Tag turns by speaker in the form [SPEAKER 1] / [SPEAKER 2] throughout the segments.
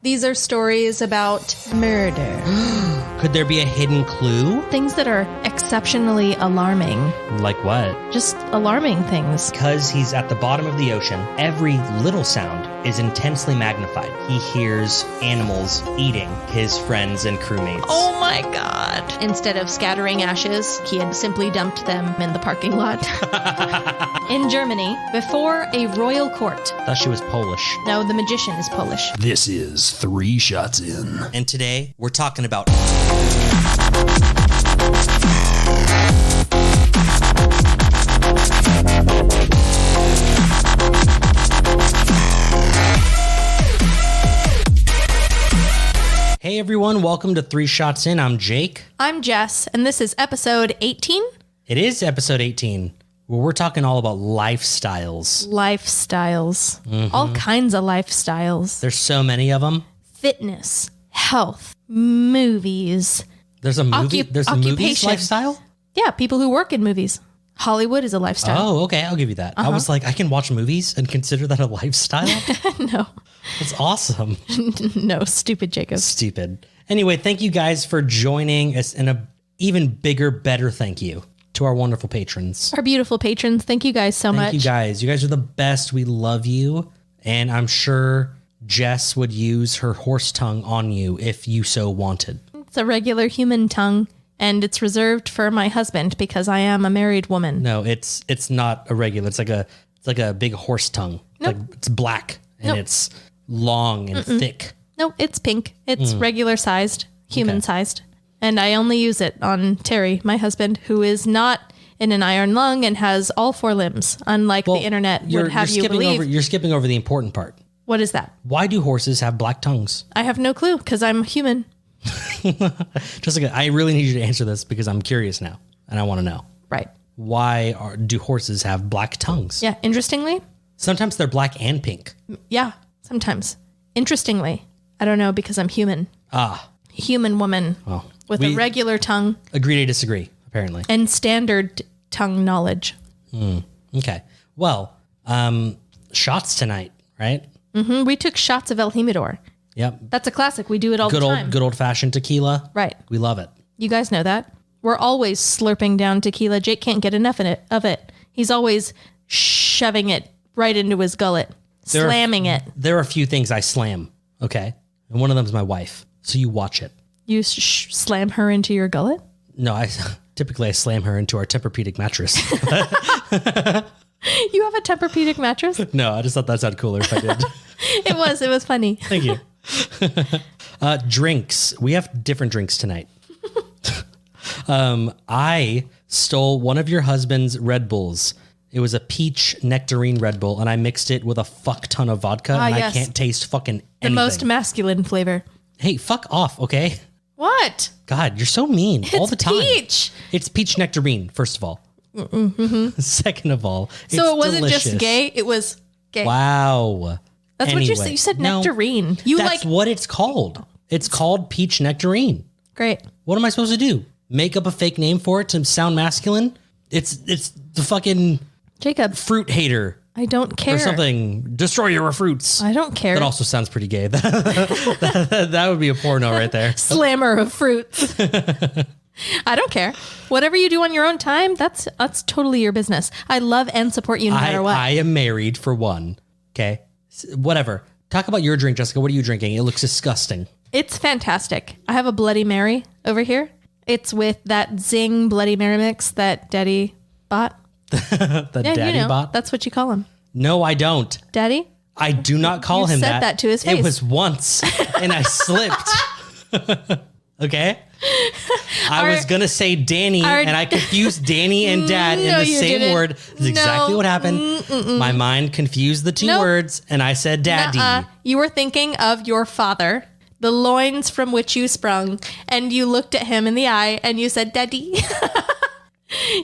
[SPEAKER 1] These are stories about murder.
[SPEAKER 2] Could there be a hidden clue?
[SPEAKER 1] Things that are exceptionally alarming.
[SPEAKER 2] Like what?
[SPEAKER 1] Just alarming things.
[SPEAKER 2] Because he's at the bottom of the ocean, every little sound is intensely magnified. He hears animals eating his friends and crewmates.
[SPEAKER 1] Oh my God. Instead of scattering ashes, he had simply dumped them in the parking lot. In Germany, before a royal court.
[SPEAKER 2] Thought she was Polish.
[SPEAKER 1] No, the magician is Polish.
[SPEAKER 3] This is 3 Shots In.
[SPEAKER 2] And today, we're talking about... Hey everyone, welcome to 3 Shots In. I'm Jake.
[SPEAKER 1] I'm Jess, and this is episode 18?
[SPEAKER 2] It is episode 18, where we're talking all about lifestyles.
[SPEAKER 1] Lifestyles. All kinds of lifestyles.
[SPEAKER 2] There's so many of them.
[SPEAKER 1] Fitness, health, movies.
[SPEAKER 2] There's a movie. There's a movies
[SPEAKER 1] occupation.
[SPEAKER 2] lifestyle.
[SPEAKER 1] Yeah, people who work in movies. Hollywood is a lifestyle.
[SPEAKER 2] Oh, okay. I'll give you that. I was like, I can watch movies and consider that a lifestyle.
[SPEAKER 1] No.
[SPEAKER 2] That's awesome.
[SPEAKER 1] No, stupid Jacob.
[SPEAKER 2] Stupid. Anyway, thank you guys for joining us, and a even bigger, better thank you to our wonderful patrons.
[SPEAKER 1] Our beautiful patrons. Thank you guys so much.
[SPEAKER 2] Thank you guys. You guys are the best. We love you. And I'm sure Jess would use her horse tongue on you if you so wanted.
[SPEAKER 1] It's a regular human tongue, and it's reserved for my husband because I am a married woman.
[SPEAKER 2] No, it's not a regular. It's like a big horse tongue.
[SPEAKER 1] Nope.
[SPEAKER 2] Like it's black and
[SPEAKER 1] Nope.
[SPEAKER 2] it's long and thick.
[SPEAKER 1] No, it's pink. It's regular sized, human sized. And I only use it on Terry, my husband, who is not in an iron lung and has all 4 limbs, unlike the internet would have you believe.
[SPEAKER 2] You're skipping over the important part.
[SPEAKER 1] What is that?
[SPEAKER 2] Why do horses have black tongues?
[SPEAKER 1] I have no clue because I'm human.
[SPEAKER 2] Jessica, I really need you to answer this because I'm curious now and I want to know.
[SPEAKER 1] Right.
[SPEAKER 2] Why do horses have black tongues?
[SPEAKER 1] Yeah. Interestingly.
[SPEAKER 2] Sometimes they're black and pink.
[SPEAKER 1] Yeah. Sometimes. Interestingly. I don't know because I'm human. Human woman with a regular tongue.
[SPEAKER 2] Agree to disagree, apparently.
[SPEAKER 1] And standard tongue knowledge.
[SPEAKER 2] Okay. Well, shots tonight, right?
[SPEAKER 1] We took shots of El Jimador.
[SPEAKER 2] Yep.
[SPEAKER 1] That's a classic. We do it all the time.
[SPEAKER 2] Good old fashioned tequila.
[SPEAKER 1] Right.
[SPEAKER 2] We love it.
[SPEAKER 1] You guys know that. We're always slurping down tequila. Jake can't get enough of it. He's always shoving it right into his gullet, slamming it.
[SPEAKER 2] There are a few things I slam, okay? And one of them is my wife. So you watch it.
[SPEAKER 1] You slam her into your gullet?
[SPEAKER 2] No, I typically slam her into our Tempur-Pedic mattress.
[SPEAKER 1] You have a Tempur-Pedic mattress?
[SPEAKER 2] No, I just thought that sounded cooler if I did.
[SPEAKER 1] It was funny.
[SPEAKER 2] Thank you. Drinks. We have different drinks tonight. I stole one of your husband's Red Bulls. It was a peach nectarine Red Bull, and I mixed it with a fuck ton of vodka, and
[SPEAKER 1] yes.
[SPEAKER 2] I can't taste fucking anything.
[SPEAKER 1] The most masculine flavor.
[SPEAKER 2] Hey, fuck off, okay?
[SPEAKER 1] What?
[SPEAKER 2] God, you're so mean all the time.
[SPEAKER 1] Peach.
[SPEAKER 2] It's peach nectarine, first of all. Second of all,
[SPEAKER 1] So it wasn't
[SPEAKER 2] delicious.
[SPEAKER 1] just gay, it was gay.
[SPEAKER 2] Wow.
[SPEAKER 1] That's what you said. You said nectarine.
[SPEAKER 2] That's what it's called. It's called peach nectarine.
[SPEAKER 1] Great.
[SPEAKER 2] What am I supposed to do? Make up a fake name for it to sound masculine? It's the fucking
[SPEAKER 1] Jacob.
[SPEAKER 2] fruit hater.
[SPEAKER 1] I don't care.
[SPEAKER 2] Or something. Destroy your fruits.
[SPEAKER 1] I don't care.
[SPEAKER 2] That also sounds pretty gay. That would be a porno right there.
[SPEAKER 1] Slammer of fruits. I don't care. Whatever you do on your own time, that's totally your business. I love and support you no matter what.
[SPEAKER 2] I am married for one. Okay. Whatever. Talk about your drink, Jessica. What are you drinking? It looks disgusting.
[SPEAKER 1] It's fantastic. I have a Bloody Mary over here. It's with that Zing Bloody Mary mix that Daddy bought.
[SPEAKER 2] Daddy bought?
[SPEAKER 1] That's what you call him.
[SPEAKER 2] No, I don't.
[SPEAKER 1] Daddy?
[SPEAKER 2] I do not call him that.
[SPEAKER 1] You said that to his face.
[SPEAKER 2] It was once, and I slipped. Okay? I was going to say Dani, and I confused Dani and Dad in the same word. That's exactly what happened. My mind confused the two words, and I said Daddy.
[SPEAKER 1] You were thinking of your father, the loins from which you sprung, and you looked at him in the eye, and you said Daddy.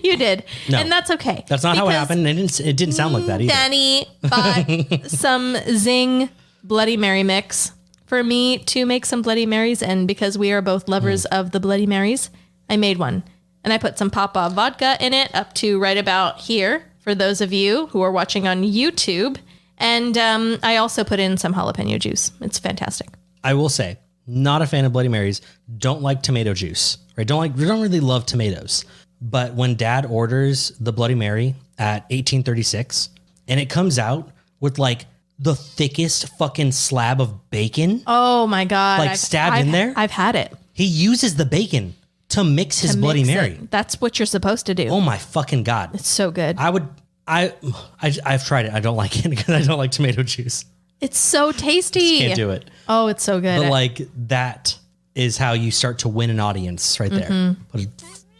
[SPEAKER 1] You did.
[SPEAKER 2] No,
[SPEAKER 1] and that's okay.
[SPEAKER 2] That's not how it happened. It didn't sound like that either.
[SPEAKER 1] Dani bought some Zing Bloody Mary mix for me to make some Bloody Marys. And because we are both lovers of the Bloody Marys, I made one. And I put some Papa vodka in it up to right about here for those of you who are watching on YouTube. And I also put in some jalapeno juice. It's fantastic.
[SPEAKER 2] I will say, not a fan of Bloody Marys. Don't like tomato juice, right? Don't really love tomatoes. But when Dad orders the Bloody Mary at 1836 and it comes out with like the thickest fucking slab of bacon,
[SPEAKER 1] oh my God,
[SPEAKER 2] like stabbed in there.
[SPEAKER 1] I've had it.
[SPEAKER 2] He uses the bacon to mix his Bloody Mary.
[SPEAKER 1] That's what you're supposed to do.
[SPEAKER 2] Oh my fucking God.
[SPEAKER 1] It's so good.
[SPEAKER 2] I've tried it. I don't like it because I don't like tomato juice.
[SPEAKER 1] It's so tasty.
[SPEAKER 2] Can't do it.
[SPEAKER 1] Oh, it's so good.
[SPEAKER 2] But like that is how you start to win an audience right there. Put a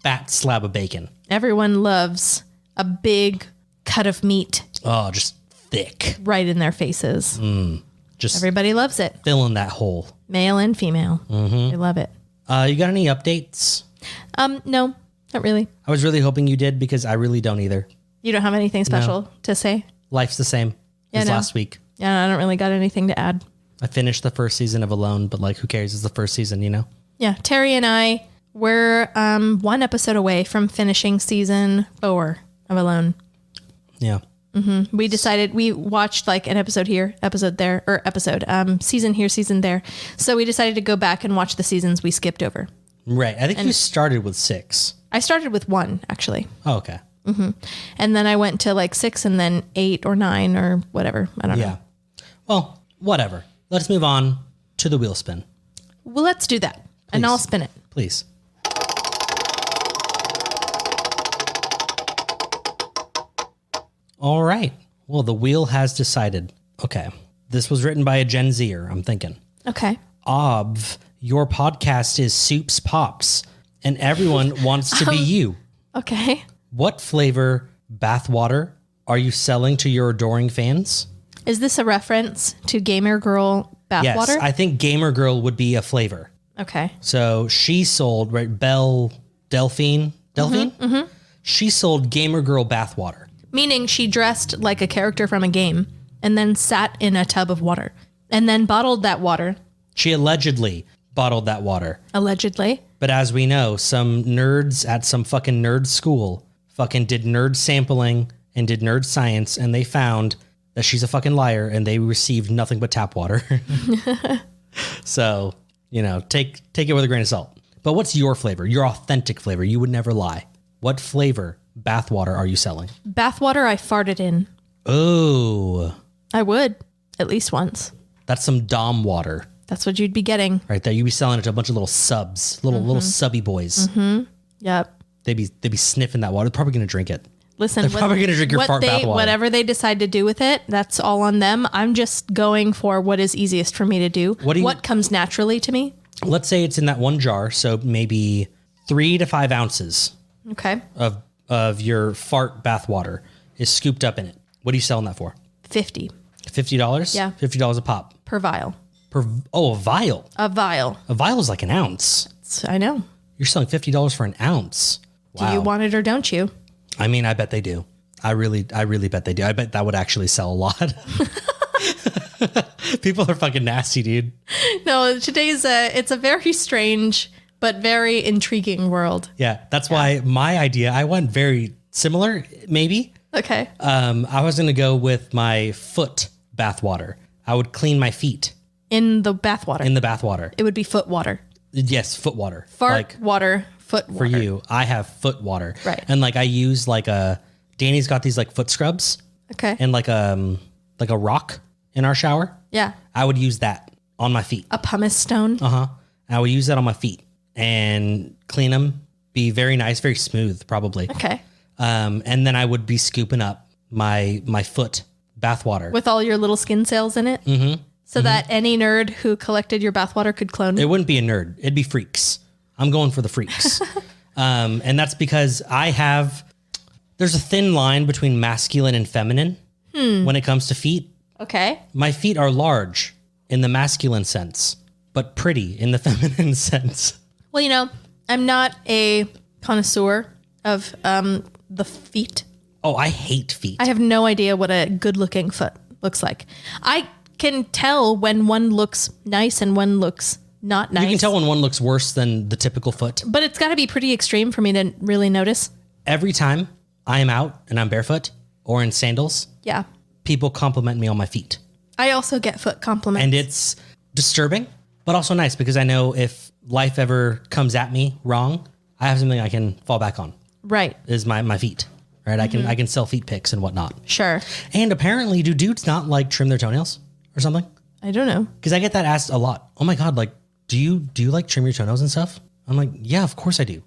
[SPEAKER 2] fat slab of bacon.
[SPEAKER 1] Everyone loves a big cut of meat.
[SPEAKER 2] Oh, just thick.
[SPEAKER 1] Right in their faces.
[SPEAKER 2] Just
[SPEAKER 1] everybody loves it.
[SPEAKER 2] Filling that hole.
[SPEAKER 1] Male and female. They love it.
[SPEAKER 2] You got any updates?
[SPEAKER 1] No, not really.
[SPEAKER 2] I was really hoping you did because I really don't either.
[SPEAKER 1] You don't have anything special to say?
[SPEAKER 2] Life's the same as last week.
[SPEAKER 1] Yeah, I don't really got anything to add.
[SPEAKER 2] I finished the first season of Alone, but like, who cares? It's the first season, you know?
[SPEAKER 1] Yeah, Terry and I were one episode away from finishing season 4 of Alone.
[SPEAKER 2] Yeah.
[SPEAKER 1] We decided, we watched like an episode here, episode there, or season here, season there. So we decided to go back and watch the seasons we skipped over.
[SPEAKER 2] Right. I think you started with 6.
[SPEAKER 1] I started with 1, actually.
[SPEAKER 2] Oh, okay.
[SPEAKER 1] And then I went to like 6 and then 8 or 9 or whatever. I don't know.
[SPEAKER 2] Yeah. Well, whatever. Let's move on to the wheel spin.
[SPEAKER 1] Well, let's do that. And I'll spin it.
[SPEAKER 2] Please. All right. Well, the wheel has decided. Okay. This was written by a Gen Zer, I'm thinking.
[SPEAKER 1] Okay.
[SPEAKER 2] Your podcast is Soups Pops, and everyone wants to be you.
[SPEAKER 1] Okay.
[SPEAKER 2] What flavor bathwater are you selling to your adoring fans?
[SPEAKER 1] Is this a reference to Gamer Girl bathwater?
[SPEAKER 2] Yes, I think Gamer Girl would be a flavor.
[SPEAKER 1] Okay.
[SPEAKER 2] So she sold, right, Delphine? She sold Gamer Girl bathwater.
[SPEAKER 1] Meaning she dressed like a character from a game and then sat in a tub of water and then bottled that water.
[SPEAKER 2] She allegedly bottled that water.
[SPEAKER 1] Allegedly.
[SPEAKER 2] But as we know, some nerds at some fucking nerd school fucking did nerd sampling and did nerd science, and they found that she's a fucking liar and they received nothing but tap water. So, you know, take it with a grain of salt. But what's your flavor? Your authentic flavor. You would never lie. What flavor bathwater are you selling?
[SPEAKER 1] Bathwater I farted in.
[SPEAKER 2] Oh.
[SPEAKER 1] I would, at least once.
[SPEAKER 2] That's some Dom water.
[SPEAKER 1] That's what you'd be getting.
[SPEAKER 2] Right there. You'd be selling it to a bunch of little subs, little subby boys.
[SPEAKER 1] Yep.
[SPEAKER 2] They'd be sniffing that water. They're probably going to drink it.
[SPEAKER 1] Listen,
[SPEAKER 2] they're probably going to drink your fart bath water.
[SPEAKER 1] Whatever they decide to do with it, that's all on them. I'm just going for what is easiest for me to do. What comes naturally to me.
[SPEAKER 2] Let's say it's in that one jar, so maybe 3 to 5 ounces.
[SPEAKER 1] Okay.
[SPEAKER 2] Of your fart bath water is scooped up in it. What are you selling that for?
[SPEAKER 1] $50.
[SPEAKER 2] $50?
[SPEAKER 1] Yeah.
[SPEAKER 2] $50 a pop.
[SPEAKER 1] Per vial.
[SPEAKER 2] A vial.
[SPEAKER 1] A vial.
[SPEAKER 2] A vial is like an ounce.
[SPEAKER 1] I know.
[SPEAKER 2] You're selling $50 for an ounce. Wow.
[SPEAKER 1] Do you want it or don't you?
[SPEAKER 2] I mean, I bet they do. I really bet they do. I bet that would actually sell a lot. People are fucking nasty, dude.
[SPEAKER 1] No, today's it's a very strange but very intriguing world.
[SPEAKER 2] Yeah, that's why my idea, I went very similar, maybe.
[SPEAKER 1] Okay.
[SPEAKER 2] I was going to go with my foot bathwater. I would clean my feet.
[SPEAKER 1] In the bathwater.
[SPEAKER 2] In the bathwater.
[SPEAKER 1] It would be foot water.
[SPEAKER 2] Yes, foot water.
[SPEAKER 1] Fart water, foot water.
[SPEAKER 2] For you, I have foot water.
[SPEAKER 1] Right.
[SPEAKER 2] And like I use like Dani's got these like foot scrubs.
[SPEAKER 1] Okay.
[SPEAKER 2] And like a rock in our shower.
[SPEAKER 1] Yeah.
[SPEAKER 2] I would use that on my feet.
[SPEAKER 1] A pumice stone.
[SPEAKER 2] Uh-huh. I would use that on my feet and clean them. Be very nice, very smooth, probably.
[SPEAKER 1] Okay.
[SPEAKER 2] And then I would be scooping up my foot bathwater.
[SPEAKER 1] With all your little skin cells in it? Mm-hmm. So that any nerd who collected your bathwater could clone
[SPEAKER 2] it. It wouldn't be a nerd. It'd be freaks. I'm going for the freaks. And that's because there's a thin line between masculine and feminine when it comes to feet.
[SPEAKER 1] Okay.
[SPEAKER 2] My feet are large in the masculine sense, but pretty in the feminine sense.
[SPEAKER 1] Well, you know, I'm not a connoisseur of the feet.
[SPEAKER 2] Oh, I hate feet.
[SPEAKER 1] I have no idea what a good looking foot looks like. I can tell when one looks nice and one looks not nice.
[SPEAKER 2] You can tell when one looks worse than the typical foot.
[SPEAKER 1] But it's got to be pretty extreme for me to really notice.
[SPEAKER 2] Every time I am out and I'm barefoot or in sandals, people compliment me on my feet.
[SPEAKER 1] I also get foot compliments.
[SPEAKER 2] And it's disturbing But also nice because I know if life ever comes at me wrong, I have something I can fall back on.
[SPEAKER 1] Right.
[SPEAKER 2] Is my feet. Right. I can sell feet pics and whatnot.
[SPEAKER 1] Sure.
[SPEAKER 2] And apparently, do dudes not like trim their toenails or something?
[SPEAKER 1] I don't know.
[SPEAKER 2] Because I get that asked a lot. Oh my God, like, do you like trim your toenails and stuff? I'm like, yeah, of course I do.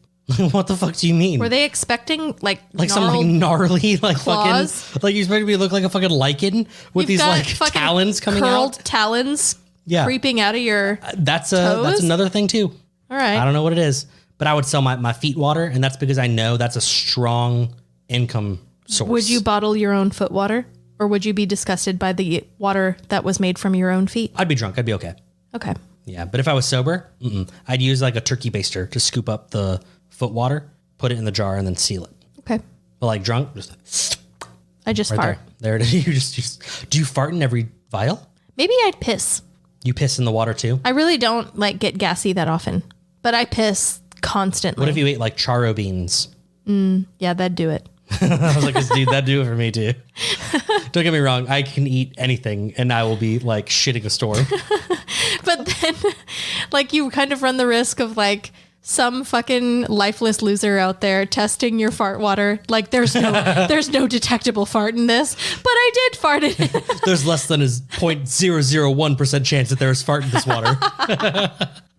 [SPEAKER 2] What the fuck do you mean?
[SPEAKER 1] Were they expecting like
[SPEAKER 2] some like gnarly like
[SPEAKER 1] claws?
[SPEAKER 2] fucking like you expect me to look like a fucking lichen with
[SPEAKER 1] You've
[SPEAKER 2] these
[SPEAKER 1] got
[SPEAKER 2] like
[SPEAKER 1] fucking
[SPEAKER 2] talons coming
[SPEAKER 1] curled
[SPEAKER 2] out?
[SPEAKER 1] talons creeping out of your
[SPEAKER 2] That's
[SPEAKER 1] toes?
[SPEAKER 2] another thing too.
[SPEAKER 1] All right.
[SPEAKER 2] I don't know what it is, but I would sell my feet water, and that's because I know that's a strong income source.
[SPEAKER 1] Would you bottle your own foot water, or would you be disgusted by the water that was made from your own feet?
[SPEAKER 2] I'd be drunk. I'd be okay.
[SPEAKER 1] Okay.
[SPEAKER 2] Yeah, but if I was sober, I'd use like a turkey baster to scoop up the foot water, put it in the jar, and then seal it.
[SPEAKER 1] Okay.
[SPEAKER 2] But like drunk, just
[SPEAKER 1] I just
[SPEAKER 2] right
[SPEAKER 1] fart.
[SPEAKER 2] there it is. You just do you fart in every vial?
[SPEAKER 1] Maybe I'd piss.
[SPEAKER 2] You piss in the water too?
[SPEAKER 1] I really don't like get gassy that often, but I piss constantly.
[SPEAKER 2] What if you ate like charo beans?
[SPEAKER 1] Yeah, that'd do it.
[SPEAKER 2] I was like, dude, that'd do it for me too. Don't get me wrong. I can eat anything and I will be like shitting a storm.
[SPEAKER 1] But then like you kind of run the risk of like some fucking lifeless loser out there testing your fart water. Like there's no detectable fart in this, but I did fart in it.
[SPEAKER 2] There's less than a 0.001% chance that there is fart in this water.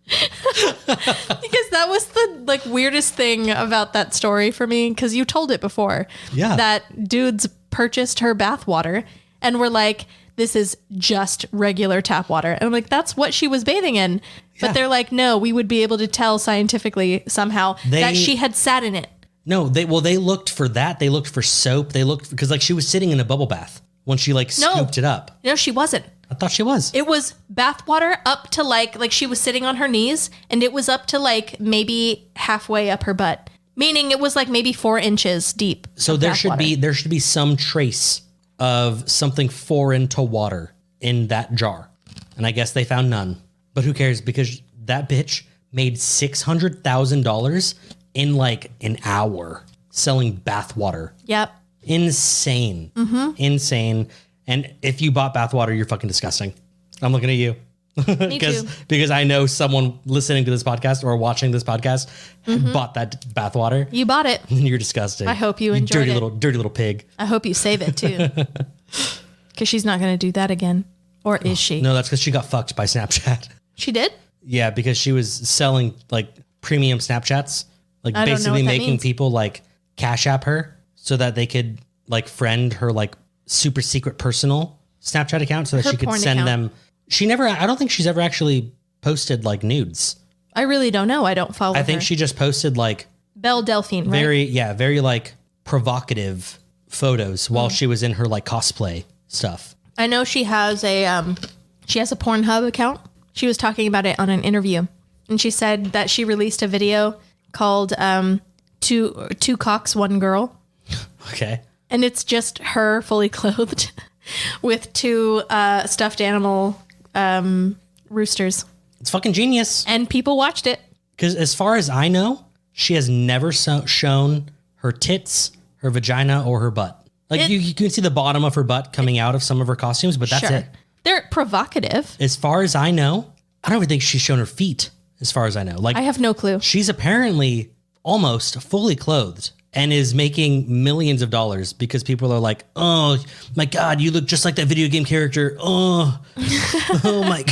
[SPEAKER 1] Because that was the like weirdest thing about that story for me, because you told it before.
[SPEAKER 2] Yeah.
[SPEAKER 1] That dudes purchased her bath water and were like, this is just regular tap water. And I'm like, that's what she was bathing in. But they're like, no, we would be able to tell scientifically somehow that she had sat in it.
[SPEAKER 2] No, they looked for that. They looked for soap. They looked because like she was sitting in a bubble bath when she like scooped it up.
[SPEAKER 1] No, she wasn't.
[SPEAKER 2] I thought she was.
[SPEAKER 1] It was bath water up to like she was sitting on her knees, and it was up to like maybe halfway up her butt, meaning it was like maybe 4 inches deep.
[SPEAKER 2] So there should be some trace of something foreign to water in that jar. And I guess they found none. But who cares? Because that bitch made $600,000 in like an hour selling bath water.
[SPEAKER 1] Yep.
[SPEAKER 2] Insane. Insane. And if you bought bath water, you're fucking disgusting. I'm looking at you.
[SPEAKER 1] Me too.
[SPEAKER 2] Because I know someone listening to this podcast or watching this podcast bought that bath water.
[SPEAKER 1] You bought it.
[SPEAKER 2] And you're disgusting.
[SPEAKER 1] I hope you enjoyed it.
[SPEAKER 2] Dirty little pig.
[SPEAKER 1] I hope you save it too. Because she's not going to do that again. Or is she?
[SPEAKER 2] No, that's because she got fucked by Snapchat.
[SPEAKER 1] She did?
[SPEAKER 2] Yeah, because she was selling like premium Snapchats, like
[SPEAKER 1] I don't know
[SPEAKER 2] basically
[SPEAKER 1] what that
[SPEAKER 2] making
[SPEAKER 1] means.
[SPEAKER 2] people like Cash App her so that they could like friend her like super secret personal Snapchat account so that
[SPEAKER 1] Her
[SPEAKER 2] she could
[SPEAKER 1] porn
[SPEAKER 2] send
[SPEAKER 1] account.
[SPEAKER 2] them. I don't think she's ever actually posted like nudes.
[SPEAKER 1] I really don't know. I don't follow her.
[SPEAKER 2] I think she just posted like
[SPEAKER 1] Belle Delphine, right?
[SPEAKER 2] very like provocative photos while she was in her like cosplay stuff.
[SPEAKER 1] I know she has a Pornhub account. She was talking about it on an interview, and she said that she released a video called Two Cocks, One Girl.
[SPEAKER 2] Okay.
[SPEAKER 1] And it's just her fully clothed with 2 stuffed animal roosters.
[SPEAKER 2] It's fucking genius.
[SPEAKER 1] And people watched it.
[SPEAKER 2] Because as far as I know, she has never shown her tits, her vagina, or her butt. Like you can see the bottom of her butt coming out of some of her costumes, but that's it.
[SPEAKER 1] They're provocative.
[SPEAKER 2] As far as I know, I don't even think she's shown her feet. As far as I know, like
[SPEAKER 1] I have no clue.
[SPEAKER 2] she's apparently almost fully clothed and is making millions of dollars because people are like, "Oh my God, you look just like that video game character." Oh, oh my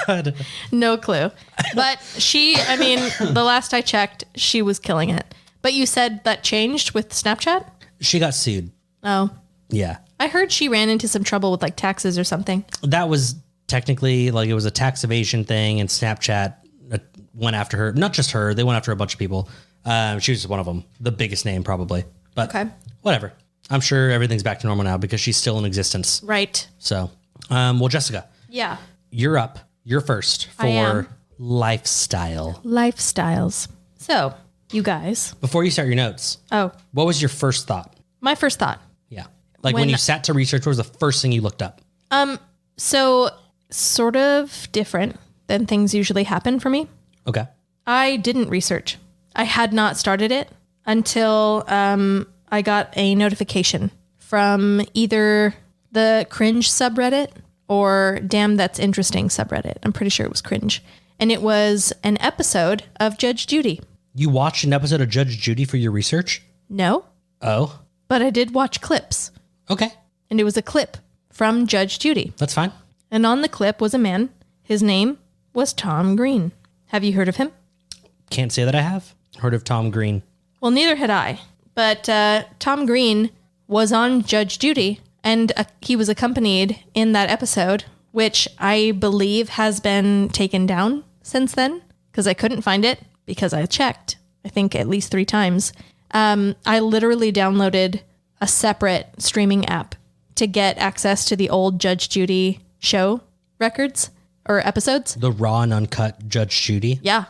[SPEAKER 2] God.
[SPEAKER 1] No clue. But the last I checked, she was killing it. But you said that changed with Snapchat?
[SPEAKER 2] She got sued.
[SPEAKER 1] Oh.
[SPEAKER 2] Yeah.
[SPEAKER 1] I heard she ran into some trouble with like taxes or something.
[SPEAKER 2] That was technically like it was a tax evasion thing, and Snapchat went after her. Not just her; they went after a bunch of people. She was just one of them, the biggest name probably. But whatever. I'm sure everything's back to normal now because she's still in existence.
[SPEAKER 1] Right.
[SPEAKER 2] So, well, Jessica,
[SPEAKER 1] Yeah.
[SPEAKER 2] you're up. You're first
[SPEAKER 1] I am.
[SPEAKER 2] for lifestyle.
[SPEAKER 1] Lifestyles. So, you guys.
[SPEAKER 2] Before you start your notes,
[SPEAKER 1] Oh,
[SPEAKER 2] what was your first thought?
[SPEAKER 1] my first thought.
[SPEAKER 2] Yeah, like when
[SPEAKER 1] When-
[SPEAKER 2] you sat to research, what was the first thing you looked up?
[SPEAKER 1] So, sort of different than things usually happen for me.
[SPEAKER 2] Okay.
[SPEAKER 1] I didn't research. I had not started it until I got a notification from either the cringe subreddit or damn that's interesting subreddit. I'm pretty sure it was cringe. and it was an episode of Judge Judy.
[SPEAKER 2] You watched an episode of Judge Judy for your research?
[SPEAKER 1] No.
[SPEAKER 2] Oh.
[SPEAKER 1] But I did watch clips.
[SPEAKER 2] Okay.
[SPEAKER 1] And it was a clip from Judge Judy.
[SPEAKER 2] That's fine.
[SPEAKER 1] And on the clip was a man. His name was Tom Green. Have you heard of him?
[SPEAKER 2] Can't say that I have. Heard of Tom Green.
[SPEAKER 1] Well, neither had I. But Tom Green was on Judge Judy, and he was accompanied in that episode, which I believe has been taken down since then, because I couldn't find it, because I checked, I think at least 3 times. I literally downloaded a separate streaming app to get access to the old Judge Judy show records or episodes.
[SPEAKER 2] The raw and uncut Judge Judy?
[SPEAKER 1] Yeah.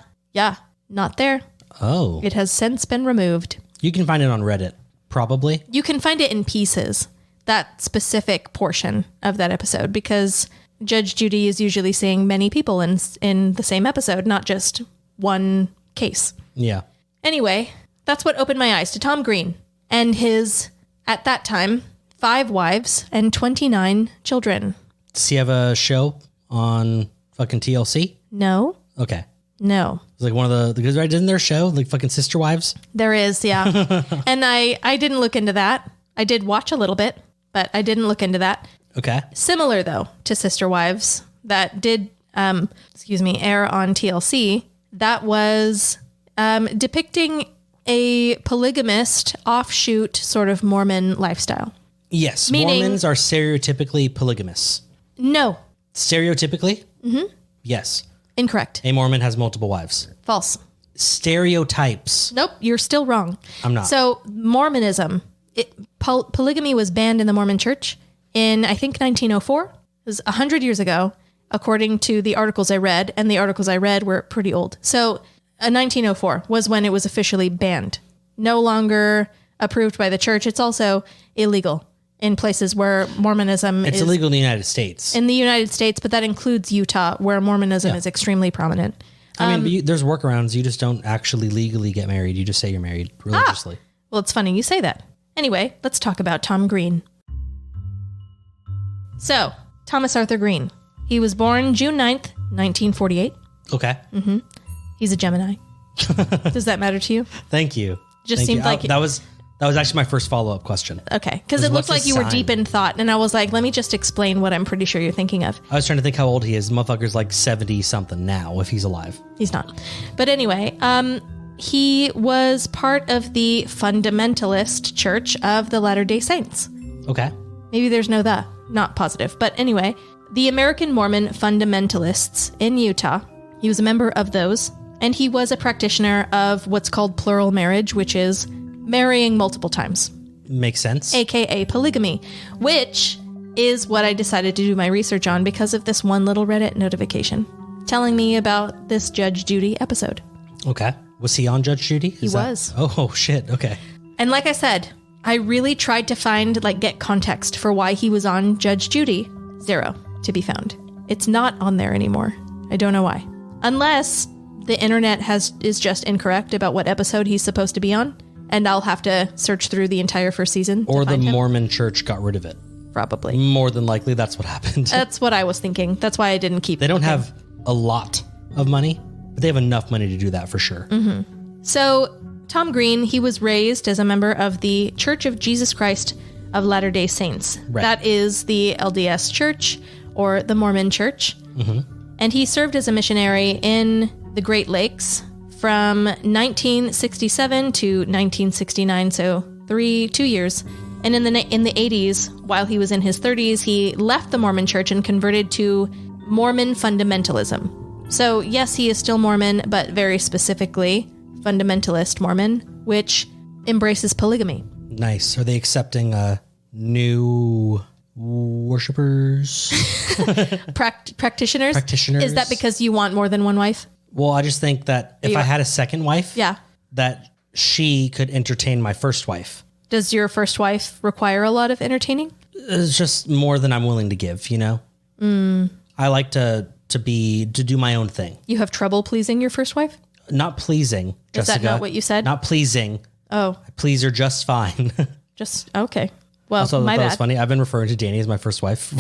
[SPEAKER 1] Not there.
[SPEAKER 2] Oh.
[SPEAKER 1] It has since been removed.
[SPEAKER 2] You can find it on Reddit, probably.
[SPEAKER 1] You can find it in pieces, that specific portion of that episode, because Judge Judy is usually seeing many people in the same episode, not just one case.
[SPEAKER 2] Yeah.
[SPEAKER 1] Anyway, that's what opened my eyes to Tom Green and his, at that time, 5 wives and 29 children.
[SPEAKER 2] Does he have a show on fucking TLC?
[SPEAKER 1] No.
[SPEAKER 2] Okay.
[SPEAKER 1] No.
[SPEAKER 2] It's like one of because right, isn't there a show like fucking Sister Wives?
[SPEAKER 1] There is, yeah. And I didn't look into that. I did watch a little bit, but I didn't look into that.
[SPEAKER 2] Okay.
[SPEAKER 1] Similar though to Sister Wives that did, air on TLC. That was depicting a polygamist offshoot sort of Mormon lifestyle.
[SPEAKER 2] Yes.
[SPEAKER 1] Meaning,
[SPEAKER 2] Mormons are stereotypically polygamous.
[SPEAKER 1] No.
[SPEAKER 2] Stereotypically? Mm-hmm. Yes.
[SPEAKER 1] Incorrect.
[SPEAKER 2] A Mormon has multiple wives.
[SPEAKER 1] False.
[SPEAKER 2] Stereotypes.
[SPEAKER 1] Nope, you're still wrong.
[SPEAKER 2] I'm not.
[SPEAKER 1] So Mormonism, polygamy was banned in the Mormon church in, I think, 1904. It was 100 years ago, according to the articles I read, and the articles I read were pretty old. So 1904 was when it was officially banned. No longer approved by the church. It's also illegal in places where Mormonism is...
[SPEAKER 2] It's illegal in the United States.
[SPEAKER 1] In the United States, but that includes Utah, where Mormonism is extremely prominent.
[SPEAKER 2] I mean, but there's workarounds. You just don't actually legally get married. You just say you're married religiously.
[SPEAKER 1] Well, it's funny you say that. Anyway, let's talk about Tom Green. So, Thomas Arthur Green. He was born June 9th, 1948.
[SPEAKER 2] Okay.
[SPEAKER 1] Mm-hmm. He's a Gemini. Does that matter to you?
[SPEAKER 2] Thank you.
[SPEAKER 1] Just seemed like...
[SPEAKER 2] That was actually my first follow-up question.
[SPEAKER 1] Okay. Because it looked like you were deep in thought, and I was like, let me just explain what I'm pretty sure you're thinking of.
[SPEAKER 2] I was trying to think how old he is. Motherfucker's like 70-something now, if he's alive.
[SPEAKER 1] He's not. But anyway, he was part of the fundamentalist church of the Latter-day Saints.
[SPEAKER 2] Okay.
[SPEAKER 1] Maybe there's no the. Not positive. But anyway, the American Mormon fundamentalists in Utah, he was a member of those, and he was a practitioner of what's called plural marriage, which is marrying multiple times.
[SPEAKER 2] Makes sense.
[SPEAKER 1] AKA polygamy, which is what I decided to do my research on because of this one little Reddit notification telling me about this Judge Judy episode.
[SPEAKER 2] Okay. Was he on Judge Judy?
[SPEAKER 1] He was.
[SPEAKER 2] Oh, shit. Okay.
[SPEAKER 1] And like I said, I really tried to find, get context for why he was on Judge Judy. 0 to be found. It's not on there anymore. I don't know why. Unless the internet is just incorrect about what episode he's supposed to be on. And I'll have to search through the entire first season.
[SPEAKER 2] Or the Mormon church got rid of it.
[SPEAKER 1] Probably.
[SPEAKER 2] More than likely, that's what happened.
[SPEAKER 1] That's what I was thinking. That's why I didn't keep it.
[SPEAKER 2] They don't have a lot of money, but they have enough money to do that for sure.
[SPEAKER 1] Mm-hmm. So, Tom Green, he was raised as a member of the Church of Jesus Christ of Latter-day Saints.
[SPEAKER 2] Right.
[SPEAKER 1] That is the LDS Church, or the Mormon Church. Mm-hmm. And he served as a missionary in the Great Lakes from 1967 to 1969, so 2 years. And in the 80s, while he was in his 30s, he left the Mormon church and converted to Mormon fundamentalism. So yes, he is still Mormon, but very specifically fundamentalist Mormon, which embraces polygamy.
[SPEAKER 2] Nice. Are they accepting new worshipers?
[SPEAKER 1] Practitioners?
[SPEAKER 2] Practitioners.
[SPEAKER 1] Is that because you want more than one wife?
[SPEAKER 2] Well, I just think that if I had a second wife,
[SPEAKER 1] yeah,
[SPEAKER 2] that she could entertain my first wife.
[SPEAKER 1] Does your first wife require a lot of entertaining?
[SPEAKER 2] It's just more than I'm willing to give, you know? I like to do my own thing.
[SPEAKER 1] You have trouble pleasing your first wife?
[SPEAKER 2] Not pleasing, Jessica.
[SPEAKER 1] Is that not what you said?
[SPEAKER 2] Not pleasing.
[SPEAKER 1] Oh.
[SPEAKER 2] I please her just fine.
[SPEAKER 1] Just, okay. Well,
[SPEAKER 2] also,
[SPEAKER 1] my
[SPEAKER 2] that
[SPEAKER 1] bad.
[SPEAKER 2] was funny. I've been referring to Dani as my first wife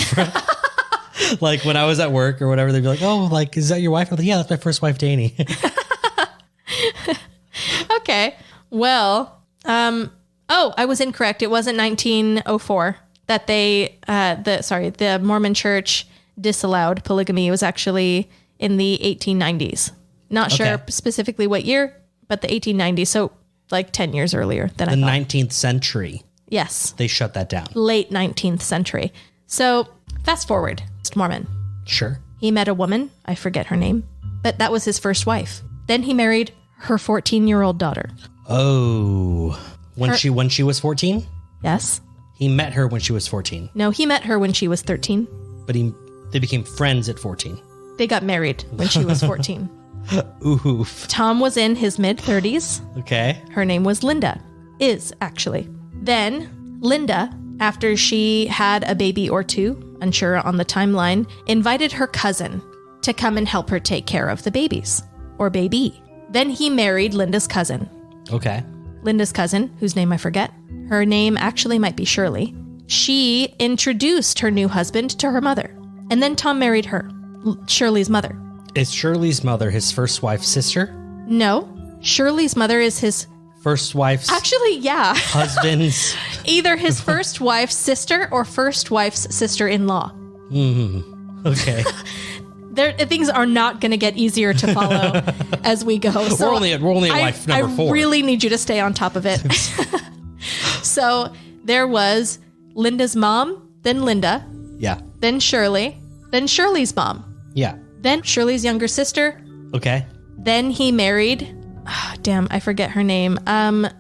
[SPEAKER 2] Like when I was at work or whatever, they'd be like, "Oh, like is that your wife?" I'm like, "Yeah, that's my first wife, Dani."
[SPEAKER 1] Okay. Well, I was incorrect. It wasn't 1904 that the Mormon Church disallowed polygamy. It was actually in the 1890s. Not sure specifically what year, but the 1890s. So like 10 years earlier than I thought. The
[SPEAKER 2] 19th century.
[SPEAKER 1] Yes.
[SPEAKER 2] They shut that down.
[SPEAKER 1] Late 19th century. So fast forward. Mormon.
[SPEAKER 2] Sure.
[SPEAKER 1] He met a woman. I forget her name, but that was his first wife. Then he married her 14-year-old daughter.
[SPEAKER 2] Oh, when she was 14?
[SPEAKER 1] Yes.
[SPEAKER 2] He met her when she was 14.
[SPEAKER 1] No, he met her when she was 13.
[SPEAKER 2] But they became friends at 14.
[SPEAKER 1] They got married when she was 14.
[SPEAKER 2] Oof.
[SPEAKER 1] Tom was in his mid-30s.
[SPEAKER 2] Okay.
[SPEAKER 1] Her name was Linda. Is, actually. Then, Linda, after she had a baby or two, unsure on the timeline, invited her cousin to come and help her take care of the babies. Or baby. Then he married Linda's cousin.
[SPEAKER 2] Okay.
[SPEAKER 1] Linda's cousin, whose name I forget. Her name actually might be Shirley. She introduced her new husband to her mother. And then Tom married her, Shirley's mother.
[SPEAKER 2] Is Shirley's mother his first wife's sister?
[SPEAKER 1] No. Shirley's mother is his...
[SPEAKER 2] First wife's...
[SPEAKER 1] Actually, yeah.
[SPEAKER 2] Husband's...
[SPEAKER 1] Either his first wife's sister or first wife's sister-in-law.
[SPEAKER 2] Okay.
[SPEAKER 1] Things are not going to get easier to follow as we go. So
[SPEAKER 2] we're only at wife number 4.
[SPEAKER 1] I really need you to stay on top of it. So there was Linda's mom, then Linda.
[SPEAKER 2] Yeah.
[SPEAKER 1] Then Shirley, then Shirley's mom.
[SPEAKER 2] Yeah.
[SPEAKER 1] Then Shirley's younger sister.
[SPEAKER 2] Okay.
[SPEAKER 1] Then he married... damn, I forget her name.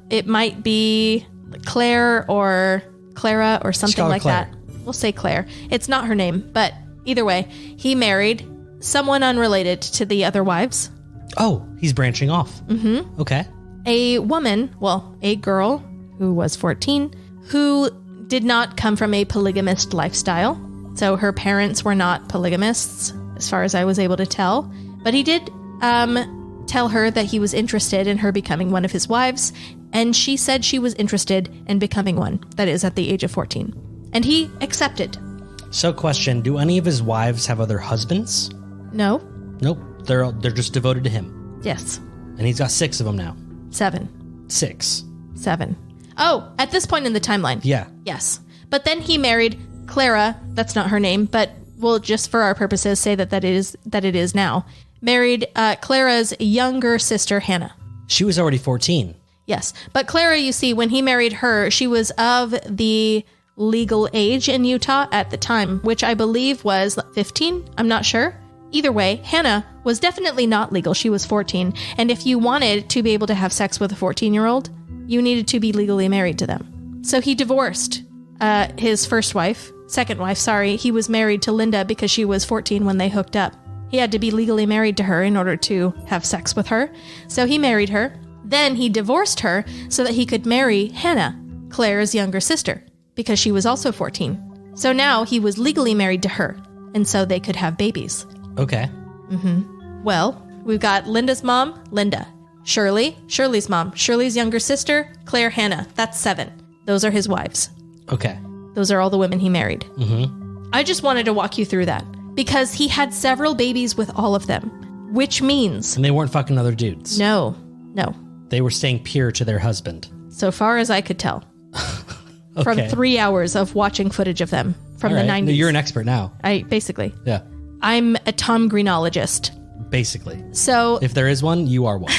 [SPEAKER 1] It might be Claire or Clara or something like
[SPEAKER 2] Claire.
[SPEAKER 1] that. We'll say Claire. It's not her name, but either way, he married someone unrelated to the other wives.
[SPEAKER 2] Oh, he's branching off. Mm-hmm. Okay.
[SPEAKER 1] A woman, well, a girl who was 14, who did not come from a polygamist lifestyle. So her parents were not polygamists, as far as I was able to tell. But he did tell her that he was interested in her becoming one of his wives, and she said she was interested in becoming one, that is, at the age of 14. And he accepted.
[SPEAKER 2] So question, do any of his wives have other husbands?
[SPEAKER 1] No.
[SPEAKER 2] Nope. They're just devoted to him.
[SPEAKER 1] Yes.
[SPEAKER 2] And he's got 6 of them now.
[SPEAKER 1] 7.
[SPEAKER 2] 6.
[SPEAKER 1] 7. Oh, at this point in the timeline.
[SPEAKER 2] Yeah.
[SPEAKER 1] Yes. But then he married Clara, that's not her name, but we'll just for our purposes say that it is now. Married Clara's younger sister, Hannah.
[SPEAKER 2] She was already 14.
[SPEAKER 1] Yes. But Clara, you see, when he married her, she was of the legal age in Utah at the time, which I believe was 15. I'm not sure. Either way, Hannah was definitely not legal. She was 14. And if you wanted to be able to have sex with a 14-year-old, you needed to be legally married to them. So he divorced his second wife. He was married to Linda because she was 14 when they hooked up. He had to be legally married to her in order to have sex with her. So he married her. Then he divorced her so that he could marry Hannah, Claire's younger sister, because she was also 14. So now he was legally married to her, and so they could have babies.
[SPEAKER 2] Okay.
[SPEAKER 1] Mm-hmm. Well, we've got Linda's mom, Linda. Shirley's mom. Shirley's younger sister, Claire Hannah. That's 7. Those are his wives.
[SPEAKER 2] Okay.
[SPEAKER 1] Those are all the women he married.
[SPEAKER 2] Mm-hmm.
[SPEAKER 1] I just wanted to walk you through that. Because he had several babies with all of them, which means...
[SPEAKER 2] And they weren't fucking other dudes.
[SPEAKER 1] No.
[SPEAKER 2] They were staying pure to their husband.
[SPEAKER 1] So far as I could tell.
[SPEAKER 2] Okay.
[SPEAKER 1] From 3 hours of watching footage of them from the 90s.
[SPEAKER 2] You're an expert now.
[SPEAKER 1] Basically.
[SPEAKER 2] Yeah.
[SPEAKER 1] I'm a Tom Greenologist.
[SPEAKER 2] Basically.
[SPEAKER 1] So...
[SPEAKER 2] If there is one, you are one.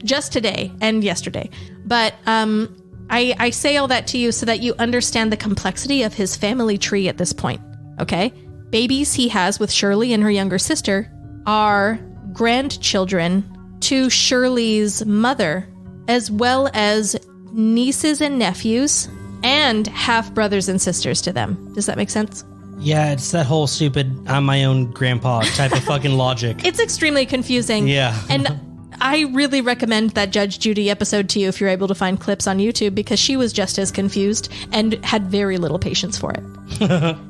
[SPEAKER 1] Just today and yesterday. But I say all that to you so that you understand the complexity of his family tree at this point. Okay? Babies he has with Shirley and her younger sister are grandchildren to Shirley's mother, as well as nieces and nephews and half brothers and sisters to them. Does that make sense?
[SPEAKER 2] Yeah, it's that whole stupid I'm my own grandpa type of fucking logic.
[SPEAKER 1] It's extremely confusing.
[SPEAKER 2] Yeah.
[SPEAKER 1] And I really recommend that Judge Judy episode to you if you're able to find clips on YouTube, because she was just as confused and had very little patience for it.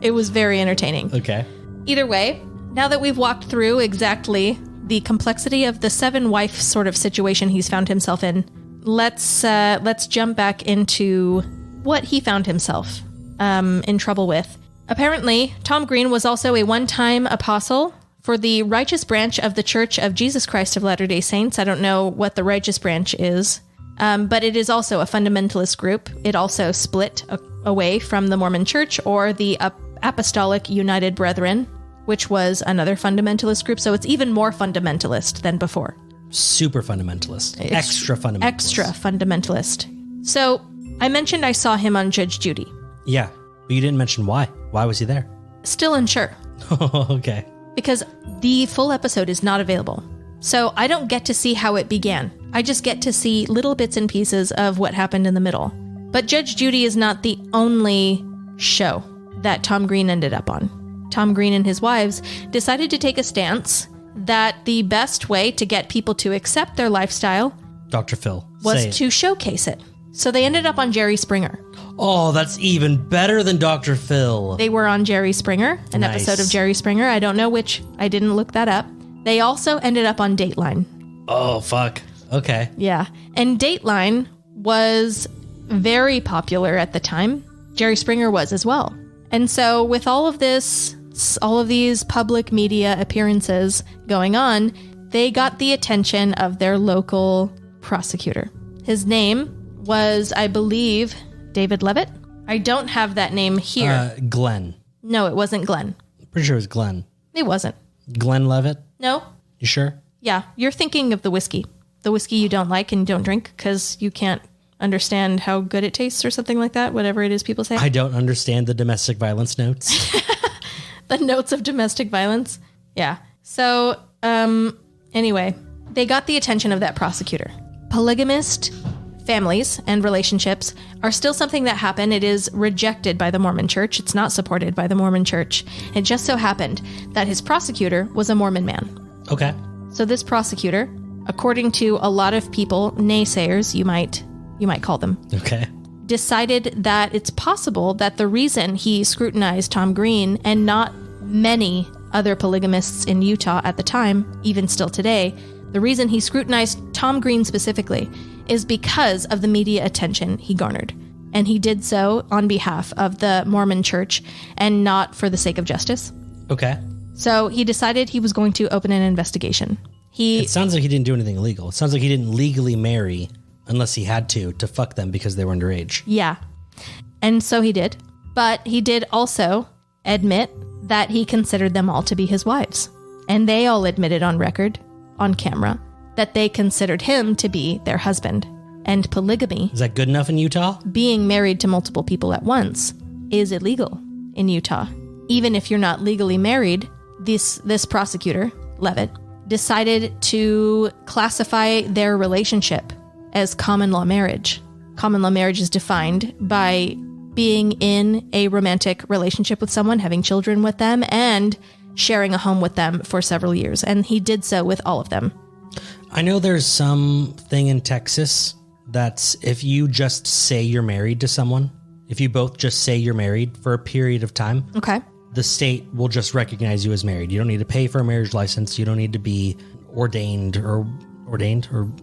[SPEAKER 1] It was very entertaining.
[SPEAKER 2] Okay.
[SPEAKER 1] Either way, now that we've walked through exactly the complexity of the 7-wife sort of situation he's found himself in, let's jump back into what he found himself in trouble with. Apparently, Tom Green was also a one-time apostle for the righteous branch of the Church of Jesus Christ of Latter-day Saints. I don't know what the righteous branch is, but it is also a fundamentalist group. It also split away from the Mormon Church or the Apostolic United Brethren, which was another fundamentalist group. So it's even more fundamentalist than before.
[SPEAKER 2] Super fundamentalist. Extra fundamentalist.
[SPEAKER 1] Extra fundamentalist. So I mentioned I saw him on Judge Judy.
[SPEAKER 2] Yeah, but you didn't mention why. Why was he there?
[SPEAKER 1] Still unsure.
[SPEAKER 2] Okay.
[SPEAKER 1] Because the full episode is not available. So I don't get to see how it began. I just get to see little bits and pieces of what happened in the middle. But Judge Judy is not the only show that Tom Green ended up on. Tom Green and his wives decided to take a stance that the best way to get people to accept their lifestyle,
[SPEAKER 2] Dr. Phil,
[SPEAKER 1] was to showcase it. So they ended up on Jerry Springer.
[SPEAKER 2] Oh, that's even better than Dr. Phil.
[SPEAKER 1] They were on Jerry Springer, an episode of Jerry Springer. I don't know which. I didn't look that up. They also ended up on Dateline.
[SPEAKER 2] Oh, fuck. Okay.
[SPEAKER 1] Yeah. And Dateline was very popular at the time. Jerry Springer was as well. And so with all of this, all of these public media appearances going on, they got the attention of their local prosecutor. His name was, I believe, David Levitt. I don't have that name here.
[SPEAKER 2] Glenn.
[SPEAKER 1] No, it wasn't Glenn.
[SPEAKER 2] Pretty sure it was Glenn.
[SPEAKER 1] It wasn't.
[SPEAKER 2] Glenn Levitt?
[SPEAKER 1] No.
[SPEAKER 2] You sure?
[SPEAKER 1] Yeah, you're thinking of the whiskey you don't like and don't drink because you can't understand how good it tastes or something like that, whatever it is people say.
[SPEAKER 2] I don't understand the domestic violence notes.
[SPEAKER 1] The notes of domestic violence. Yeah. So, anyway, they got the attention of that prosecutor. Polygamist families and relationships are still something that happen. It is rejected by the Mormon Church. It's not supported by the Mormon Church. It just so happened that his prosecutor was a Mormon man.
[SPEAKER 2] Okay.
[SPEAKER 1] So this prosecutor, according to a lot of people, naysayers, you might call them.
[SPEAKER 2] Okay.
[SPEAKER 1] Decided that it's possible that the reason he scrutinized Tom Green and not many other polygamists in Utah at the time, even still today, the reason he scrutinized Tom Green specifically is because of the media attention he garnered. And he did so on behalf of the Mormon Church and not for the sake of justice.
[SPEAKER 2] Okay.
[SPEAKER 1] So he decided he was going to open an investigation.
[SPEAKER 2] It sounds like he didn't do anything illegal. It sounds like he didn't legally marry unless he had to fuck them because they were underage.
[SPEAKER 1] Yeah. And so he did. But he did also admit that he considered them all to be his wives. And they all admitted on record, on camera, that they considered him to be their husband. And polygamy,
[SPEAKER 2] is that good enough in Utah?
[SPEAKER 1] Being married to multiple people at once, is illegal in Utah. Even if you're not legally married, this prosecutor, Levitt, decided to classify their relationship as common law marriage. Common law marriage is defined by being in a romantic relationship with someone, having children with them, and sharing a home with them for several years. And he did so with all of them.
[SPEAKER 2] I know there's something in Texas that's if you just say you're married to someone, if you both just say you're married for a period of time,
[SPEAKER 1] okay,
[SPEAKER 2] the state will just recognize you as married. You don't need to pay for a marriage license. You don't need to be ordained or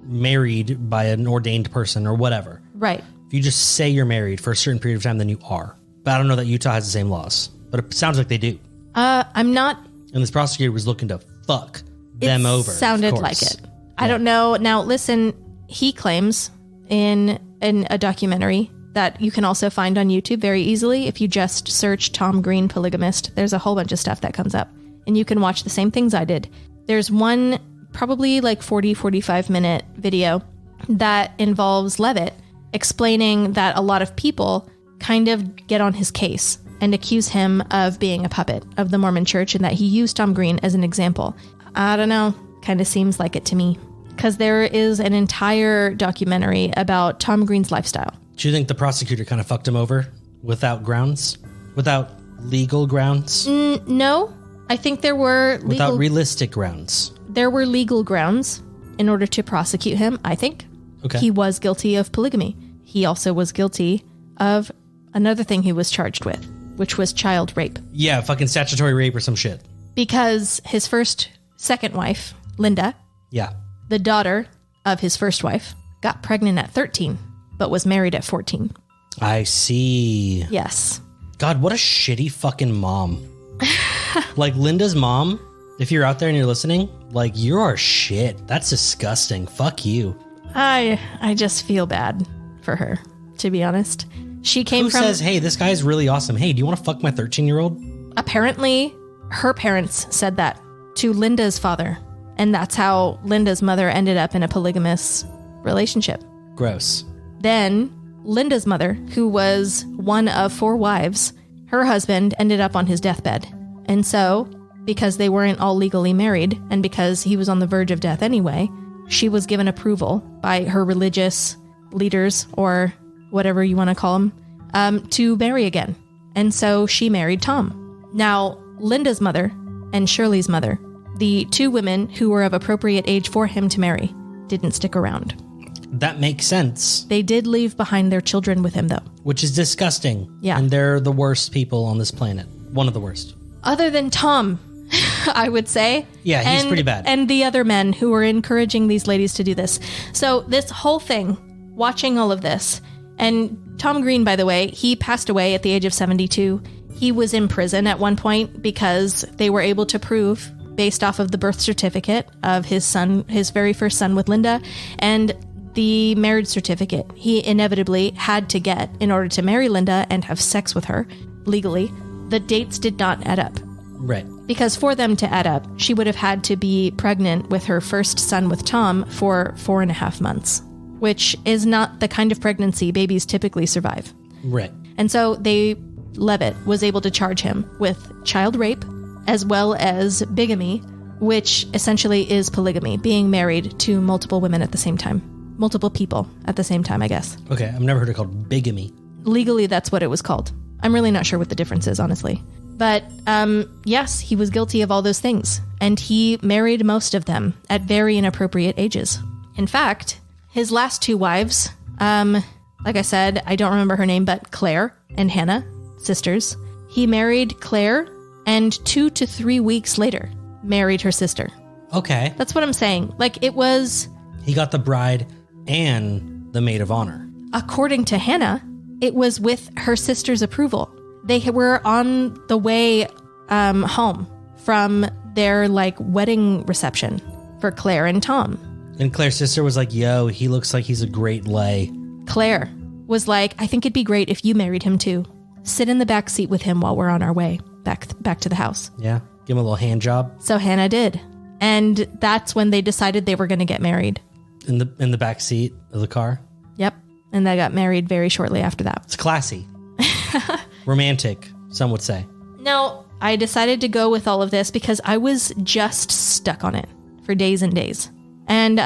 [SPEAKER 2] married by an ordained person or whatever.
[SPEAKER 1] Right.
[SPEAKER 2] If you just say you're married for a certain period of time, then you are. But I don't know that Utah has the same laws, but it sounds like they do.
[SPEAKER 1] I'm not.
[SPEAKER 2] And this prosecutor was looking to fuck them over.
[SPEAKER 1] Sounded like it. Yeah. I don't know. Now, listen, he claims in a documentary that you can also find on YouTube very easily. If you just search Tom Green polygamist, there's a whole bunch of stuff that comes up and you can watch the same things I did. There's one probably like 45 minute video that involves Levitt explaining that a lot of people kind of get on his case and accuse him of being a puppet of the Mormon Church and that he used Tom Green as an example. I don't know. Kind of seems like it to me because there is an entire documentary about Tom Green's lifestyle.
[SPEAKER 2] Do you think the prosecutor kind of fucked him over without grounds? Without legal grounds?
[SPEAKER 1] No. I think there were
[SPEAKER 2] without realistic grounds.
[SPEAKER 1] There were legal grounds in order to prosecute him, I think.
[SPEAKER 2] Okay.
[SPEAKER 1] He was guilty of polygamy. He also was guilty of another thing he was charged with, which was child rape.
[SPEAKER 2] Yeah, fucking statutory rape or some shit.
[SPEAKER 1] Because his second wife, Linda,
[SPEAKER 2] yeah,
[SPEAKER 1] the daughter of his first wife, got pregnant at 13, but was married at 14.
[SPEAKER 2] I see.
[SPEAKER 1] Yes.
[SPEAKER 2] God, what a shitty fucking mom. Like Linda's mom, if you're out there and you're listening, like you are shit. That's disgusting. Fuck you.
[SPEAKER 1] I just feel bad for her, to be honest. She came from... Who
[SPEAKER 2] says, hey, this guy's really awesome. Hey, do you want to fuck my 13-year-old?
[SPEAKER 1] Apparently, her parents said that to Linda's father. And that's how Linda's mother ended up in a polygamous relationship.
[SPEAKER 2] Gross.
[SPEAKER 1] Then Linda's mother, who was one of 4 wives, her husband ended up on his deathbed. And so, because they weren't all legally married, and because he was on the verge of death anyway, she was given approval by her religious leaders, or whatever you want to call them, to marry again. And so she married Tom. Now, Linda's mother and Shirley's mother, the 2 women who were of appropriate age for him to marry, didn't stick around.
[SPEAKER 2] That makes sense.
[SPEAKER 1] They did leave behind their children with him, though.
[SPEAKER 2] Which is disgusting.
[SPEAKER 1] Yeah.
[SPEAKER 2] And they're the worst people on this planet. One of the worst.
[SPEAKER 1] Other than Tom, I would say.
[SPEAKER 2] Yeah, he's pretty bad.
[SPEAKER 1] And the other men who were encouraging these ladies to do this. So this whole thing, watching all of this, and Tom Green, by the way, he passed away at the age of 72. He was in prison at one point because they were able to prove, based off of the birth certificate of his son, his very first son with Linda, and the marriage certificate he inevitably had to get in order to marry Linda and have sex with her legally. The dates did not add up.
[SPEAKER 2] Right.
[SPEAKER 1] Because for them to add up, she would have had to be pregnant with her first son with Tom for 4.5 months, which is not the kind of pregnancy babies typically survive.
[SPEAKER 2] Right.
[SPEAKER 1] And so Levitt was able to charge him with child rape as well as bigamy, which essentially is polygamy, being married to multiple women at the same time. Multiple people at the same time, I guess.
[SPEAKER 2] Okay, I've never heard it called bigamy.
[SPEAKER 1] Legally, that's what it was called. I'm really not sure what the difference is, honestly. But yes, he was guilty of all those things. And he married most of them at very inappropriate ages. In fact, his last 2 wives, like I said, I don't remember her name, but Claire and Hannah, sisters. He married Claire and 2 to 3 weeks later married her sister.
[SPEAKER 2] Okay.
[SPEAKER 1] That's what I'm saying. Like, it was...
[SPEAKER 2] He got the bride and the maid of honor.
[SPEAKER 1] According to Hannah, it was with her sister's approval. They were on the way home from their wedding reception for Claire and Tom.
[SPEAKER 2] And Claire's sister was like, yo, he looks like he's a great lay.
[SPEAKER 1] Claire was like, I think it'd be great if you married him too. Sit in the back seat with him while we're on our way back to the house.
[SPEAKER 2] Yeah, give him a little hand job.
[SPEAKER 1] So Hannah did. And that's when they decided they were going to get married.
[SPEAKER 2] In the back seat of the car?
[SPEAKER 1] Yep. And they got married very shortly after that.
[SPEAKER 2] It's classy. Romantic, some would say.
[SPEAKER 1] No, I decided to go with all of this because I was just stuck on it for days and days. And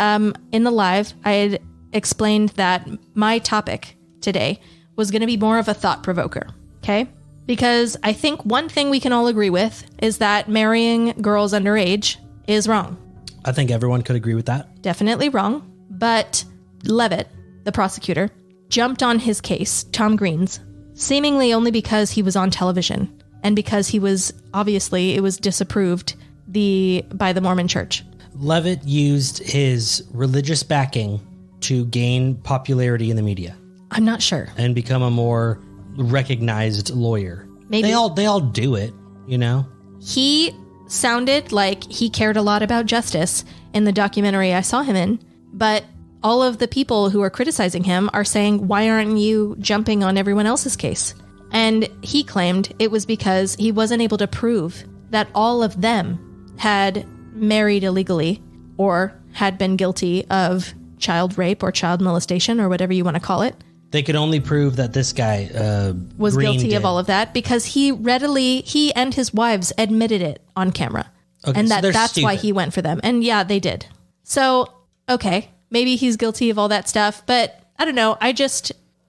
[SPEAKER 1] in the live, I had explained that my topic today was going to be more of a thought provoker. Okay? Because I think one thing we can all agree with is that marrying girls underage is wrong.
[SPEAKER 2] I think everyone could agree with that.
[SPEAKER 1] Definitely wrong. But Levitt, the prosecutor, jumped on his case, Tom Green's, seemingly only because he was on television and because he was, obviously, it was disapproved by the Mormon Church.
[SPEAKER 2] Levitt used his religious backing to gain popularity in the media.
[SPEAKER 1] I'm not sure.
[SPEAKER 2] And become a more recognized lawyer.
[SPEAKER 1] Maybe.
[SPEAKER 2] They all do it, you know?
[SPEAKER 1] He sounded like he cared a lot about justice in the documentary I saw him in, but all of the people who are criticizing him are saying, why aren't you jumping on everyone else's case? And he claimed it was because he wasn't able to prove that all of them had married illegally or had been guilty of child rape or child molestation or whatever you want to call it.
[SPEAKER 2] They could only prove that this guy
[SPEAKER 1] was guilty of all of that because he and his wives admitted it on camera.
[SPEAKER 2] Okay,
[SPEAKER 1] and
[SPEAKER 2] so
[SPEAKER 1] that's
[SPEAKER 2] stupid.
[SPEAKER 1] why he went for them. And yeah, they did. So, okay, maybe he's guilty of all that stuff, but I don't know.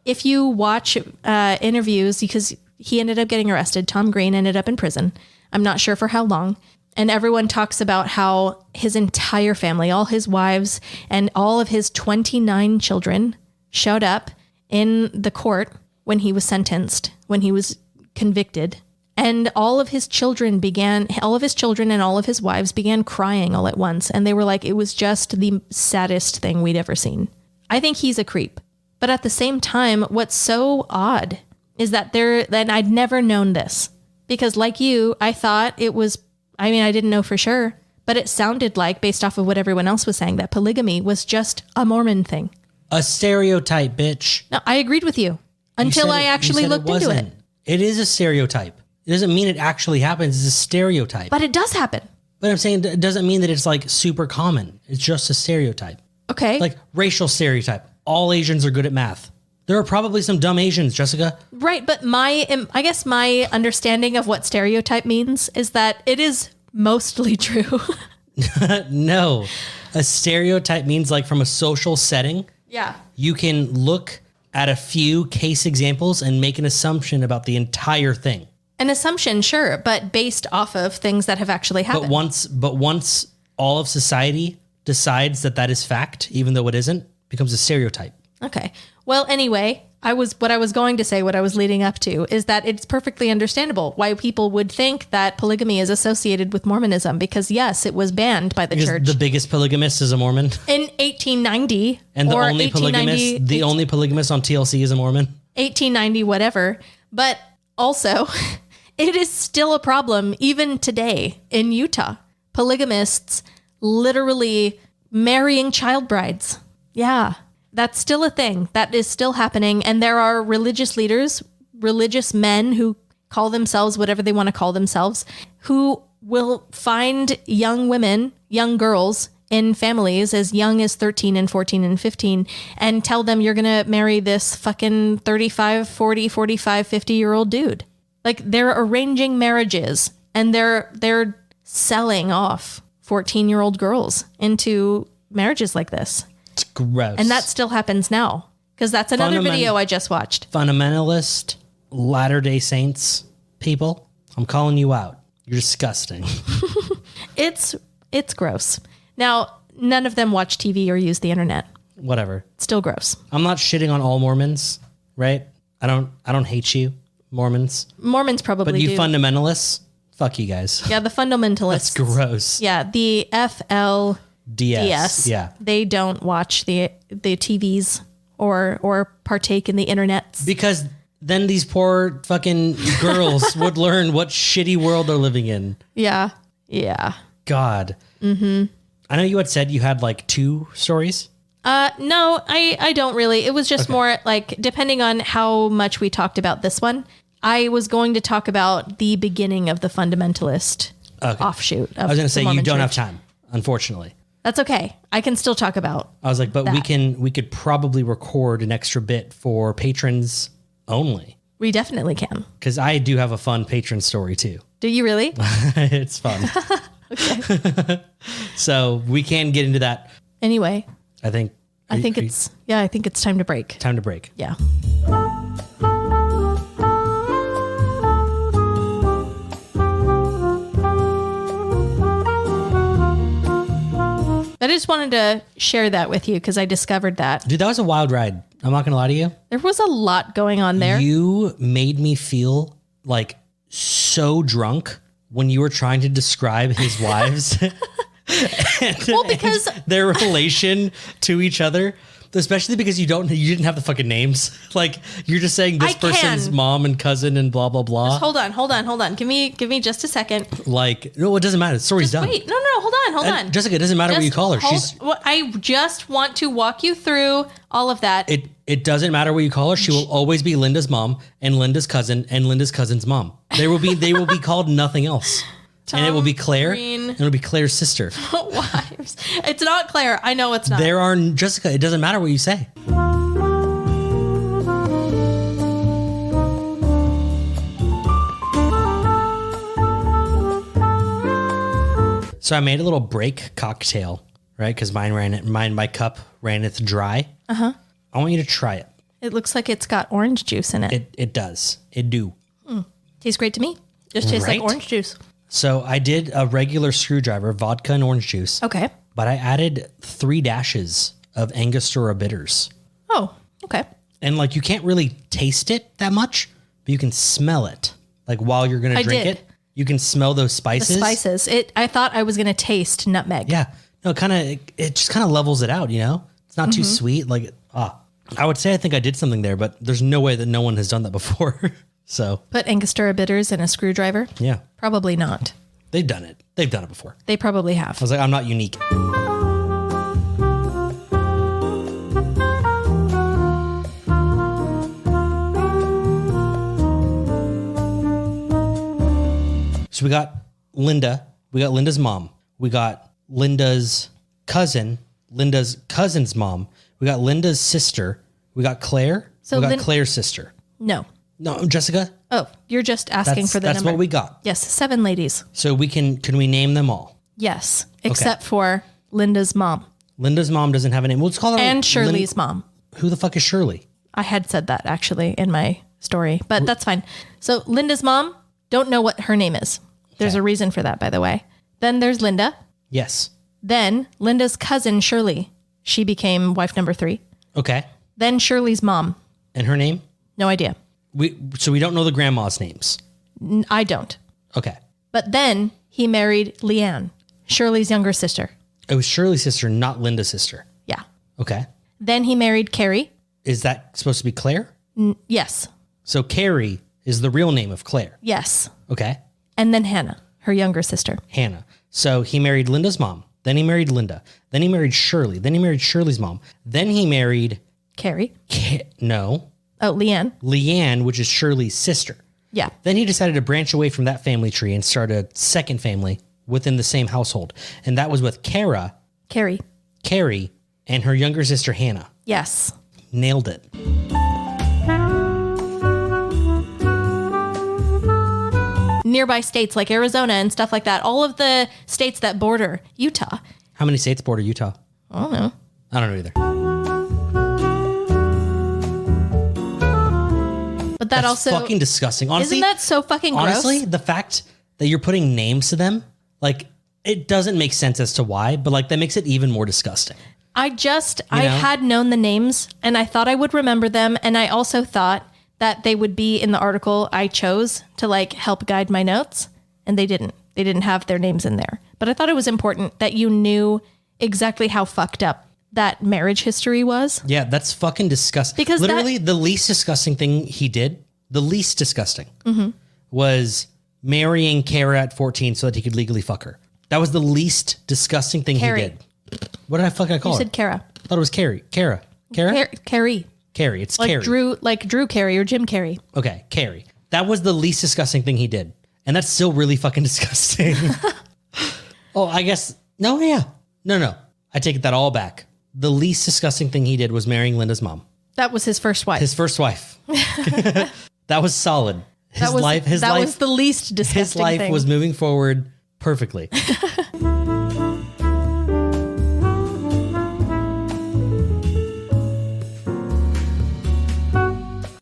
[SPEAKER 1] If you watch interviews, because he ended up getting arrested, Tom Green ended up in prison. I'm not sure for how long. And everyone talks about how his entire family, all his wives and all of his 29 children showed up in the court when he was sentenced, when he was convicted. And all of his children and all of his wives began crying all at once. And they were like, it was just the saddest thing we'd ever seen. I think he's a creep. But at the same time, what's so odd is that then I'd never known this because like you, I thought it was, I mean, I didn't know for sure, but it sounded like based off of what everyone else was saying that polygamy was just a Mormon thing.
[SPEAKER 2] A stereotype, bitch.
[SPEAKER 1] No, I agreed with you until I actually looked into it.
[SPEAKER 2] It is a stereotype. It doesn't mean it actually happens. It's a stereotype.
[SPEAKER 1] But it does happen.
[SPEAKER 2] But I'm saying it doesn't mean that it's like super common. It's just a stereotype.
[SPEAKER 1] Okay.
[SPEAKER 2] Like racial stereotype. All Asians are good at math. There are probably some dumb Asians, Jessica.
[SPEAKER 1] Right. But I guess my understanding of what stereotype means is that it is mostly true.
[SPEAKER 2] No. A stereotype means like from a social setting.
[SPEAKER 1] Yeah.
[SPEAKER 2] You can look at a few case examples and make an assumption about the entire thing.
[SPEAKER 1] An assumption, sure, but based off of things that have actually happened.
[SPEAKER 2] But once all of society decides that is fact, even though it isn't, becomes a stereotype.
[SPEAKER 1] Okay. Well, anyway, what I was going to say, what I was leading up to is that it's perfectly understandable why people would think that polygamy is associated with Mormonism because yes, it was banned by the church.
[SPEAKER 2] The biggest polygamist is a Mormon.
[SPEAKER 1] In 1890.
[SPEAKER 2] And the only polygamist on TLC is a Mormon.
[SPEAKER 1] 1890, whatever. But also, it is still a problem even today in Utah. Polygamists literally marrying child brides. Yeah. That's still a thing. That is still happening. And there are religious leaders, religious men who call themselves whatever they want to call themselves, who will find young women, young girls in families as young as 13 and 14 and 15 and tell them you're going to marry this fucking 35, 40, 45, 50-year-old dude. Like they're arranging marriages and they're selling off 14-year-old girls into marriages like this.
[SPEAKER 2] It's gross.
[SPEAKER 1] And that still happens now because that's another video I just watched.
[SPEAKER 2] Fundamentalist, Latter-day Saints people, I'm calling you out. You're disgusting.
[SPEAKER 1] It's gross. Now, none of them watch TV or use the internet.
[SPEAKER 2] Whatever.
[SPEAKER 1] Still gross.
[SPEAKER 2] I'm not shitting on all Mormons, right? I don't hate you, Mormons.
[SPEAKER 1] Mormons probably do.
[SPEAKER 2] But you fundamentalists, fuck you guys.
[SPEAKER 1] Yeah, the fundamentalists.
[SPEAKER 2] That's gross.
[SPEAKER 1] Yeah, the FLDS.
[SPEAKER 2] Yeah.
[SPEAKER 1] They don't watch the TVs or partake in the internet.
[SPEAKER 2] Because then these poor fucking girls would learn what shitty world they're living in.
[SPEAKER 1] Yeah. Yeah.
[SPEAKER 2] God. Mm-hmm. I know you had said you had like 2 stories.
[SPEAKER 1] No, I don't really. It was just more like, depending on how much we talked about this one, I was going to talk about the beginning of the fundamentalist offshoot.
[SPEAKER 2] I was going to say you don't
[SPEAKER 1] Church.
[SPEAKER 2] have time, unfortunately.
[SPEAKER 1] That's okay. I can still talk about.
[SPEAKER 2] I was like, but we could probably record an extra bit for patrons only.
[SPEAKER 1] We definitely can.
[SPEAKER 2] Because I do have a fun patron story too.
[SPEAKER 1] Do you really?
[SPEAKER 2] It's fun.
[SPEAKER 1] Okay.
[SPEAKER 2] So we can get into that.
[SPEAKER 1] Anyway.
[SPEAKER 2] I think
[SPEAKER 1] it's time to break.
[SPEAKER 2] Time to break.
[SPEAKER 1] Yeah. I just wanted to share that with you because I discovered that.
[SPEAKER 2] Dude, that was a wild ride. I'm not going to lie to you.
[SPEAKER 1] There was a lot going on there.
[SPEAKER 2] You made me feel like so drunk when you were trying to describe his wives.
[SPEAKER 1] Because
[SPEAKER 2] their relation to each other, especially because you didn't have the fucking names. Like you're just saying this person's mom and cousin and blah blah blah.
[SPEAKER 1] Just hold on. Give me just a second.
[SPEAKER 2] Like no, it doesn't matter. The story's done.
[SPEAKER 1] Wait, no, hold on.
[SPEAKER 2] Jessica, it doesn't matter what you call her.
[SPEAKER 1] I just want to walk you through all of that.
[SPEAKER 2] It doesn't matter what you call her. She will always be Linda's mom and Linda's cousin and Linda's cousin's mom. They will be called nothing else. And it will be Claire. And it'll be Claire's sister.
[SPEAKER 1] Wives. It's not Claire. I know it's not.
[SPEAKER 2] Jessica, it doesn't matter what you say. So I made a little break cocktail, right? Because my cup raneth dry. Uh-huh. I want you to try it.
[SPEAKER 1] It looks like it's got orange juice in it.
[SPEAKER 2] It does. It do.
[SPEAKER 1] Tastes great to me. Just tastes like orange juice.
[SPEAKER 2] So I did a regular screwdriver, vodka and orange juice.
[SPEAKER 1] Okay.
[SPEAKER 2] But I added 3 dashes of Angostura bitters.
[SPEAKER 1] Oh, okay.
[SPEAKER 2] And like you can't really taste it that much, but you can smell it. Like while you're going to drink it, you can smell those spices.
[SPEAKER 1] The spices. I thought I was going to taste nutmeg.
[SPEAKER 2] Yeah. No, it just kind of levels it out, you know? It's not too sweet. Like, I would say I think I did something there, but there's no way that no one has done that before. So
[SPEAKER 1] Put Angostura bitters in a screwdriver?
[SPEAKER 2] yeah,
[SPEAKER 1] Probably not.
[SPEAKER 2] they've done it. They've done it before.
[SPEAKER 1] They probably
[SPEAKER 2] I
[SPEAKER 1] have.
[SPEAKER 2] was like, I'm not unique. So we got Linda. We got Linda's mom. We got Linda's cousin. Linda's cousin's mom. We got Linda's sister. We got Claire.
[SPEAKER 1] So
[SPEAKER 2] we got Claire's sister.
[SPEAKER 1] No.
[SPEAKER 2] No, Jessica.
[SPEAKER 1] Oh, you're just asking for the
[SPEAKER 2] That's
[SPEAKER 1] number.
[SPEAKER 2] what we got.
[SPEAKER 1] Yes, 7 ladies.
[SPEAKER 2] So can we name them all?
[SPEAKER 1] Yes, except for Linda's mom
[SPEAKER 2] Linda's mom doesn't have a name. We'll just call her
[SPEAKER 1] and Shirley's mom.
[SPEAKER 2] Who the fuck is Shirley?
[SPEAKER 1] I had said that actually in my story, but that's fine. So Linda's mom, don't know what her name is. There's a reason for that, by the way. Then there's Linda.
[SPEAKER 2] Yes.
[SPEAKER 1] Then Linda's cousin, Shirley. She became wife number 3.
[SPEAKER 2] Okay.
[SPEAKER 1] Then Shirley's mom.
[SPEAKER 2] And her name?
[SPEAKER 1] No idea.
[SPEAKER 2] So we don't know the grandma's names.
[SPEAKER 1] I don't.
[SPEAKER 2] Okay.
[SPEAKER 1] But then he married Leanne, Shirley's younger sister.
[SPEAKER 2] It was Shirley's sister, not Linda's sister.
[SPEAKER 1] Yeah.
[SPEAKER 2] Okay.
[SPEAKER 1] Then he married Carrie.
[SPEAKER 2] Is that supposed to be Claire?
[SPEAKER 1] Yes.
[SPEAKER 2] So Carrie is the real name of Claire.
[SPEAKER 1] Yes.
[SPEAKER 2] Okay.
[SPEAKER 1] And then Hannah, her younger sister.
[SPEAKER 2] Hannah. So he married Linda's mom. Then he married Linda. Then he married Shirley. Then he married Shirley's mom. Then he married...
[SPEAKER 1] Carrie.
[SPEAKER 2] No.
[SPEAKER 1] Oh, Leanne.
[SPEAKER 2] Leanne, which is Shirley's sister.
[SPEAKER 1] Yeah.
[SPEAKER 2] Then he decided to branch away from that family tree and start a second family within the same household. And that was with Carrie, and her younger sister, Hannah.
[SPEAKER 1] Yes.
[SPEAKER 2] Nailed it.
[SPEAKER 1] Nearby states like Arizona and stuff like that. All of the states that border Utah.
[SPEAKER 2] How many states border Utah?
[SPEAKER 1] I don't know.
[SPEAKER 2] I don't know either.
[SPEAKER 1] But that
[SPEAKER 2] That's
[SPEAKER 1] also
[SPEAKER 2] fucking disgusting. Honestly,
[SPEAKER 1] isn't that so fucking gross?
[SPEAKER 2] honestly, the fact that you're putting names to them, like, it doesn't make sense as to why, but like that makes it even more disgusting.
[SPEAKER 1] I had known the names and I thought I would remember them. And I also thought that they would be in the article I chose to like help guide my notes. And they didn't. They didn't have their names in there. But I thought it was important that you knew exactly how fucked up that marriage history was.
[SPEAKER 2] Yeah, that's fucking disgusting.
[SPEAKER 1] Because
[SPEAKER 2] literally the least disgusting thing he did, was marrying Kara at 14 so that he could legally fuck her. That was the least disgusting thing
[SPEAKER 1] Carrie.
[SPEAKER 2] he did. What did I call
[SPEAKER 1] You
[SPEAKER 2] her?
[SPEAKER 1] said Kara.
[SPEAKER 2] I thought it was Carrie. Kara?
[SPEAKER 1] Carrie.
[SPEAKER 2] Carrie. It's
[SPEAKER 1] Like
[SPEAKER 2] Carrie.
[SPEAKER 1] Drew Carey or Jim Carrey.
[SPEAKER 2] Okay, Carrie. That was the least disgusting thing he did. And that's still really fucking disgusting. Oh, I guess. No, yeah. No. I take that all back. The least disgusting thing he did was marrying Linda's mom.
[SPEAKER 1] That was his first wife.
[SPEAKER 2] His first wife. That was solid. His
[SPEAKER 1] was
[SPEAKER 2] life
[SPEAKER 1] the least disgusting
[SPEAKER 2] his life
[SPEAKER 1] thing.
[SPEAKER 2] was moving forward perfectly.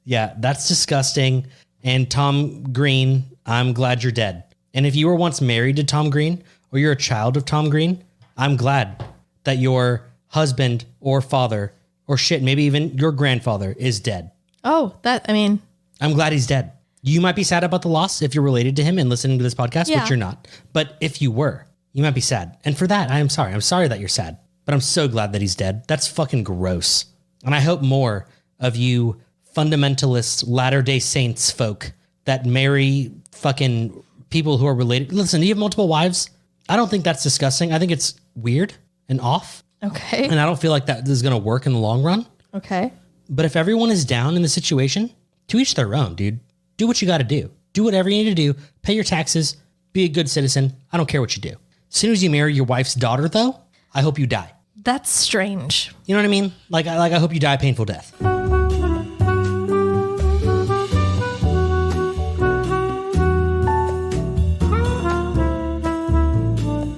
[SPEAKER 2] Yeah, that's disgusting. And Tom Green, I'm glad you're dead. And if you were once married to Tom Green or you're a child of Tom Green, I'm glad that your husband or father or shit, maybe even your grandfather is dead.
[SPEAKER 1] Oh,
[SPEAKER 2] I'm glad he's dead. You might be sad about the loss if you're related to him and listening to this podcast,
[SPEAKER 1] Yeah.
[SPEAKER 2] which you're not. But if you were, you might be sad. And for that, I am sorry. I'm sorry that you're sad. But I'm so glad that he's dead. That's fucking gross. And I hope more of you fundamentalist Latter-day Saints folk that marry fucking people who are related. Listen, do you have multiple wives? I don't think that's disgusting. I think it's weird and off.
[SPEAKER 1] okay.
[SPEAKER 2] And I don't feel like that is going to work in the long run.
[SPEAKER 1] Okay.
[SPEAKER 2] But if everyone is down in the situation, to each their own, dude. Do what you got to do. Do whatever you need to do. Pay your taxes. Be a good citizen. I don't care what you do. As soon as you marry your wife's daughter, though, I hope you die.
[SPEAKER 1] That's strange.
[SPEAKER 2] You know what I mean? Like I hope you die a painful death.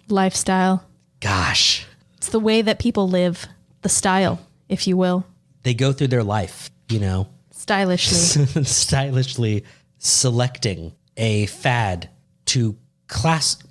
[SPEAKER 1] Lifestyle.
[SPEAKER 2] Gosh.
[SPEAKER 1] It's the way that people live. The style, if you will.
[SPEAKER 2] They go through their life, you know,
[SPEAKER 1] Stylishly.
[SPEAKER 2] stylishly selecting a fad to clasp.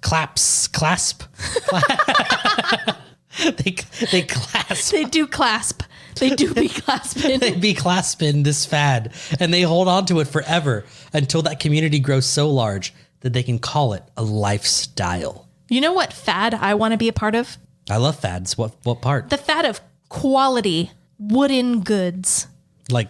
[SPEAKER 2] They clasp.
[SPEAKER 1] They do clasp. They do be clasping.
[SPEAKER 2] They be clasping this fad and they hold on to it forever until that community grows so large that they can call it a lifestyle.
[SPEAKER 1] You know what fad I want to be a part of?
[SPEAKER 2] I love fads. What part?
[SPEAKER 1] The fad of quality wooden goods.
[SPEAKER 2] Like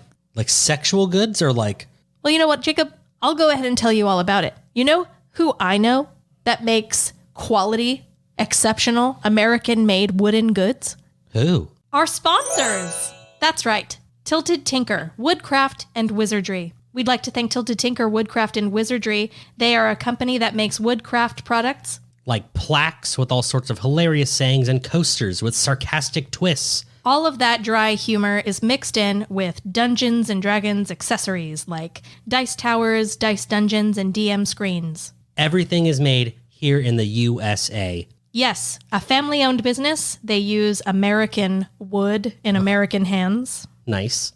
[SPEAKER 2] sexual goods or like...
[SPEAKER 1] Well, you know what, Jacob? I'll go ahead and tell you all about it. You know who I know that makes quality, exceptional, American-made wooden goods?
[SPEAKER 2] Who?
[SPEAKER 1] Our sponsors. That's right. Tilted Tinker, Woodcraft and Wizardry. We'd like to thank Tilted Tinker, Woodcraft and Wizardry. They are a company that makes woodcraft products.
[SPEAKER 2] Like plaques with all sorts of hilarious sayings and coasters with sarcastic twists.
[SPEAKER 1] All of that dry humor is mixed in with Dungeons and Dragons accessories like dice towers, dice dungeons, and DM screens.
[SPEAKER 2] Everything is made here in the USA.
[SPEAKER 1] Yes, a family-owned business. They use American wood in American hands.
[SPEAKER 2] Nice.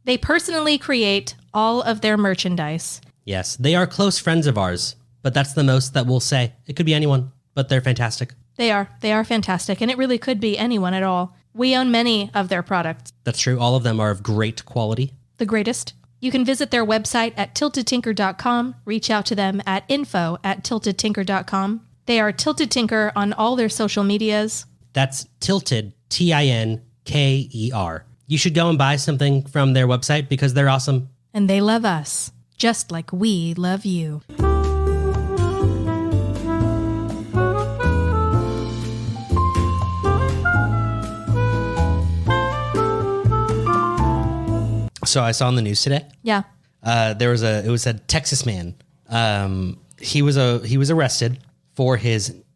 [SPEAKER 1] They personally create all of their merchandise.
[SPEAKER 2] Yes, they are close friends of ours, but that's the most that we'll say. It could be anyone, but they're fantastic.
[SPEAKER 1] They are fantastic, and it really could be anyone at all. We own many of their products.
[SPEAKER 2] That's true. All of them are of great quality.
[SPEAKER 1] The greatest. You can visit their website at tiltedtinker.com. Reach out to them at info@tiltedtinker.com. They are Tilted Tinker on all their social medias.
[SPEAKER 2] That's Tilted, Tinker. You should go and buy something from their website because they're awesome.
[SPEAKER 1] And they love us, just like we love you.
[SPEAKER 2] So I saw on the news today.
[SPEAKER 1] Yeah.
[SPEAKER 2] It was a Texas man. He was arrested for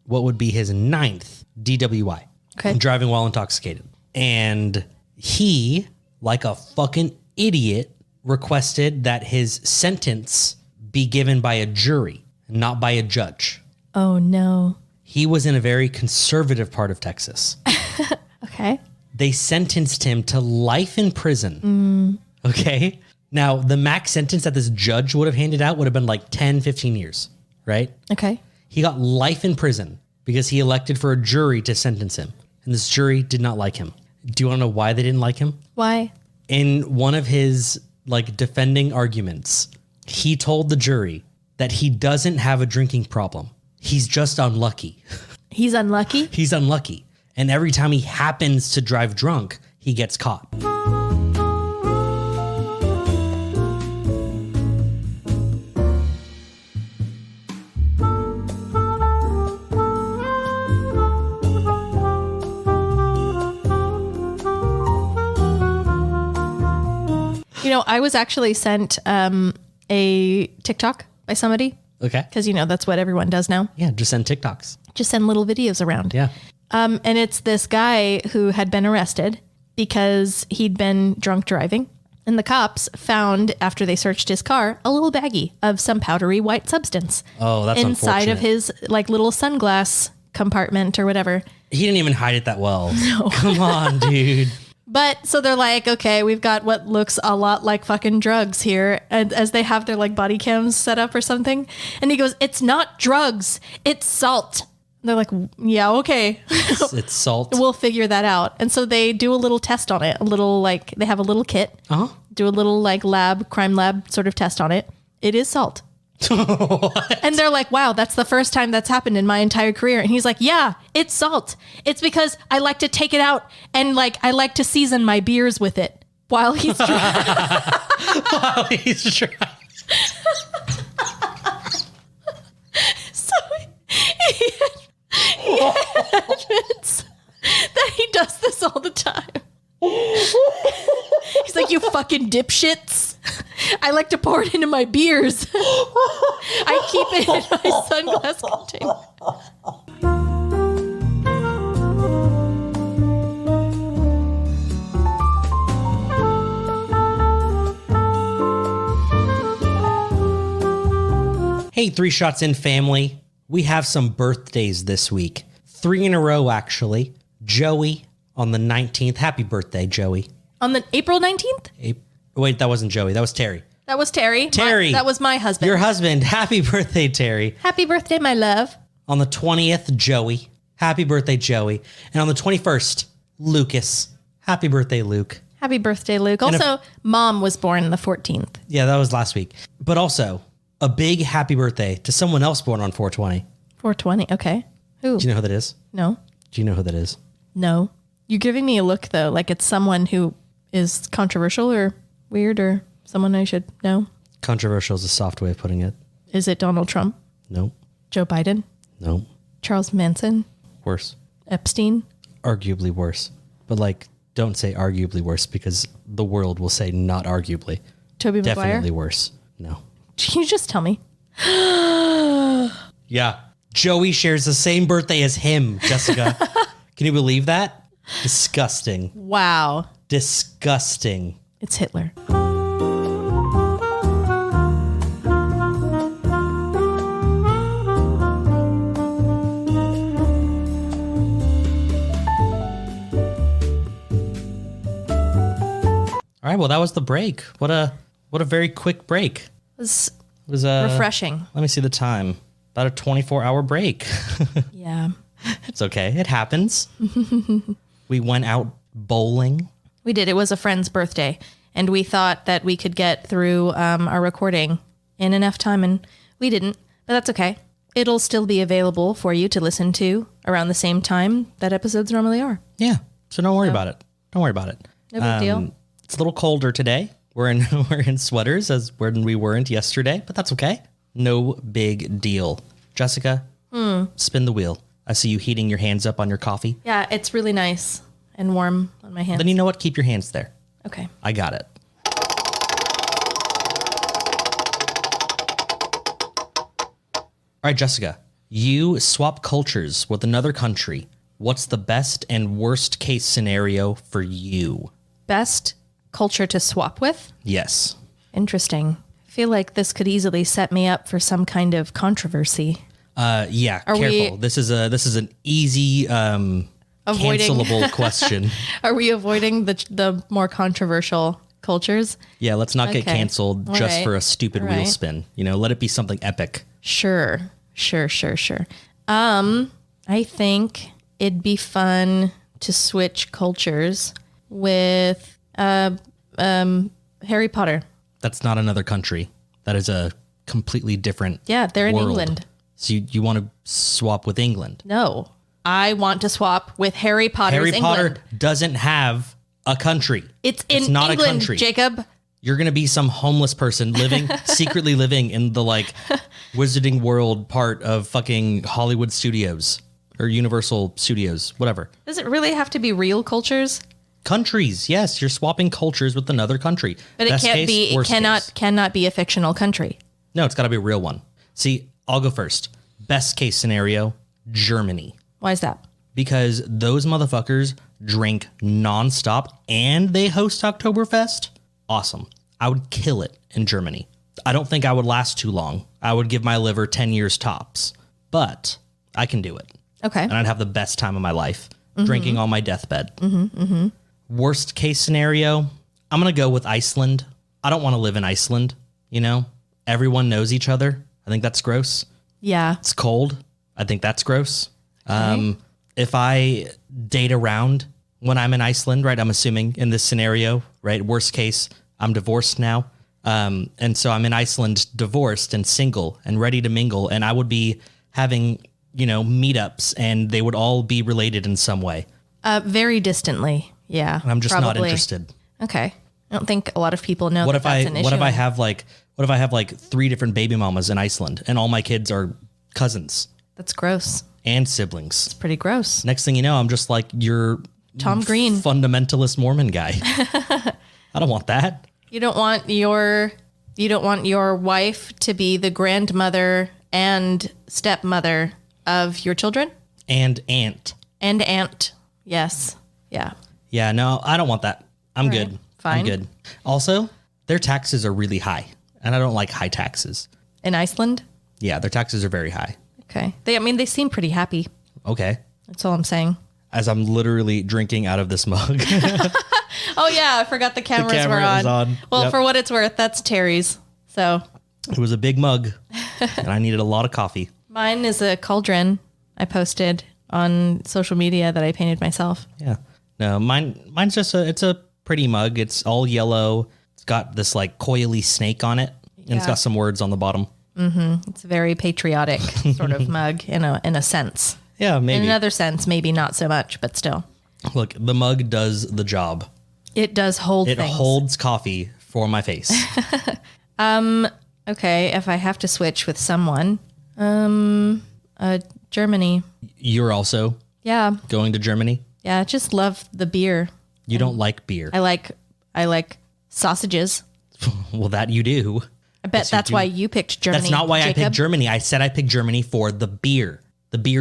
[SPEAKER 2] what would be his 9th DWI.
[SPEAKER 1] Okay.
[SPEAKER 2] Driving while intoxicated. And he, like a fucking idiot, requested that his sentence be given by a jury, not by a judge.
[SPEAKER 1] Oh, no.
[SPEAKER 2] He was in a very conservative part of Texas.
[SPEAKER 1] Okay.
[SPEAKER 2] They sentenced him to life in prison. Okay. Now, the max sentence that this judge would have handed out would have been like 10, 15 years, right?
[SPEAKER 1] Okay.
[SPEAKER 2] He got life in prison because he elected for a jury to sentence him. And this jury did not like him. Do you want to know why they didn't like him?
[SPEAKER 1] Why?
[SPEAKER 2] In one of his defending arguments, he told the jury that he doesn't have a drinking problem. He's just unlucky.
[SPEAKER 1] He's unlucky?
[SPEAKER 2] He's unlucky. And every time he happens to drive drunk, he gets caught.
[SPEAKER 1] You know, I was actually sent a TikTok by somebody.
[SPEAKER 2] Okay.
[SPEAKER 1] Because, that's what everyone does now.
[SPEAKER 2] Yeah, just send TikToks.
[SPEAKER 1] Just send little videos around.
[SPEAKER 2] Yeah.
[SPEAKER 1] And it's this guy who had been arrested because he'd been drunk driving. And the cops found, after they searched his car, a little baggie of some powdery white substance.
[SPEAKER 2] Oh, that's
[SPEAKER 1] inside
[SPEAKER 2] unfortunate.
[SPEAKER 1] of his little sunglass compartment or whatever.
[SPEAKER 2] He didn't even hide it that well. No. Come on, dude.
[SPEAKER 1] But so they're like, okay, we've got what looks a lot like fucking drugs here. And as they have their body cams set up or something. And he goes, it's not drugs, it's salt. And they're like, yeah, okay.
[SPEAKER 2] It's salt.
[SPEAKER 1] We'll figure that out. And so they do a little test on it. They have a little kit.
[SPEAKER 2] Uh-huh.
[SPEAKER 1] Do a little crime lab sort of test on it. It is salt. And they're like, wow, that's the first time that's happened in my entire career. And he's like, yeah, it's salt. It's because I like to take it out and I like to season my beers with it while he's driving.
[SPEAKER 2] While he's driving.
[SPEAKER 1] So he admits that he does this all the time. He's like, you fucking dipshits. I like to pour it into my beers. I keep it in my sunglass container.
[SPEAKER 2] Hey, 3 Shots In family. We have some birthdays this week. 3 in a row, actually. Joey on the 19th. Happy birthday, Joey.
[SPEAKER 1] On the April 19th?
[SPEAKER 2] Wait, that wasn't Joey. That was Terry.
[SPEAKER 1] That was Terry.
[SPEAKER 2] Terry.
[SPEAKER 1] That was my husband.
[SPEAKER 2] Your husband. Happy birthday, Terry.
[SPEAKER 1] Happy birthday, my love.
[SPEAKER 2] On the 20th, Joey. Happy birthday, Joey. And on the 21st, Lucas. Happy birthday, Luke.
[SPEAKER 1] Happy birthday, Luke. Also, Mom was born the 14th.
[SPEAKER 2] Yeah, that was last week. But also, a big happy birthday to someone else born on 420.
[SPEAKER 1] 420, okay. Who?
[SPEAKER 2] Do you know who that is?
[SPEAKER 1] No.
[SPEAKER 2] Do you know who that is?
[SPEAKER 1] No. You're giving me a look, though, like it's someone who is controversial or weird or someone I should know.
[SPEAKER 2] Controversial is a soft way of putting it.
[SPEAKER 1] Is it Donald Trump?
[SPEAKER 2] Nope.
[SPEAKER 1] Joe Biden?
[SPEAKER 2] Nope.
[SPEAKER 1] Charles Manson?
[SPEAKER 2] Worse.
[SPEAKER 1] Epstein?
[SPEAKER 2] Arguably worse. But like, don't say arguably worse because the world will say not arguably.
[SPEAKER 1] Tobey Maguire?
[SPEAKER 2] Definitely worse. No.
[SPEAKER 1] Can you just tell me?
[SPEAKER 2] Yeah. Joey shares the same birthday as him, Jessica. Can you believe that? Disgusting.
[SPEAKER 1] Wow.
[SPEAKER 2] Disgusting.
[SPEAKER 1] It's Hitler.
[SPEAKER 2] All right, well, that was the break. What a very quick break.
[SPEAKER 1] It
[SPEAKER 2] It was
[SPEAKER 1] refreshing.
[SPEAKER 2] Let me see the time. About a 24-hour break.
[SPEAKER 1] Yeah.
[SPEAKER 2] It's okay. It happens. We went out bowling.
[SPEAKER 1] We did. It was a friend's birthday, and we thought that we could get through our recording in enough time, and we didn't, but that's okay. It'll still be available for you to listen to around the same time that episodes normally are.
[SPEAKER 2] Yeah, so don't worry about it. Don't worry about it.
[SPEAKER 1] No big deal.
[SPEAKER 2] It's a little colder today. We're in sweaters as when we weren't yesterday, but that's okay. No big deal. Jessica, spin the wheel. I see you heating your hands up on your coffee.
[SPEAKER 1] Yeah, it's really nice and warm on my hands.
[SPEAKER 2] Then you know what? Keep your hands there.
[SPEAKER 1] Okay.
[SPEAKER 2] I got it. All right, Jessica, you swap cultures with another country. What's the best and worst case scenario for you?
[SPEAKER 1] Best culture to swap with?
[SPEAKER 2] Yes.
[SPEAKER 1] Interesting. I feel like this could easily set me up for some kind of controversy.
[SPEAKER 2] Yeah, careful. This is an easy cancelable question.
[SPEAKER 1] Are we avoiding the more controversial cultures?
[SPEAKER 2] Yeah, let's not get canceled
[SPEAKER 1] All
[SPEAKER 2] just
[SPEAKER 1] right.
[SPEAKER 2] for a stupid wheel spin. You know, let it be something epic.
[SPEAKER 1] Sure. I think it'd be fun to switch cultures with Harry Potter.
[SPEAKER 2] That's not another country. That is a completely different
[SPEAKER 1] Yeah, they're in
[SPEAKER 2] world.
[SPEAKER 1] England.
[SPEAKER 2] So you want to swap with England.
[SPEAKER 1] No, I want to swap with Harry Potter's
[SPEAKER 2] Harry
[SPEAKER 1] England.
[SPEAKER 2] Potter doesn't have a country.
[SPEAKER 1] It's in
[SPEAKER 2] not
[SPEAKER 1] England,
[SPEAKER 2] a country.
[SPEAKER 1] Jacob.
[SPEAKER 2] You're going to be some homeless person secretly living in the like Wizarding World part of fucking Hollywood Studios or Universal Studios, whatever.
[SPEAKER 1] Does it really have to be real cultures?
[SPEAKER 2] Countries. Yes. You're swapping cultures with another country.
[SPEAKER 1] But
[SPEAKER 2] Best
[SPEAKER 1] it can't
[SPEAKER 2] case,
[SPEAKER 1] be. It
[SPEAKER 2] worst case.
[SPEAKER 1] cannot be a fictional country.
[SPEAKER 2] No, it's got to be a real one. See, I'll go first. Best case scenario, Germany.
[SPEAKER 1] Why is that?
[SPEAKER 2] Because those motherfuckers drink nonstop and they host Oktoberfest. Awesome. I would kill it in Germany. I don't think I would last too long. I would give my liver 10 years tops, but I can do it.
[SPEAKER 1] Okay.
[SPEAKER 2] And I'd have the best time of my life drinking on my deathbed. Worst case scenario, I'm going to go with Iceland. I don't want to live in Iceland. You know, everyone knows each other. I think that's gross.
[SPEAKER 1] Yeah.
[SPEAKER 2] It's cold. I think that's gross. If I date around when I'm in Iceland, right, I'm assuming in this scenario, right, worst case, I'm divorced now. And so I'm in Iceland, divorced and single and ready to mingle. And I would be having, you know, meetups and they would all be related in some way.
[SPEAKER 1] Very distantly. Yeah.
[SPEAKER 2] And I'm just not
[SPEAKER 1] probably.
[SPEAKER 2] interested.
[SPEAKER 1] Okay. I don't think a lot of people know
[SPEAKER 2] What
[SPEAKER 1] that
[SPEAKER 2] if
[SPEAKER 1] that's an issue.
[SPEAKER 2] what if I have like 3 different baby mamas in Iceland and all my kids are cousins
[SPEAKER 1] That's gross.
[SPEAKER 2] and siblings?
[SPEAKER 1] It's pretty gross.
[SPEAKER 2] Next thing you know, I'm just like your
[SPEAKER 1] Tom Green.
[SPEAKER 2] fundamentalist Mormon guy. I don't want that.
[SPEAKER 1] You don't want your wife to be the grandmother and stepmother of your children?
[SPEAKER 2] And aunt.
[SPEAKER 1] And aunt. Yes. Yeah.
[SPEAKER 2] Yeah, no, I don't want that. I'm
[SPEAKER 1] All
[SPEAKER 2] good.
[SPEAKER 1] right, fine.
[SPEAKER 2] I'm good. Also, their taxes are really high, and I don't like high taxes.
[SPEAKER 1] In Iceland?
[SPEAKER 2] Yeah, their taxes are very high.
[SPEAKER 1] Okay. They seem pretty happy.
[SPEAKER 2] Okay.
[SPEAKER 1] That's all I'm saying.
[SPEAKER 2] As I'm literally drinking out of this mug.
[SPEAKER 1] Oh yeah, I forgot the cameras
[SPEAKER 2] camera
[SPEAKER 1] were on.
[SPEAKER 2] is on.
[SPEAKER 1] Well,
[SPEAKER 2] Yep.
[SPEAKER 1] for what it's worth, that's Terry's. So
[SPEAKER 2] It was a big mug, and I needed a lot of coffee.
[SPEAKER 1] mine is a cauldron I posted on social media that I painted myself.
[SPEAKER 2] Yeah. No, mine's just it's a pretty mug. It's all yellow. It's got this like coily snake on it, and it's
[SPEAKER 1] Yeah.
[SPEAKER 2] got some words on the bottom.
[SPEAKER 1] It's a very patriotic sort of mug in a sense.
[SPEAKER 2] Yeah,
[SPEAKER 1] In
[SPEAKER 2] maybe.
[SPEAKER 1] another sense, maybe not so much, but still.
[SPEAKER 2] Look, the mug does the job.
[SPEAKER 1] It does hold
[SPEAKER 2] It
[SPEAKER 1] things.
[SPEAKER 2] holds coffee for my face.
[SPEAKER 1] Okay, if I have to switch with someone, Germany.
[SPEAKER 2] You're also going to Germany?
[SPEAKER 1] Yeah, just love the beer.
[SPEAKER 2] You don't like beer.
[SPEAKER 1] I like sausages.
[SPEAKER 2] Well, that you do.
[SPEAKER 1] I bet that's why you picked Germany.
[SPEAKER 2] That's not why
[SPEAKER 1] Jacob.
[SPEAKER 2] I picked Germany. I said I picked Germany for the beer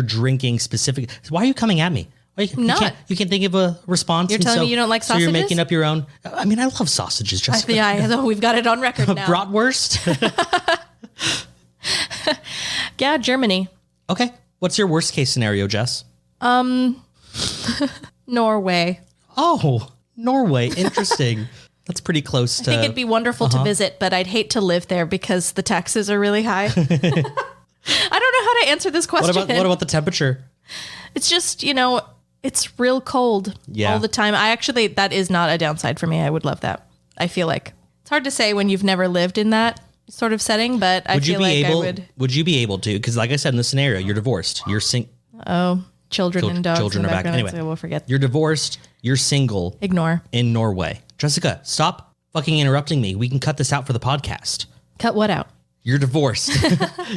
[SPEAKER 2] drinking specific. Why are you coming at me? You can't think of a response.
[SPEAKER 1] You're telling me you don't like sausages?
[SPEAKER 2] So you're making up your own. I mean, I love sausages, Jessica.
[SPEAKER 1] Yeah, we've got it on record now.
[SPEAKER 2] Bratwurst.
[SPEAKER 1] Yeah, Germany.
[SPEAKER 2] Okay. What's your worst case scenario, Jess?
[SPEAKER 1] Norway.
[SPEAKER 2] Oh, Norway. Interesting. That's pretty close to.
[SPEAKER 1] I think it'd be wonderful to visit, but I'd hate to live there because the taxes are really high. I don't know how to answer this question.
[SPEAKER 2] What about the temperature?
[SPEAKER 1] It's just, it's real cold all the time. That is not a downside for me. I would love that. I feel like it's hard to say when you've never lived in that sort of setting, but I feel like I would.
[SPEAKER 2] Would you be able to? Because like I said in the scenario, you're divorced. You're
[SPEAKER 1] Children and dogs.
[SPEAKER 2] Children are back. Anyway,
[SPEAKER 1] so we'll forget.
[SPEAKER 2] You're divorced. You're single.
[SPEAKER 1] Ignore.
[SPEAKER 2] In Norway. Jessica, stop fucking interrupting me. We can cut this out for the podcast.
[SPEAKER 1] Cut what out?
[SPEAKER 2] You're divorced.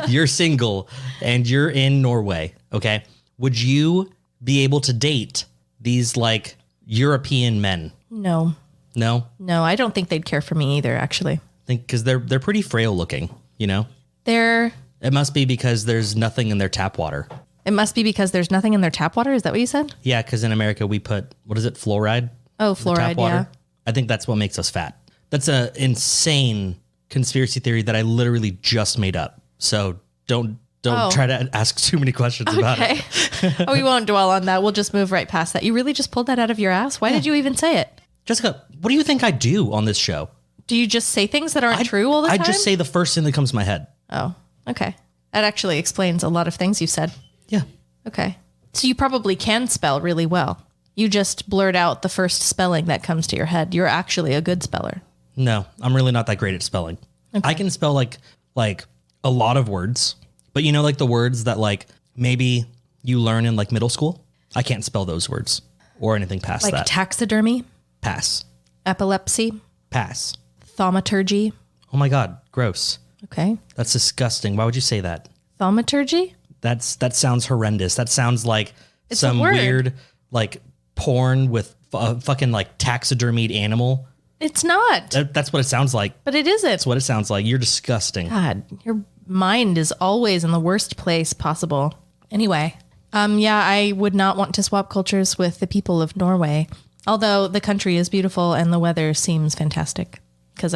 [SPEAKER 2] You're single and you're in Norway. Okay. Would you be able to date these like European men?
[SPEAKER 1] No.
[SPEAKER 2] No,
[SPEAKER 1] I don't think they'd care for me either, actually.
[SPEAKER 2] Because they're pretty frail looking,
[SPEAKER 1] It
[SPEAKER 2] must be because there's nothing in their tap water.
[SPEAKER 1] It must be because there's nothing in their tap water. Is that what you said?
[SPEAKER 2] Yeah, because in America we put, what is it, fluoride?
[SPEAKER 1] Oh, fluoride, yeah.
[SPEAKER 2] I think that's what makes us fat. That's an insane conspiracy theory that I literally just made up. So don't try to ask too many questions about it.
[SPEAKER 1] We won't dwell on that. We'll just move right past that. You really just pulled that out of your ass? Why did you even say it?
[SPEAKER 2] Jessica, what do you think I do on this show?
[SPEAKER 1] Do you just say things that aren't true all the time?
[SPEAKER 2] I just say the first thing that comes to my head.
[SPEAKER 1] Oh, okay. That actually explains a lot of things you said.
[SPEAKER 2] Yeah.
[SPEAKER 1] Okay. So you probably can spell really well. You just blurt out the first spelling that comes to your head. You're actually a good speller.
[SPEAKER 2] No, I'm really not that great at spelling. Okay. I can spell like a lot of words, but like the words that like maybe you learn in like middle school. I can't spell those words or anything past that.
[SPEAKER 1] Like taxidermy?
[SPEAKER 2] Pass.
[SPEAKER 1] Epilepsy?
[SPEAKER 2] Pass.
[SPEAKER 1] Thaumaturgy?
[SPEAKER 2] Oh my God, gross.
[SPEAKER 1] Okay.
[SPEAKER 2] That's disgusting. Why would you say that?
[SPEAKER 1] Thaumaturgy?
[SPEAKER 2] That sounds horrendous. That sounds like
[SPEAKER 1] It's
[SPEAKER 2] some
[SPEAKER 1] a word.
[SPEAKER 2] weird like porn with fucking like taxidermied animal.
[SPEAKER 1] It's not.
[SPEAKER 2] That's what it sounds like.
[SPEAKER 1] But it isn't.
[SPEAKER 2] That's what it sounds like. You're disgusting.
[SPEAKER 1] God, your mind is always in the worst place possible. Anyway, I would not want to swap cultures with the people of Norway, although the country is beautiful and the weather seems fantastic because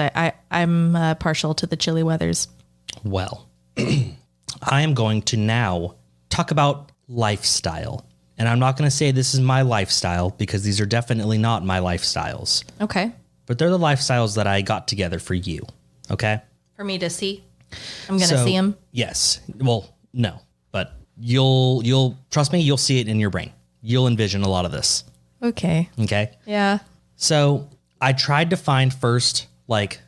[SPEAKER 1] I'm partial to the chilly weathers.
[SPEAKER 2] Well, I am going to now talk about lifestyle. And I'm not going to say this is my lifestyle because these are definitely not my lifestyles.
[SPEAKER 1] Okay.
[SPEAKER 2] But they're the lifestyles that I got together for you. Okay?
[SPEAKER 1] For me to see? I'm going to see them?
[SPEAKER 2] Yes. Well, no. But you'll trust me, you'll see it in your brain. You'll envision a lot of this.
[SPEAKER 1] Okay.
[SPEAKER 2] Okay?
[SPEAKER 1] Yeah.
[SPEAKER 2] So I tried to find first, like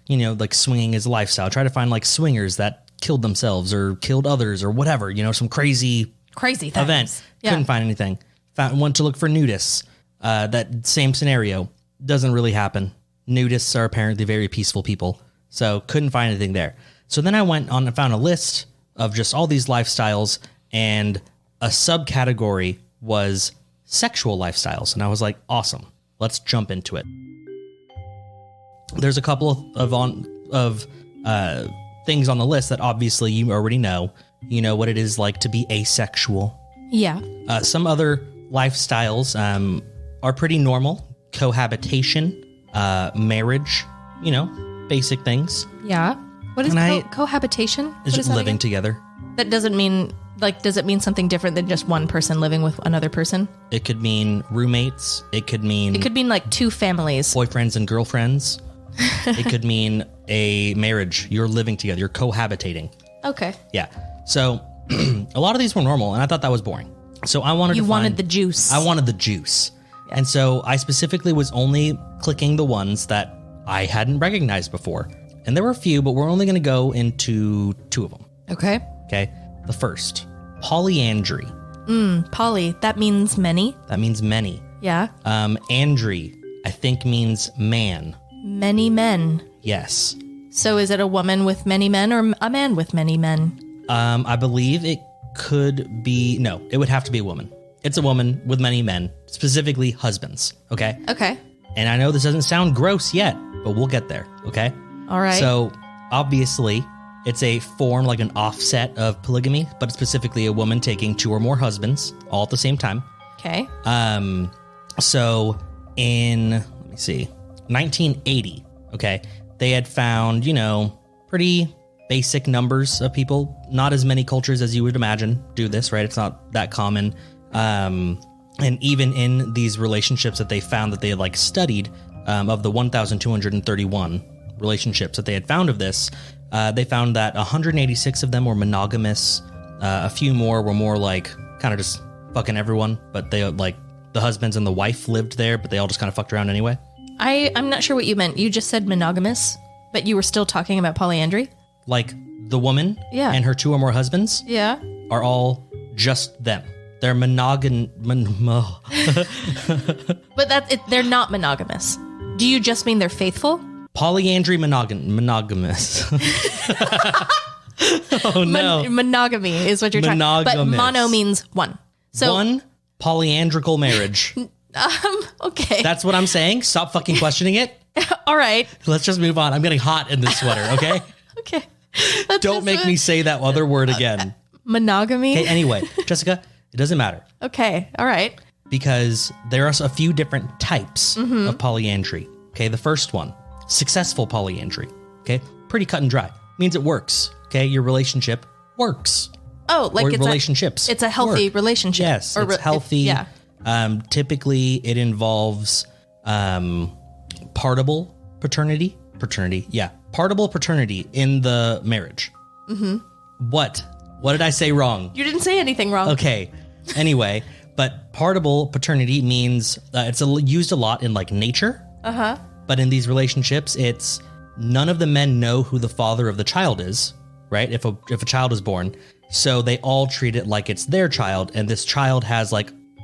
[SPEAKER 2] swinging is a lifestyle. I tried to find like swingers that killed themselves or killed others or whatever, some crazy
[SPEAKER 1] things.
[SPEAKER 2] event.
[SPEAKER 1] Yeah.
[SPEAKER 2] Couldn't find anything. Went to look for nudists. That same scenario doesn't really happen. Nudists are apparently very peaceful people. So couldn't find anything there. So then I went on and found a list of just all these lifestyles, and a subcategory was sexual lifestyles. And I was like, awesome, let's jump into it. There's a couple of things on the list that obviously you already know. You know what it is like to be asexual.
[SPEAKER 1] Yeah.
[SPEAKER 2] Some other lifestyles are pretty normal. Cohabitation, marriage, basic things.
[SPEAKER 1] Yeah. What is cohabitation?
[SPEAKER 2] It's just living together.
[SPEAKER 1] That doesn't mean, does it mean something different than just one person living with another person?
[SPEAKER 2] It could mean roommates. It could mean
[SPEAKER 1] like two families.
[SPEAKER 2] Boyfriends and girlfriends. It could mean a marriage. You're living together. You're cohabitating.
[SPEAKER 1] Okay.
[SPEAKER 2] Yeah. So a lot of these were normal, and I thought that was boring. So I wanted
[SPEAKER 1] the juice.
[SPEAKER 2] I wanted the juice. Yeah. And so I specifically was only clicking the ones that I hadn't recognized before. And there were a few, but we're only going to go into two of them.
[SPEAKER 1] Okay.
[SPEAKER 2] Okay. The first, polyandry.
[SPEAKER 1] Poly, that means many.
[SPEAKER 2] That means many.
[SPEAKER 1] Yeah.
[SPEAKER 2] Andri, I think means man.
[SPEAKER 1] Many men.
[SPEAKER 2] Yes.
[SPEAKER 1] So is it a woman with many men or a man with many men?
[SPEAKER 2] I believe it could be, no, it would have to be a woman. It's a woman with many men, specifically husbands. Okay.
[SPEAKER 1] Okay.
[SPEAKER 2] And I know this doesn't sound gross yet, but we'll get there. Okay.
[SPEAKER 1] All right.
[SPEAKER 2] So obviously it's a form, like an offset of polygamy, but it's specifically a woman taking 2 or more husbands all at the same time.
[SPEAKER 1] Okay.
[SPEAKER 2] So in, let me see, 1980, okay, they had found, pretty basic numbers of people. Not as many cultures as you would imagine do this, right? It's not that common. And even in these relationships that they found that they had studied, of the 1,231 relationships that they had found of this, they found that 186 of them were monogamous. A few more were more kind of just fucking everyone, but they the husbands and the wife lived there, but they all just kind of fucked around anyway.
[SPEAKER 1] I'm not sure what you meant. You just said monogamous, but you were still talking about polyandry?
[SPEAKER 2] The woman and her 2 or more husbands are all just them. They're But
[SPEAKER 1] they're not monogamous. Do you just mean they're faithful?
[SPEAKER 2] Polyandry monogamous. Oh no.
[SPEAKER 1] Monogamy is what you're talking about. But mono means one. So
[SPEAKER 2] one polyandrical marriage.
[SPEAKER 1] Okay.
[SPEAKER 2] That's what I'm saying. Stop fucking questioning it.
[SPEAKER 1] All right.
[SPEAKER 2] Let's just move on. I'm getting hot in this sweater, okay?
[SPEAKER 1] Okay.
[SPEAKER 2] Don't make me say that other word again.
[SPEAKER 1] Monogamy?
[SPEAKER 2] Okay, anyway, Jessica, it doesn't matter.
[SPEAKER 1] Okay, all right.
[SPEAKER 2] Because there are a few different types of polyandry. Okay, the first one, successful polyandry. Okay, pretty cut and dry. Means it works. Okay, your relationship works.
[SPEAKER 1] Oh,
[SPEAKER 2] or it's relationships.
[SPEAKER 1] It's a healthy relationship.
[SPEAKER 2] Yes, it's healthy.
[SPEAKER 1] Yeah.
[SPEAKER 2] Typically, it involves partible paternity. Partible paternity in the marriage. Mm-hmm. What did I say wrong?
[SPEAKER 1] You didn't say anything wrong.
[SPEAKER 2] Okay. Anyway, but partible paternity means it's used a lot in nature. Uh-huh. But in these relationships, it's none of the men know who the father of the child is, right? If a child is born. So they all treat it like it's their child, and this child has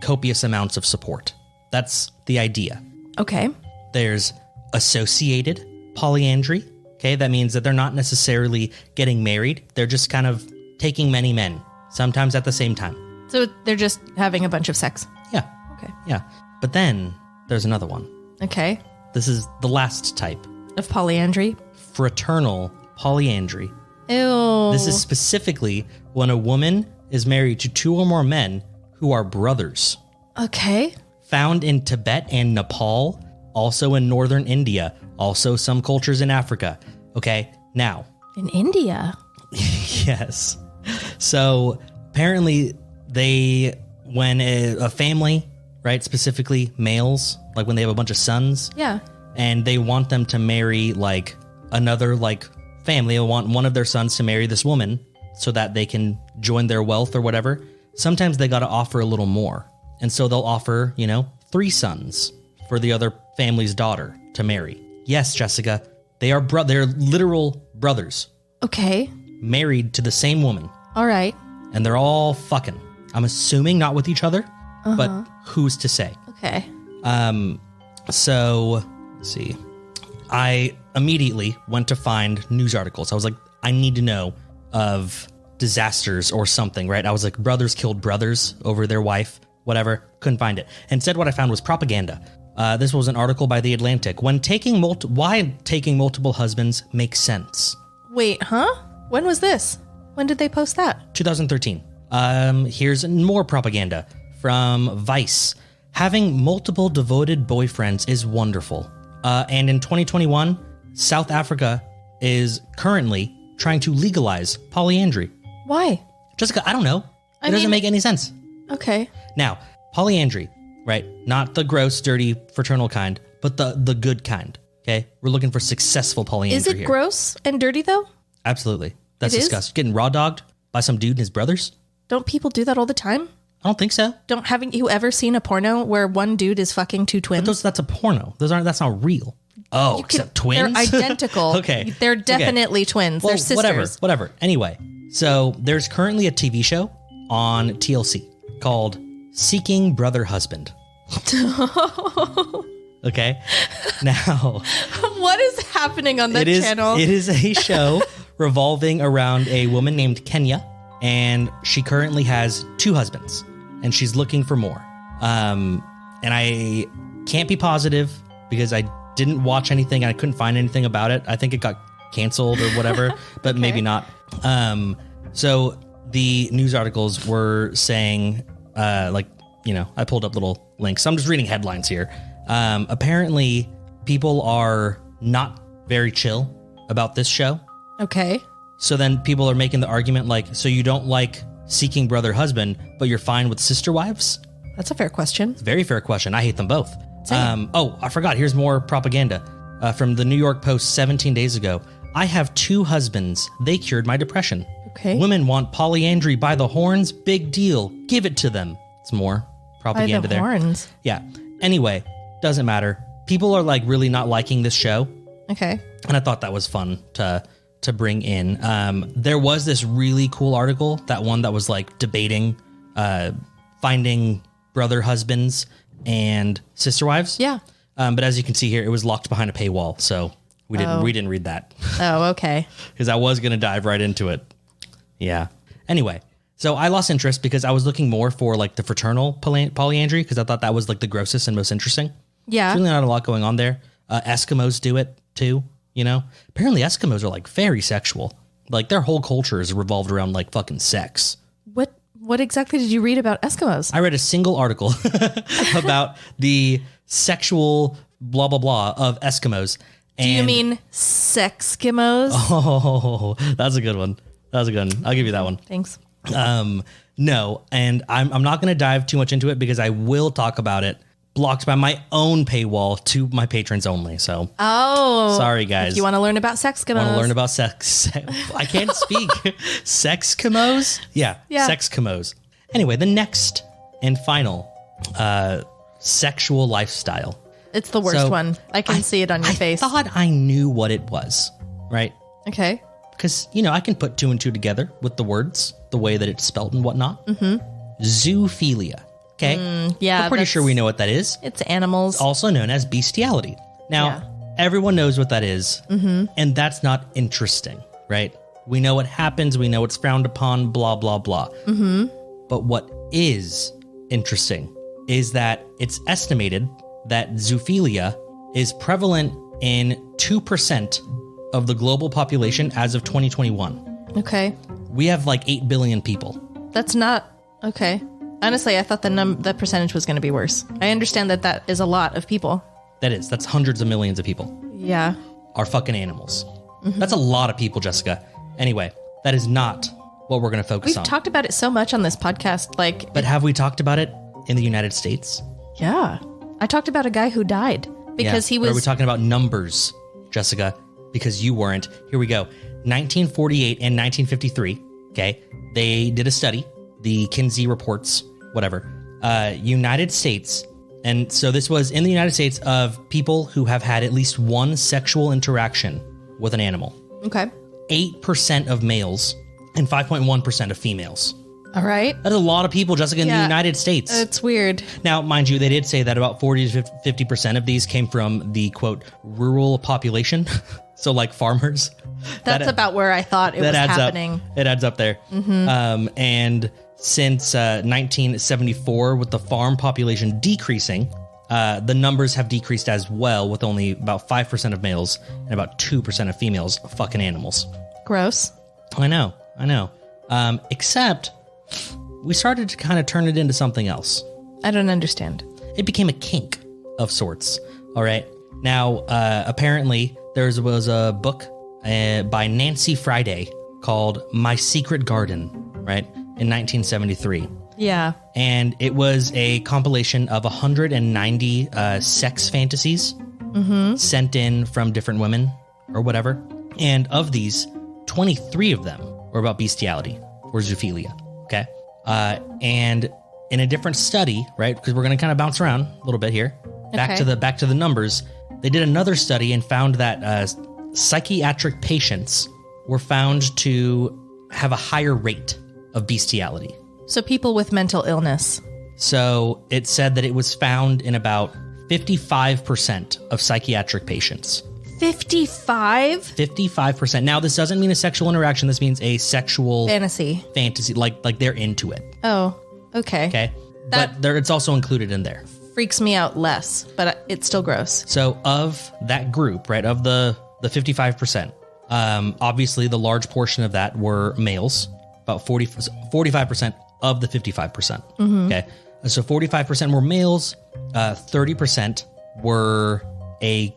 [SPEAKER 2] copious amounts of support. That's the idea.
[SPEAKER 1] Okay.
[SPEAKER 2] There's associated polyandry. Okay, that means that they're not necessarily getting married. They're just kind of taking many men, sometimes at the same time.
[SPEAKER 1] So they're just having a bunch of sex.
[SPEAKER 2] Yeah.
[SPEAKER 1] Okay.
[SPEAKER 2] Yeah. But then there's another one.
[SPEAKER 1] Okay.
[SPEAKER 2] This is the last type.
[SPEAKER 1] Of polyandry?
[SPEAKER 2] Fraternal polyandry.
[SPEAKER 1] Ew.
[SPEAKER 2] This is specifically when a woman is married to 2 or more men who are brothers.
[SPEAKER 1] Okay.
[SPEAKER 2] Found in Tibet and Nepal, also in northern India, also some cultures in Africa. Okay, now.
[SPEAKER 1] In India?
[SPEAKER 2] Yes. So apparently when a family, right, specifically males, when they have a bunch of sons.
[SPEAKER 1] Yeah.
[SPEAKER 2] And they want them to marry another family. They want one of their sons to marry this woman so that they can join their wealth or whatever. Sometimes they got to offer a little more. And so they'll offer, 3 sons for the other family's daughter to marry. Yes, Jessica, they're literal brothers.
[SPEAKER 1] Okay. Married
[SPEAKER 2] to the same woman.
[SPEAKER 1] All right.
[SPEAKER 2] And they're all fucking. I'm assuming not with each other, but who's to say?
[SPEAKER 1] Okay.
[SPEAKER 2] So, let's see. I immediately went to find news articles. I was like, I need to know of disasters or something, right? I was like, brothers killed brothers over their wife, whatever. Couldn't find it. Instead, what I found was propaganda. This was an article by The Atlantic. Why taking multiple husbands makes sense.
[SPEAKER 1] Wait, huh? When was this? When did they post that?
[SPEAKER 2] 2013. Here's more propaganda from Vice. Having multiple devoted boyfriends is wonderful. And in 2021, South Africa is currently trying to legalize polyandry.
[SPEAKER 1] Why?
[SPEAKER 2] Jessica, I don't know. It doesn't make any sense.
[SPEAKER 1] Okay.
[SPEAKER 2] Now, polyandry, right? Not the gross, dirty, fraternal kind, but the good kind. Okay? We're looking for successful polyandry.
[SPEAKER 1] Is it gross and dirty though?
[SPEAKER 2] Absolutely. That's disgusting. Getting raw dogged by some dude and his brothers?
[SPEAKER 1] Don't people do that all the time?
[SPEAKER 2] I don't think so.
[SPEAKER 1] Haven't you ever seen a porno where one dude is fucking 2 twins?
[SPEAKER 2] But that's a porno. That's not real. Oh, except twins?
[SPEAKER 1] They're identical.
[SPEAKER 2] Okay.
[SPEAKER 1] They're definitely twins. They're sisters.
[SPEAKER 2] Whatever. Anyway, so there's currently a TV show on TLC called Seeking Brother Husband. Okay. Now,
[SPEAKER 1] what is happening on that channel?
[SPEAKER 2] It is a show revolving around a woman named Kenya, and she currently has 2 husbands, and she's looking for more. And I can't be positive because I didn't watch anything and I couldn't find anything about it. I think it got canceled or whatever, but
[SPEAKER 1] Okay.
[SPEAKER 2] maybe not. So the news articles were saying, I pulled up little links. So I'm just reading headlines here. Apparently, people are not very chill about this show.
[SPEAKER 1] Okay.
[SPEAKER 2] So then people are making the argument like, so you don't like seeking brother husband, but you're fine with sister wives?
[SPEAKER 1] That's a fair question.
[SPEAKER 2] Very fair question. I hate them both.
[SPEAKER 1] Same.
[SPEAKER 2] I forgot. Here's more propaganda from the New York Post 17 days ago. I have 2 husbands. They cured my depression.
[SPEAKER 1] Okay.
[SPEAKER 2] Women want polyandry by the horns. Big deal. Give it to them. It's more propaganda
[SPEAKER 1] By the
[SPEAKER 2] there.
[SPEAKER 1] horns.
[SPEAKER 2] Yeah. Anyway, doesn't matter. People are like really not liking this show.
[SPEAKER 1] Okay.
[SPEAKER 2] And I thought that was fun to bring in. There was this really cool article, that one that was like debating finding brother husbands and sister wives.
[SPEAKER 1] Yeah.
[SPEAKER 2] But as you can see here, it was locked behind a paywall, so we didn't read that
[SPEAKER 1] Oh, okay.
[SPEAKER 2] because I was gonna dive right into it. Yeah. Anyway, so I lost interest because I was looking more for like the fraternal polyandry because I thought that was like the grossest and most interesting.
[SPEAKER 1] Yeah.
[SPEAKER 2] There's really not a lot going on there. Eskimos do it too, you know? Apparently Eskimos are like very sexual. Like their whole culture is revolved around like fucking sex.
[SPEAKER 1] What exactly did you read about Eskimos?
[SPEAKER 2] I read a single article about the sexual blah, blah, blah of Eskimos.
[SPEAKER 1] Do you mean Sexkimos?
[SPEAKER 2] Oh, that's a good one. That's a good one. I'll give you that one.
[SPEAKER 1] Thanks.
[SPEAKER 2] No, and I'm not going to dive too much into it because I will talk about it blocked by my own paywall to my patrons only. So, sorry guys.
[SPEAKER 1] If you want to learn about Sexkimos.
[SPEAKER 2] Want to learn about sex? I can't speak. Sexkimos? Yeah. Sexkimos. Anyway, the next and final sexual lifestyle.
[SPEAKER 1] It's the worst one. I can see it on your face.
[SPEAKER 2] I thought I knew what it was, right?
[SPEAKER 1] Okay.
[SPEAKER 2] Because, I can put 2 and 2 together with the words, the way that it's spelled and whatnot. Mm-hmm. Zoophilia. Okay.
[SPEAKER 1] Yeah.
[SPEAKER 2] We're pretty sure we know what that is.
[SPEAKER 1] It's animals.
[SPEAKER 2] Also known as bestiality. Now, everyone knows what that is, and that's not interesting, right? We know what happens. We know it's frowned upon, blah, blah, blah. Mm-hmm. But what is interesting is that it's estimated that zoophilia is prevalent in 2% of the global population as of 2021.
[SPEAKER 1] Okay.
[SPEAKER 2] We have like 8 billion people.
[SPEAKER 1] That's not okay. Honestly, I thought the percentage was going to be worse. I understand that is a lot of people.
[SPEAKER 2] That's hundreds of millions of people.
[SPEAKER 1] Yeah.
[SPEAKER 2] Are fucking animals. That's a lot of people, Jessica. Anyway, that is not what we're going to focus on.
[SPEAKER 1] We've talked about it so much on this podcast.
[SPEAKER 2] But have we talked about it in the United States?
[SPEAKER 1] Yeah. I talked about a guy who died because he was...
[SPEAKER 2] But are we talking about numbers, Jessica? Because you weren't. Here we go. 1948 and 1953, okay? They did a study, the Kinsey reports, whatever. United States... And so this was in the United States of people who have had at least one sexual interaction with an animal.
[SPEAKER 1] Okay.
[SPEAKER 2] 8% of males and 5.1% of females.
[SPEAKER 1] All right.
[SPEAKER 2] That's a lot of people, Jessica, in the United States.
[SPEAKER 1] It's weird.
[SPEAKER 2] Now, mind you, they did say that about 40 to 50% of these came from the, quote, rural population. So like farmers.
[SPEAKER 1] That's about where I thought it was happening.
[SPEAKER 2] It adds up there. Mm-hmm. And since 1974, with the farm population decreasing, the numbers have decreased as well, with only about 5% of males and about 2% of females fucking animals.
[SPEAKER 1] Gross.
[SPEAKER 2] I know. Except we started to kind of turn it into something else.
[SPEAKER 1] I don't understand.
[SPEAKER 2] It became a kink of sorts. All right. Now, apparently, there was a book by Nancy Friday called My Secret Garden, right, in 1973.
[SPEAKER 1] Yeah.
[SPEAKER 2] And it was a compilation of 190 sex fantasies sent in from different women or whatever. And of these, 23 of them were about bestiality or zoophilia. Okay. And in a different study, right, because we're going to kind of bounce around a little bit here, back to the numbers. They did another study and found that psychiatric patients were found to have a higher rate of bestiality.
[SPEAKER 1] So people with mental illness.
[SPEAKER 2] So it said that it was found in about 55% of psychiatric patients.
[SPEAKER 1] 55?
[SPEAKER 2] 55%. Now, this doesn't mean a sexual interaction. This means a sexual
[SPEAKER 1] fantasy,
[SPEAKER 2] like they're into it.
[SPEAKER 1] Oh, okay.
[SPEAKER 2] Okay. But it's also included in there.
[SPEAKER 1] Freaks me out less, but it's still gross.
[SPEAKER 2] So of that group, right, of the 55%, obviously the large portion of that were males, about 45% of the 55%. Okay. So 45% were males, 30% were a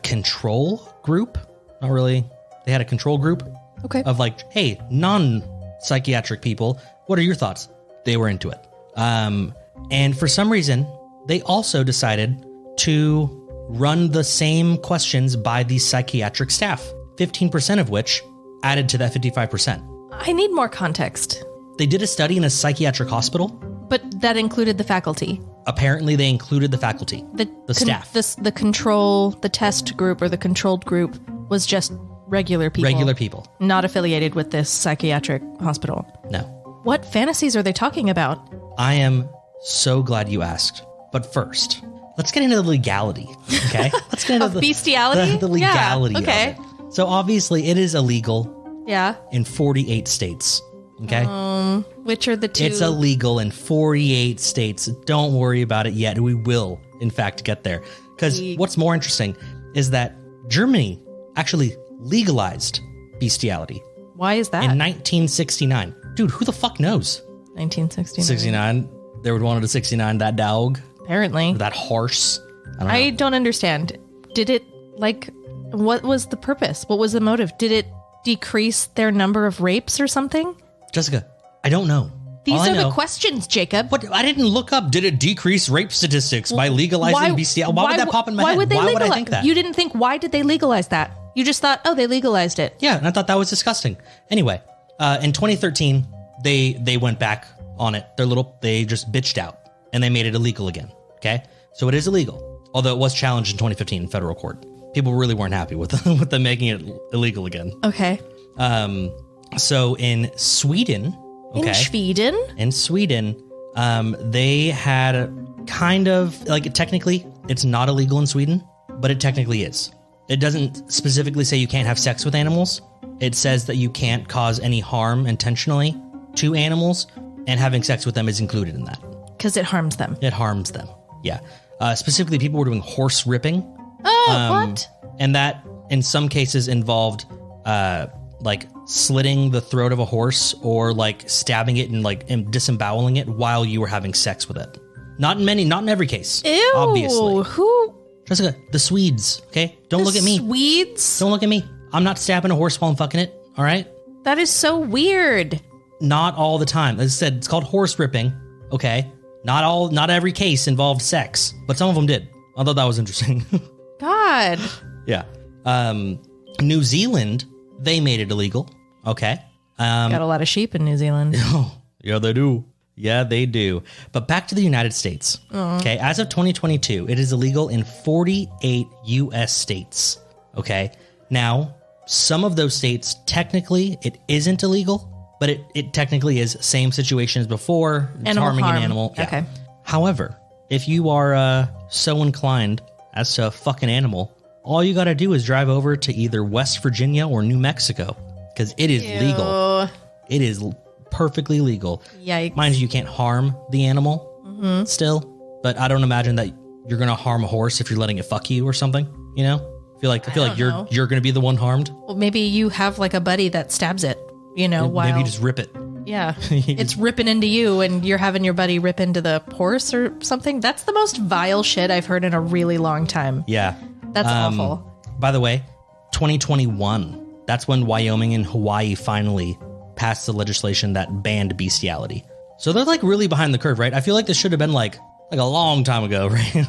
[SPEAKER 2] control group. Not really. They had a control group of like, hey, non-psychiatric people, what are your thoughts? They were into it. And for some reason, they also decided to run the same questions by the psychiatric staff, 15% of which added to that 55%.
[SPEAKER 1] I need more context.
[SPEAKER 2] They did a study in a psychiatric hospital.
[SPEAKER 1] But that included the faculty.
[SPEAKER 2] Apparently, they included the faculty, the staff.
[SPEAKER 1] The test group or the controlled group was just regular people.
[SPEAKER 2] Regular people.
[SPEAKER 1] Not affiliated with this psychiatric hospital.
[SPEAKER 2] No.
[SPEAKER 1] What fantasies are they talking about?
[SPEAKER 2] I am so glad you asked. But first, let's get into the legality, okay? Let's get into
[SPEAKER 1] bestiality?
[SPEAKER 2] The legality of
[SPEAKER 1] okay.
[SPEAKER 2] it. So obviously, it is illegal in 48 states, okay?
[SPEAKER 1] Which are the two?
[SPEAKER 2] It's illegal in 48 states. Don't worry about it yet. We will, in fact, get there. Because what's more interesting is that Germany actually legalized bestiality.
[SPEAKER 1] Why is that?
[SPEAKER 2] In 1969. Dude, who the fuck knows?
[SPEAKER 1] 1969.
[SPEAKER 2] 69. They would wanted to 69 that dog.
[SPEAKER 1] Apparently.
[SPEAKER 2] Or that horse.
[SPEAKER 1] I don't understand. Did it, what was the purpose? What was the motive? Did it decrease their number of rapes or something?
[SPEAKER 2] Jessica, I don't know.
[SPEAKER 1] These are the questions, Jacob.
[SPEAKER 2] But I didn't look up, did it decrease rape statistics by legalizing bestiality? Why would that pop in my head? Why would I think that?
[SPEAKER 1] You didn't think, why did they legalize that? You just thought, oh, they legalized it.
[SPEAKER 2] Yeah, and I thought that was disgusting. Anyway, in 2013, they went back on it. They just bitched out and they made it illegal again. Okay, so it is illegal, although it was challenged in 2015 in federal court. People really weren't happy with them making it illegal again.
[SPEAKER 1] Okay.
[SPEAKER 2] So in Sweden, in Sweden, they had kind of technically it's not illegal in Sweden, but it technically is. It doesn't specifically say you can't have sex with animals. It says that you can't cause any harm intentionally to animals, and having sex with them is included in that.
[SPEAKER 1] Because it harms them.
[SPEAKER 2] It harms them. Yeah. Specifically, people were doing horse ripping.
[SPEAKER 1] Oh, what?
[SPEAKER 2] And that, in some cases, involved slitting the throat of a horse or stabbing it and disemboweling it while you were having sex with it. Not in every case.
[SPEAKER 1] Ew.
[SPEAKER 2] Obviously.
[SPEAKER 1] Who?
[SPEAKER 2] Jessica, the Swedes. Okay, don't look at me.
[SPEAKER 1] Swedes?
[SPEAKER 2] Don't look at me. I'm not stabbing a horse while I'm fucking it. All right.
[SPEAKER 1] That is so weird.
[SPEAKER 2] Not all the time. As I said, it's called horse ripping. Okay. Not every case involved sex, but some of them did. I thought that was interesting.
[SPEAKER 1] God.
[SPEAKER 2] Yeah. New Zealand, they made it illegal. Okay.
[SPEAKER 1] Got a lot of sheep in New Zealand.
[SPEAKER 2] Oh, yeah, they do. Yeah, they do. But back to the United States. Okay. As of 2022, it is illegal in 48 U.S. states. Okay. Now, some of those states, technically, it isn't illegal, but it technically is same situation as before. It's harming an animal. Yeah.
[SPEAKER 1] Okay.
[SPEAKER 2] However, if you are so inclined as to fuck an animal, all you got to do is drive over to either West Virginia or New Mexico because it is legal. It is perfectly legal.
[SPEAKER 1] Yikes.
[SPEAKER 2] Mind you can't harm the animal still, but I don't imagine that you're going to harm a horse if you're letting it fuck you or something, you know? I feel like you're going to be the one harmed.
[SPEAKER 1] Well, maybe you have a buddy that stabs it, while...
[SPEAKER 2] Maybe you just rip it.
[SPEAKER 1] Yeah. It's ripping into you and you're having your buddy rip into the horse or something. That's the most vile shit I've heard in a really long time.
[SPEAKER 2] Yeah.
[SPEAKER 1] That's awful.
[SPEAKER 2] By the way, 2021, that's when Wyoming and Hawaii finally passed the legislation that banned bestiality. So they're really behind the curve, right? I feel like this should have been like a long time ago, right?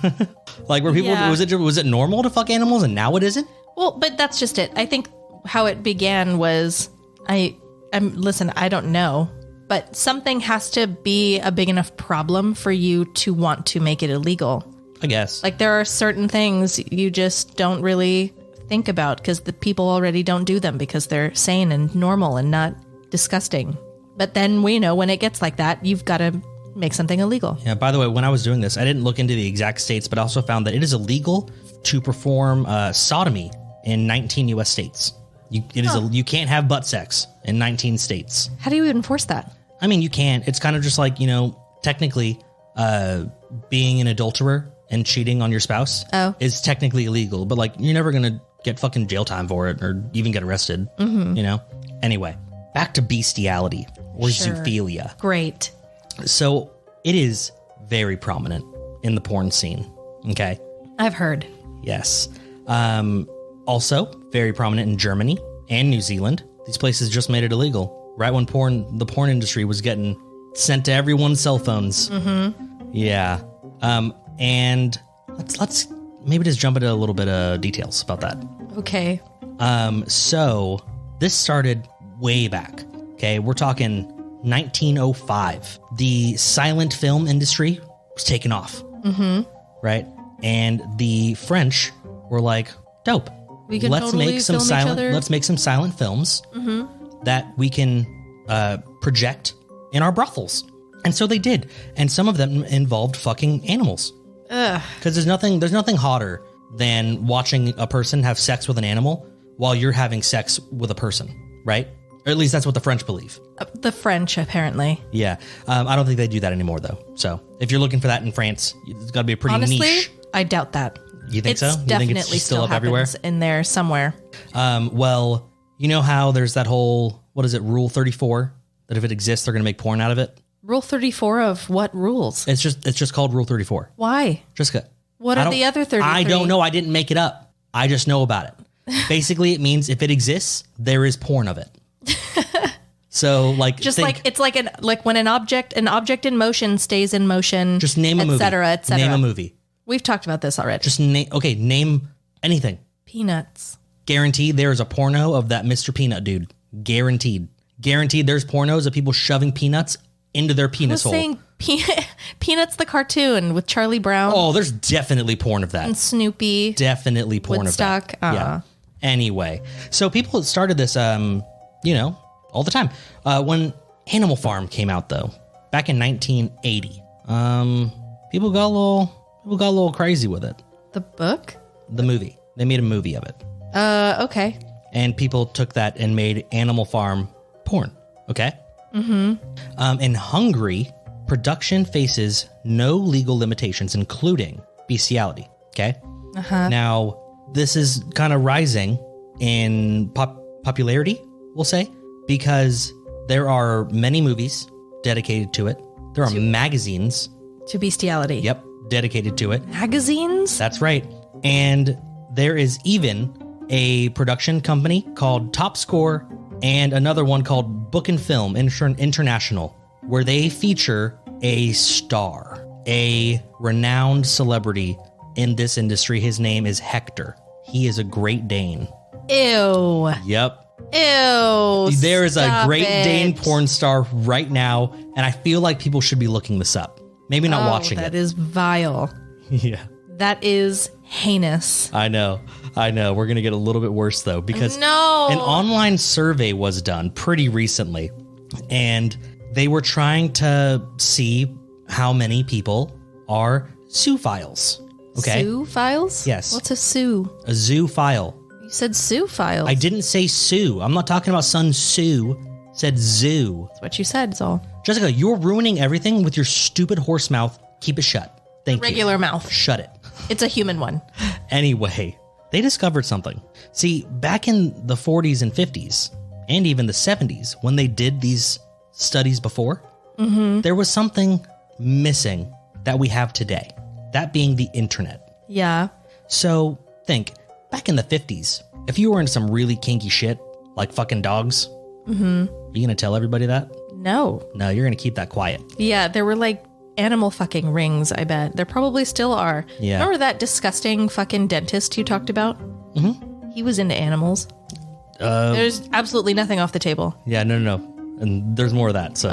[SPEAKER 2] Where people, was it normal to fuck animals and now it isn't?
[SPEAKER 1] Well, but that's just it. I think how it began was, listen, I don't know, but something has to be a big enough problem for you to want to make it illegal.
[SPEAKER 2] I guess.
[SPEAKER 1] There are certain things you just don't really think about because the people already don't do them because they're sane and normal and not disgusting. But then when it gets like that, you've got to make something illegal.
[SPEAKER 2] Yeah, by the way, when I was doing this, I didn't look into the exact states, but I also found that it is illegal to perform sodomy in 19 U.S. states. You can't have butt sex in 19 states.
[SPEAKER 1] How do you enforce that?
[SPEAKER 2] I mean, you can. It's kind of just like, technically being an adulterer and cheating on your spouse is technically illegal, but like you're never going to get fucking jail time for it or even get arrested, Anyway, back to bestiality or zoophilia.
[SPEAKER 1] Great.
[SPEAKER 2] So it is very prominent in the porn scene. Okay.
[SPEAKER 1] I've heard.
[SPEAKER 2] Yes. Also very prominent in Germany and New Zealand. These places just made it illegal right when the porn industry was getting sent to everyone's cell phones. Mm-hmm. Yeah. And let's maybe just jump into a little bit of details about that.
[SPEAKER 1] Okay.
[SPEAKER 2] So this started way back. Okay. We're talking 1905. The silent film industry was taking off. Mm-hmm. Right. And the French were like, dope. Let's make some silent films that we can project in our brothels. And so they did. And some of them involved fucking animals. Because there's nothing hotter than watching a person have sex with an animal while you're having sex with a person, right? Or at least that's what the French believe.
[SPEAKER 1] The French, apparently.
[SPEAKER 2] Yeah. I don't think they do that anymore, though. So if you're looking for that in France, it's got to be a pretty
[SPEAKER 1] Honestly,
[SPEAKER 2] niche.
[SPEAKER 1] I doubt that.
[SPEAKER 2] You think so? You
[SPEAKER 1] Definitely
[SPEAKER 2] think it's
[SPEAKER 1] still
[SPEAKER 2] up everywhere?
[SPEAKER 1] in there somewhere.
[SPEAKER 2] Well, you know how there's that whole, what is it, Rule 34? That if it exists, they're going to make porn out of it?
[SPEAKER 1] Rule 34 of what rules?
[SPEAKER 2] It's just called Rule 34.
[SPEAKER 1] Why?
[SPEAKER 2] Jessica.
[SPEAKER 1] What are the other 33?
[SPEAKER 2] I don't know. I didn't make it up. I just know about it. Basically, it means if it exists, there is porn of it. So like,
[SPEAKER 1] it's like when an object in motion stays in motion.
[SPEAKER 2] Just name a movie.
[SPEAKER 1] Et cetera, et cetera.
[SPEAKER 2] Name a movie.
[SPEAKER 1] We've talked about this already.
[SPEAKER 2] Just name anything.
[SPEAKER 1] Peanuts.
[SPEAKER 2] Guaranteed there is a porno of that Mr. Peanut dude. Guaranteed there's pornos of people shoving peanuts into their penis hole.
[SPEAKER 1] Saying Peanuts the cartoon with Charlie Brown.
[SPEAKER 2] Oh, there's definitely porn of that.
[SPEAKER 1] And Snoopy.
[SPEAKER 2] Definitely porn
[SPEAKER 1] Woodstock.
[SPEAKER 2] of that. Yeah. Anyway, so people started this, all the time. When Animal Farm came out, though, back in 1980, people got a little crazy with it.
[SPEAKER 1] The book?
[SPEAKER 2] The movie. They made a movie of it.
[SPEAKER 1] Okay.
[SPEAKER 2] And people took that and made Animal Farm porn. Okay. Mm-hmm. In Hungary, production faces no legal limitations, including bestiality. Okay. Uh-huh. Now, this is kind of rising in popularity, we'll say, because there are many movies dedicated to it. There are magazines.
[SPEAKER 1] To bestiality.
[SPEAKER 2] Yep. Dedicated to it.
[SPEAKER 1] Magazines?
[SPEAKER 2] That's right. And there is even a production company called Top Score and another one called Book and Film International, where they feature a star, a renowned celebrity in this industry. His name is Hector. He is a Great Dane.
[SPEAKER 1] Ew.
[SPEAKER 2] Yep.
[SPEAKER 1] Ew.
[SPEAKER 2] There is a Great Dane porn star right now, and I feel like people should be looking this up. Maybe not watching it.
[SPEAKER 1] That is vile.
[SPEAKER 2] Yeah.
[SPEAKER 1] That is heinous.
[SPEAKER 2] I know. We're going to get a little bit worse, though, because an
[SPEAKER 1] No.
[SPEAKER 2] online survey was done pretty recently, and they were trying to see how many people are zoophiles. Okay.
[SPEAKER 1] Zoophiles?
[SPEAKER 2] Yes.
[SPEAKER 1] What's a zoo?
[SPEAKER 2] A zoophile.
[SPEAKER 1] You said zoophiles.
[SPEAKER 2] I didn't say Sue. I'm not talking about Sun Tzu. I said zoo.
[SPEAKER 1] That's what you said, is all.
[SPEAKER 2] Jessica, you're ruining everything with your stupid horse mouth. Keep it shut. Thank you.
[SPEAKER 1] Regular mouth.
[SPEAKER 2] Shut it.
[SPEAKER 1] It's a human one.
[SPEAKER 2] Anyway, they discovered something. See, back in the 40s and 50s, and even the 70s, when they did these studies before, there was something missing that we have today. That being the internet.
[SPEAKER 1] Yeah.
[SPEAKER 2] So think, back in the 50s, if you were into some really kinky shit, like fucking dogs, you gonna tell everybody that?
[SPEAKER 1] No.
[SPEAKER 2] No, you're gonna keep that quiet.
[SPEAKER 1] Yeah, there were like animal fucking rings, I bet. There probably still are.
[SPEAKER 2] Yeah.
[SPEAKER 1] Remember that disgusting fucking dentist you talked about? Mm-hmm. He was into animals. There's absolutely nothing off the table.
[SPEAKER 2] Yeah, no. And there's more of that, so.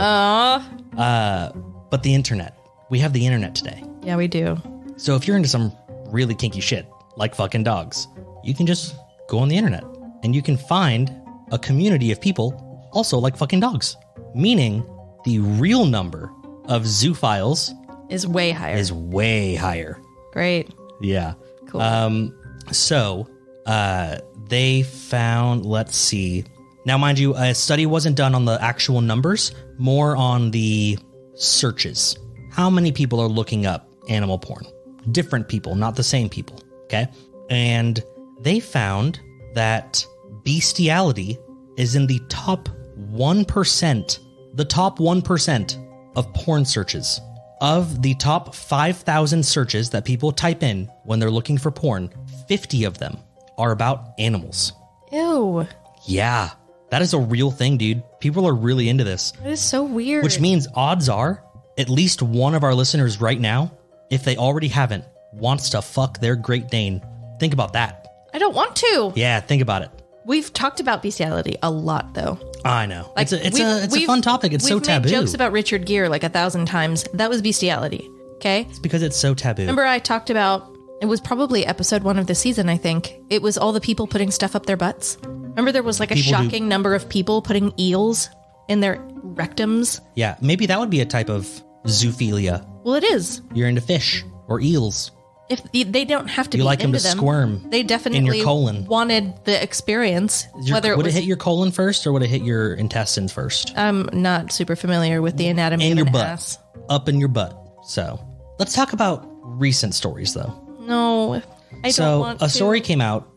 [SPEAKER 2] But the internet. We have the internet today.
[SPEAKER 1] Yeah, we do.
[SPEAKER 2] So if you're into some really kinky shit, like fucking dogs, you can just go on the internet and you can find a community of people also like fucking dogs. Meaning the real number of zoophiles
[SPEAKER 1] is way higher. Great.
[SPEAKER 2] Yeah.
[SPEAKER 1] Cool.
[SPEAKER 2] So they found, let's see. Now, mind you, a study wasn't done on the actual numbers, more on the searches. How many people are looking up animal porn? Different people, not the same people. Okay. And they found that bestiality is in the top 1%, the top 1% of porn searches. Of the top 5,000 searches that people type in when they're looking for porn, 50 of them are about animals.
[SPEAKER 1] Ew.
[SPEAKER 2] Yeah, that is a real thing, dude. People are really into this.
[SPEAKER 1] That is so weird.
[SPEAKER 2] Which means odds are at least one of our listeners right now, if they already haven't, wants to fuck their Great Dane. Think about that.
[SPEAKER 1] I don't want to.
[SPEAKER 2] Yeah, think about it.
[SPEAKER 1] We've talked about bestiality a lot, though.
[SPEAKER 2] I know.
[SPEAKER 1] Like,
[SPEAKER 2] it's a fun topic. It's so taboo.
[SPEAKER 1] We've made jokes about Richard Gere like 1,000 times. That was bestiality. Okay?
[SPEAKER 2] It's because it's so taboo.
[SPEAKER 1] Remember I talked about, it was probably episode 1 of the season, I think. It was all the people putting stuff up their butts. Remember there was like a shocking number of people putting eels in their rectums?
[SPEAKER 2] Yeah, maybe that would be a type of zoophilia.
[SPEAKER 1] Well, it is.
[SPEAKER 2] You're into fish or eels.
[SPEAKER 1] If they don't have to
[SPEAKER 2] you
[SPEAKER 1] be
[SPEAKER 2] like
[SPEAKER 1] into
[SPEAKER 2] them to squirm.
[SPEAKER 1] They definitely
[SPEAKER 2] in your colon.
[SPEAKER 1] Wanted the experience.
[SPEAKER 2] Would it hit your colon first or would it hit your intestines first?
[SPEAKER 1] I'm not super familiar with the anatomy
[SPEAKER 2] of
[SPEAKER 1] your
[SPEAKER 2] butt.
[SPEAKER 1] Ass.
[SPEAKER 2] Up in your butt. So let's talk about recent stories though.
[SPEAKER 1] No, I don't want to.
[SPEAKER 2] So a story came out.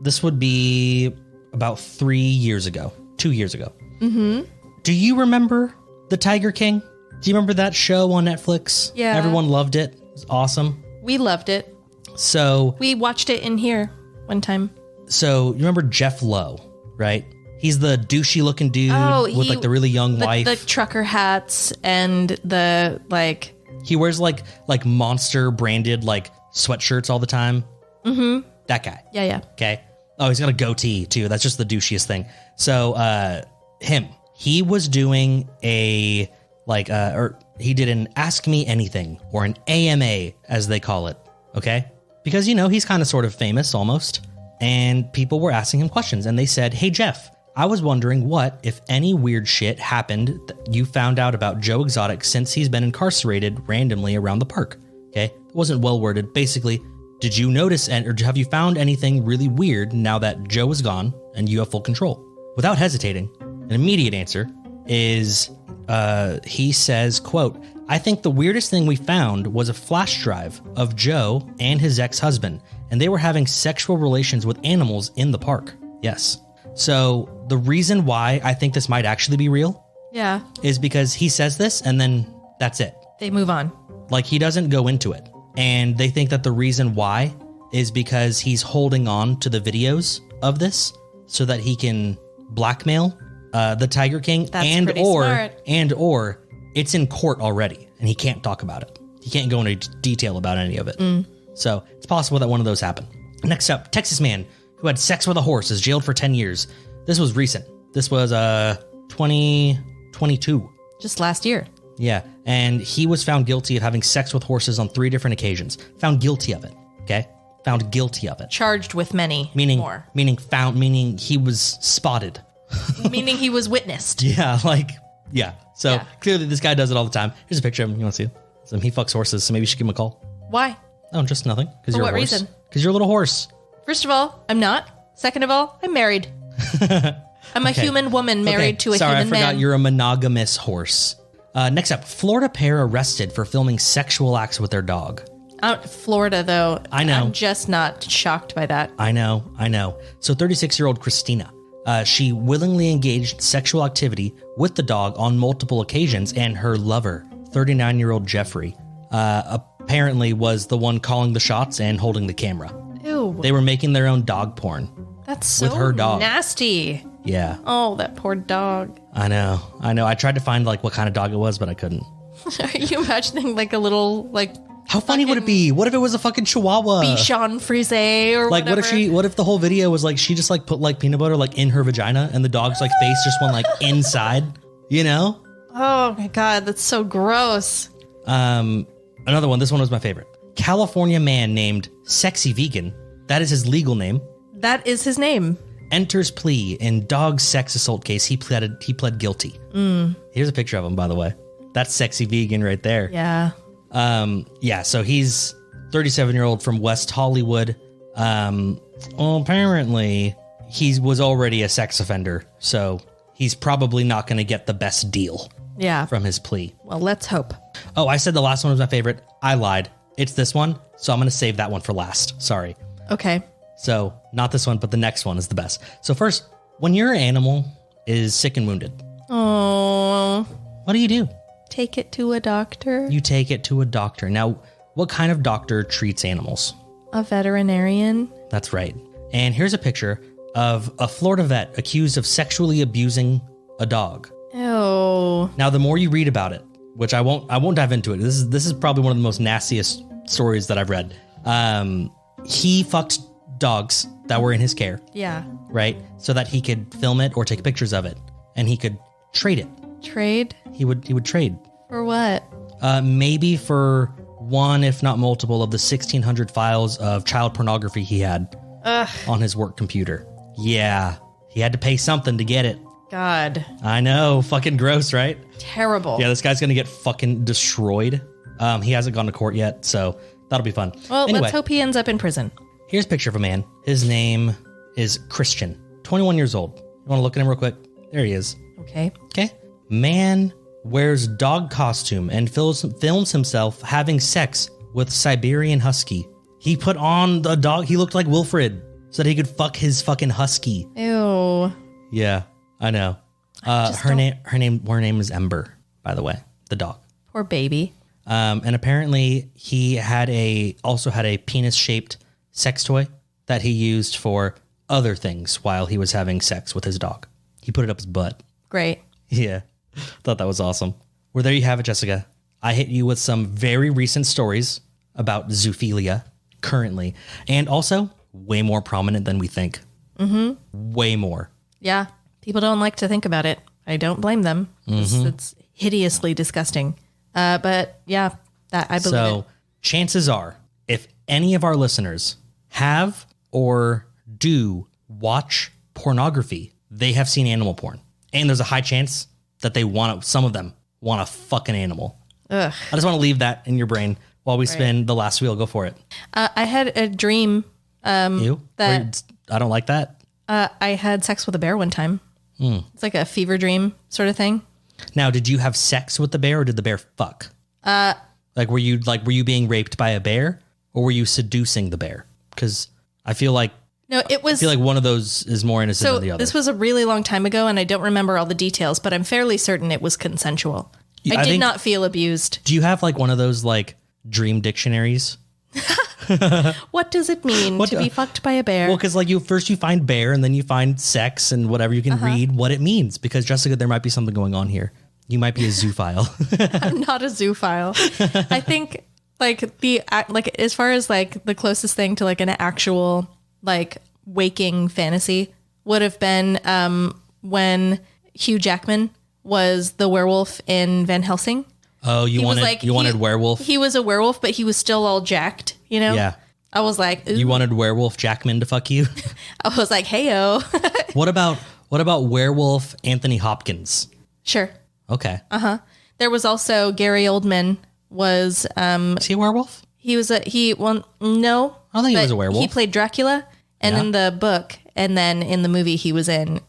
[SPEAKER 2] This would be about 3 years ago, 2 years ago. Mm-hmm. Do you remember The Tiger King? Do you remember that show on Netflix?
[SPEAKER 1] Yeah.
[SPEAKER 2] Everyone loved it. It was awesome.
[SPEAKER 1] We loved it.
[SPEAKER 2] So
[SPEAKER 1] we watched it in here one time.
[SPEAKER 2] So you remember Jeff Lowe, right? He's the douchey looking dude with like the really young wife.
[SPEAKER 1] The trucker hats and the like.
[SPEAKER 2] He wears like Monster branded like sweatshirts all the time. Mm-hmm. That guy.
[SPEAKER 1] Yeah.
[SPEAKER 2] Okay. Oh, he's got a goatee too. That's just the douchiest thing. So he was doing a or he did an Ask Me Anything or an AMA as they call it. Okay. Because, he's kind of sort of famous almost. And people were asking him questions and they said, "Hey, Jeff, I was wondering what, if any weird shit happened that you found out about Joe Exotic since he's been incarcerated randomly around the park." Okay. It wasn't well worded. Basically, did you notice or have you found anything really weird now that Joe is gone and you have full control? Without hesitating, an immediate answer is, he says, quote, "I think the weirdest thing we found was a flash drive of Joe and his ex-husband, and they were having sexual relations with animals in the park." Yes. So the reason why I think this might actually be real is because he says this and then that's it.
[SPEAKER 1] They move on.
[SPEAKER 2] Like he doesn't go into it. And they think that the reason why is because he's holding on to the videos of this so that he can blackmail the Tiger King.
[SPEAKER 1] That's smart.
[SPEAKER 2] or it's in court already and he can't talk about it. He can't go into detail about any of it. So it's possible that one of those happened. Next up, Texas man who had sex with a horse is jailed for 10 years. This was recent. This was 2022.
[SPEAKER 1] Just last year.
[SPEAKER 2] Yeah. And he was found guilty of having sex with horses on 3 different occasions. Found guilty of it. Okay. Found guilty of it.
[SPEAKER 1] Charged with many more.
[SPEAKER 2] Meaning he was spotted.
[SPEAKER 1] Meaning he was witnessed.
[SPEAKER 2] Yeah. So clearly this guy does it all the time. Here's a picture of him. You want to see? So he fucks horses. So maybe you should give him a call.
[SPEAKER 1] Why?
[SPEAKER 2] Oh, just nothing. Because
[SPEAKER 1] For
[SPEAKER 2] you're
[SPEAKER 1] what
[SPEAKER 2] a horse.
[SPEAKER 1] reason?
[SPEAKER 2] Because you're a little horse.
[SPEAKER 1] First of all, I'm not. Second of all, I'm married. I'm a human woman married to a human man.
[SPEAKER 2] Sorry, I forgot you're a monogamous horse. Next up, Florida pair arrested for filming sexual acts with their dog.
[SPEAKER 1] Florida, though.
[SPEAKER 2] I know.
[SPEAKER 1] I'm just not shocked by that.
[SPEAKER 2] I know. So 36-year-old Christina, she willingly engaged sexual activity with the dog on multiple occasions, and her lover, 39-year-old Jeffrey, apparently was the one calling the shots and holding the camera.
[SPEAKER 1] Ew.
[SPEAKER 2] They were making their own dog porn.
[SPEAKER 1] That's so
[SPEAKER 2] with her dog.
[SPEAKER 1] Nasty.
[SPEAKER 2] Yeah.
[SPEAKER 1] Oh, that poor dog.
[SPEAKER 2] I know. I tried to find what kind of dog it was, but I couldn't.
[SPEAKER 1] Are you imagining a little
[SPEAKER 2] How funny would it be? What if it was a fucking Chihuahua?
[SPEAKER 1] Bichon Frise or whatever?
[SPEAKER 2] What if the whole video was she just put peanut butter in her vagina and the dog's face just went inside,
[SPEAKER 1] Oh my God, that's so gross.
[SPEAKER 2] Another one. This one was my favorite. California man named Sexy Vegan. That is his legal name.
[SPEAKER 1] That is his name.
[SPEAKER 2] Enters plea in dog sex assault case. He pled guilty. Here's a picture of him, by the way. That's sexy vegan right there.
[SPEAKER 1] Yeah.
[SPEAKER 2] Yeah, so he's 37-year-old from West Hollywood. Well, apparently he was already a sex offender, so he's probably not going to get the best deal from his plea.
[SPEAKER 1] Well, let's hope.
[SPEAKER 2] Oh, I said the last one was my favorite. I lied. It's this one, so I'm going to save that one for last. Sorry.
[SPEAKER 1] Okay.
[SPEAKER 2] So not this one, but the next one is the best. So first, when your animal is sick and wounded,
[SPEAKER 1] oh,
[SPEAKER 2] what do?
[SPEAKER 1] Take it to a doctor.
[SPEAKER 2] You take it to a doctor. Now, what kind of doctor treats animals?
[SPEAKER 1] A veterinarian.
[SPEAKER 2] That's right. And here's a picture of a Florida vet accused of sexually abusing a dog.
[SPEAKER 1] Oh.
[SPEAKER 2] Now, the more you read about it, which I won't dive into it. This is probably one of the most nastiest stories that I've read. He fucked dogs that were in his care.
[SPEAKER 1] Yeah.
[SPEAKER 2] Right? So that he could film it or take pictures of it, and he could trade it.
[SPEAKER 1] Trade?
[SPEAKER 2] He would trade.
[SPEAKER 1] For what?
[SPEAKER 2] Maybe for one, if not multiple, of the 1,600 files of child pornography he had on his work computer. Yeah. He had to pay something to get it.
[SPEAKER 1] God.
[SPEAKER 2] I know. Fucking gross, right?
[SPEAKER 1] Terrible.
[SPEAKER 2] Yeah, this guy's going to get fucking destroyed. He hasn't gone to court yet, so that'll be fun.
[SPEAKER 1] Well,
[SPEAKER 2] anyway,
[SPEAKER 1] let's hope he ends up in prison.
[SPEAKER 2] Here's a picture of a man. His name is Christian, 21 years old. You want to look at him real quick? There he is.
[SPEAKER 1] Okay.
[SPEAKER 2] Okay. Man wears dog costume and films himself having sex with Siberian Husky. He put on the dog. He looked like Wilfred so that he could fuck his fucking husky.
[SPEAKER 1] Ew.
[SPEAKER 2] Yeah, I know. Her name is Ember, by the way, the dog.
[SPEAKER 1] Poor baby.
[SPEAKER 2] And apparently he also had a penis-shaped sex toy that he used for other things while he was having sex with his dog. He put it up his butt.
[SPEAKER 1] Great.
[SPEAKER 2] Yeah, thought that was awesome. Well, there you have it, Jessica. I hit you with some very recent stories about zoophilia currently, and also way more prominent than we think. Mm-hmm. Way more.
[SPEAKER 1] Yeah. People don't like to think about it. I don't blame them. It's hideously disgusting. But yeah, that I believe
[SPEAKER 2] So
[SPEAKER 1] it.
[SPEAKER 2] chances are, if any of our listeners have or do watch pornography, they have seen animal porn. And there's a high chance that some of them want to fuck an animal.
[SPEAKER 1] Ugh.
[SPEAKER 2] I just want to leave that in your brain while we spin the last wheel. Go for it.
[SPEAKER 1] I had a dream
[SPEAKER 2] You?
[SPEAKER 1] that
[SPEAKER 2] I don't like that.
[SPEAKER 1] I had sex with a bear one time. It's like a fever dream sort of thing.
[SPEAKER 2] Now, did you have sex with the bear or did the bear fuck? Were you being raped by a bear or were you seducing the bear? Because I feel like
[SPEAKER 1] No, it was.
[SPEAKER 2] I feel like one of those is more innocent than the other.
[SPEAKER 1] This was a really long time ago, and I don't remember all the details, but I'm fairly certain it was consensual. I did not feel abused.
[SPEAKER 2] Do you have like one of those like dream dictionaries?
[SPEAKER 1] What does it mean to be fucked by a bear?
[SPEAKER 2] Well, because like you find bear and then you find sex and whatever. You can read what it means because Jessica, there might be something going on here. You might be a zoophile.
[SPEAKER 1] I'm not a zoophile. I think as far as like the closest thing to like an actual like waking fantasy would have been when Hugh Jackman was the werewolf in Van Helsing.
[SPEAKER 2] Oh, you wanted werewolf?
[SPEAKER 1] He was a werewolf, but he was still all jacked, you know?
[SPEAKER 2] Yeah.
[SPEAKER 1] I was like, ooh.
[SPEAKER 2] You wanted werewolf Jackman to fuck you?
[SPEAKER 1] I was like, hey-o.
[SPEAKER 2] What about werewolf Anthony Hopkins?
[SPEAKER 1] Sure.
[SPEAKER 2] Okay.
[SPEAKER 1] There was also Gary Oldman was
[SPEAKER 2] Is he a werewolf?
[SPEAKER 1] no.
[SPEAKER 2] I don't think he was a werewolf.
[SPEAKER 1] He played Dracula and in the book and then in the movie he was in,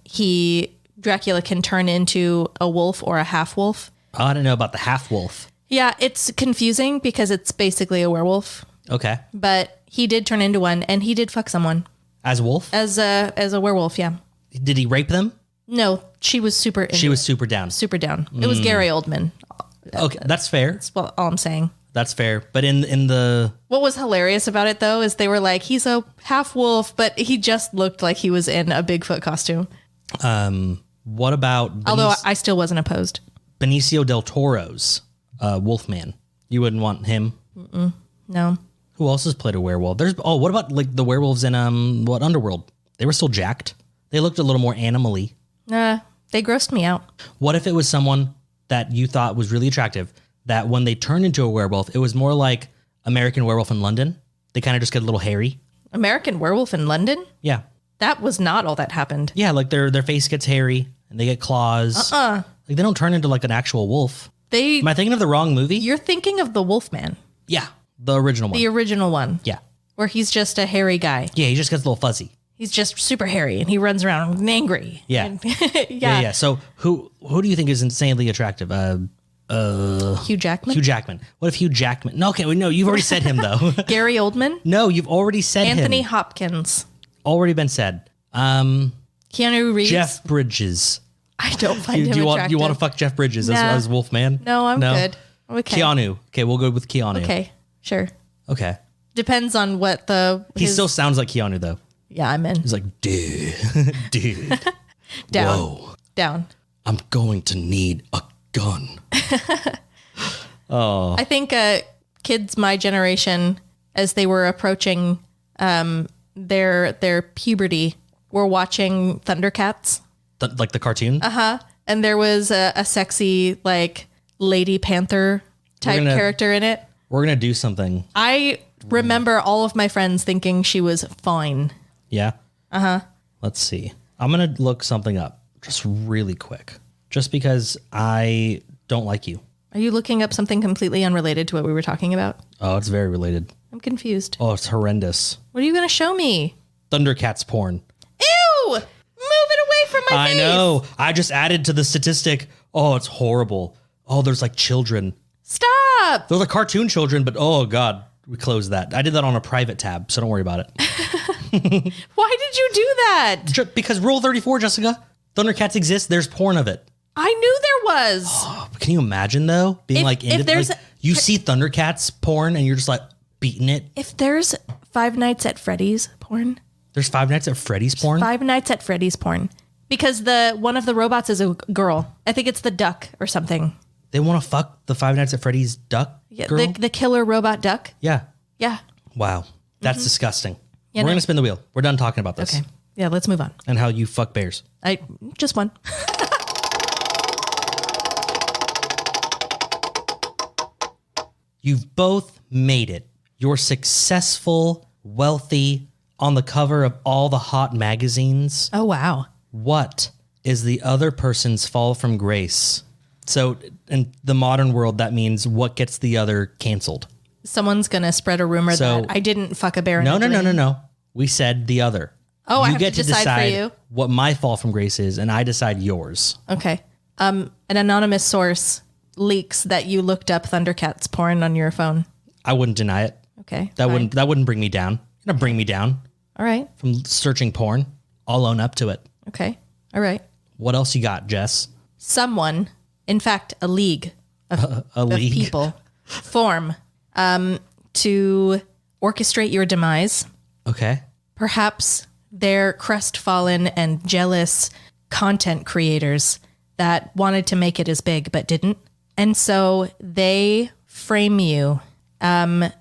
[SPEAKER 1] Dracula can turn into a wolf or a half wolf.
[SPEAKER 2] Oh, I didn't know about the half wolf.
[SPEAKER 1] Yeah, it's confusing because it's basically a werewolf.
[SPEAKER 2] Okay.
[SPEAKER 1] But he did turn into one and he did fuck someone.
[SPEAKER 2] As a wolf?
[SPEAKER 1] As a werewolf, yeah.
[SPEAKER 2] Did he rape them?
[SPEAKER 1] No, she was super into
[SPEAKER 2] She was
[SPEAKER 1] it.
[SPEAKER 2] super down.
[SPEAKER 1] Super down. It was Gary Oldman.
[SPEAKER 2] Okay, that's fair.
[SPEAKER 1] That's all I'm saying.
[SPEAKER 2] That's fair. But in the
[SPEAKER 1] What was hilarious about it though is they were like, he's a half wolf, but he just looked like he was in a Bigfoot costume.
[SPEAKER 2] what about
[SPEAKER 1] Although I still wasn't opposed.
[SPEAKER 2] Benicio del Toro's Wolfman? You wouldn't want him?
[SPEAKER 1] No.
[SPEAKER 2] Who else has played a werewolf? What about like the werewolves in Underworld? They were still jacked. They looked a little more animal-y.
[SPEAKER 1] They grossed me out.
[SPEAKER 2] What if it was someone that you thought was really attractive, that when they turned into a werewolf, it was more like American Werewolf in London? They kind of just get a little hairy.
[SPEAKER 1] American Werewolf in London?
[SPEAKER 2] Yeah.
[SPEAKER 1] That was not all that happened.
[SPEAKER 2] Yeah, like their face gets hairy and they get claws. Like they don't turn into like an actual wolf. Am I thinking of the wrong movie?
[SPEAKER 1] You're thinking of the Wolfman.
[SPEAKER 2] Yeah, the original one.
[SPEAKER 1] The original one.
[SPEAKER 2] Yeah.
[SPEAKER 1] Where he's just a hairy guy.
[SPEAKER 2] Yeah, he just gets a little fuzzy.
[SPEAKER 1] He's just super hairy and he runs around angry.
[SPEAKER 2] Yeah.
[SPEAKER 1] And,
[SPEAKER 2] yeah. So who do you think is insanely attractive?
[SPEAKER 1] Hugh Jackman?
[SPEAKER 2] Hugh Jackman. What if Hugh Jackman? No, okay, no, you've already said him though.
[SPEAKER 1] Gary Oldman?
[SPEAKER 2] No, you've already said
[SPEAKER 1] Anthony
[SPEAKER 2] him.
[SPEAKER 1] Hopkins.
[SPEAKER 2] Already been said.
[SPEAKER 1] Keanu Reeves.
[SPEAKER 2] Jeff Bridges.
[SPEAKER 1] I don't find him attractive.
[SPEAKER 2] You want to fuck Jeff Bridges as Wolfman?
[SPEAKER 1] No, I'm good. Okay.
[SPEAKER 2] Keanu. Okay, we'll go with Keanu.
[SPEAKER 1] Okay, sure.
[SPEAKER 2] Okay.
[SPEAKER 1] Depends on what
[SPEAKER 2] He still sounds like Keanu though.
[SPEAKER 1] Yeah, I'm in.
[SPEAKER 2] He's like, dude.
[SPEAKER 1] Down.
[SPEAKER 2] Whoa.
[SPEAKER 1] Down.
[SPEAKER 3] I'm going to need a gun.
[SPEAKER 1] I think kids my generation, as they were approaching their puberty, were watching Thundercats.
[SPEAKER 2] Like the cartoon?
[SPEAKER 1] And there was a sexy, like, Lady Panther type character in it.
[SPEAKER 2] We're going to do something.
[SPEAKER 1] I remember all of my friends thinking she was fine.
[SPEAKER 2] Yeah? Let's see. I'm going to look something up just really quick. Just because I don't like you.
[SPEAKER 1] Are you looking up something completely unrelated to what we were talking about?
[SPEAKER 2] Oh, it's very related.
[SPEAKER 1] I'm confused.
[SPEAKER 2] Oh, it's horrendous.
[SPEAKER 1] What are you going to show me?
[SPEAKER 2] Thundercats porn.
[SPEAKER 1] Ew! Move it away from my face!
[SPEAKER 2] I know. I just added to the statistic. Oh, it's horrible. Oh, there's like children.
[SPEAKER 1] Stop!
[SPEAKER 2] They're like cartoon children, but oh God, we closed that. I did that on a private tab, so don't worry about it.
[SPEAKER 1] Why did you do that?
[SPEAKER 2] Because Rule 34, Jessica. Thundercats exist. There's porn of it.
[SPEAKER 1] I knew there was.
[SPEAKER 2] Oh, can you imagine though? Being
[SPEAKER 1] if there's
[SPEAKER 2] you see Thundercats porn and you're just like beating it.
[SPEAKER 1] If there's Five Nights at Freddy's porn.
[SPEAKER 2] There's Five Nights at Freddy's porn?
[SPEAKER 1] Five Nights at Freddy's porn. Because one of the robots is a girl. I think it's the duck or something.
[SPEAKER 2] They want to fuck the Five Nights at Freddy's duck girl?
[SPEAKER 1] The killer robot duck.
[SPEAKER 2] Yeah.
[SPEAKER 1] Yeah.
[SPEAKER 2] Wow. That's disgusting.
[SPEAKER 1] Yeah,
[SPEAKER 2] We're going to spin the wheel. We're done talking about this.
[SPEAKER 1] Okay. Yeah, let's move on.
[SPEAKER 2] And how you fuck bears.
[SPEAKER 1] Just one.
[SPEAKER 2] You've both made it. You're successful, wealthy, on the cover of all the hot magazines.
[SPEAKER 1] Oh, wow.
[SPEAKER 2] What is the other person's fall from grace? So in the modern world, that means what gets the other canceled.
[SPEAKER 1] Someone's going to spread a rumor that I didn't fuck a bear in a dream.
[SPEAKER 2] No. We said the other.
[SPEAKER 1] Oh, I have to decide for you?
[SPEAKER 2] What my fall from grace is, and I decide yours.
[SPEAKER 1] Okay. An anonymous source leaks that you looked up Thundercats porn on your phone.
[SPEAKER 2] I wouldn't deny it.
[SPEAKER 1] Okay.
[SPEAKER 2] That wouldn't bring me down. You're not bring me down.
[SPEAKER 1] All right.
[SPEAKER 2] From searching porn. I'll own up to it.
[SPEAKER 1] Okay. All right.
[SPEAKER 2] What else you got, Jess?
[SPEAKER 1] Someone, in fact, a league of people form to orchestrate your demise.
[SPEAKER 2] Okay.
[SPEAKER 1] Perhaps they're crestfallen and jealous content creators that wanted to make it as big but didn't. And so they frame you and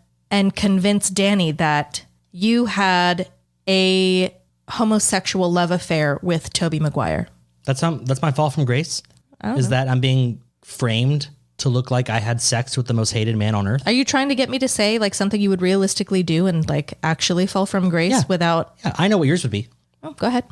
[SPEAKER 1] convince Dani that you had a homosexual love affair with Tobey Maguire.
[SPEAKER 2] That's my fall from grace? Is that I'm being framed to look like I had sex with the most hated man on earth?
[SPEAKER 1] Are you trying to get me to say like something you would realistically do and like actually fall from grace without...
[SPEAKER 2] Yeah, I know what yours would be.
[SPEAKER 1] Oh, go ahead.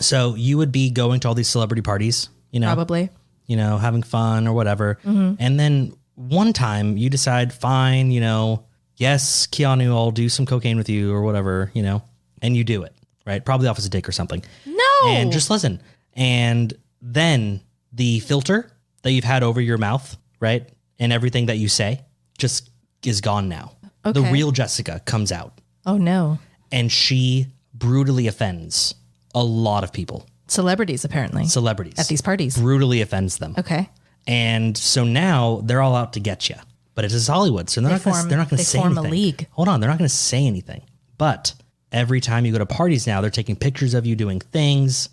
[SPEAKER 2] So you would be going to all these celebrity parties,
[SPEAKER 1] Probably.
[SPEAKER 2] Having fun or whatever. Mm-hmm. And then one time you decide, fine, yes, Keanu, I'll do some cocaine with you or whatever, and you do it, right? Probably off as a dick or something.
[SPEAKER 1] No.
[SPEAKER 2] And just listen. And then the filter that you've had over your mouth, right? And everything that you say just is gone now. Okay. The real Jessica comes out.
[SPEAKER 1] Oh, no.
[SPEAKER 2] And she brutally offends a lot of people.
[SPEAKER 1] Celebrities, apparently.
[SPEAKER 2] Celebrities.
[SPEAKER 1] At these parties.
[SPEAKER 2] Brutally offends them.
[SPEAKER 1] Okay.
[SPEAKER 2] And so now they're all out to get you. But it is Hollywood, so they're not going to say anything. They form a league. Hold on, they're not going to say anything. But every time you go to parties now, they're taking pictures of you doing things,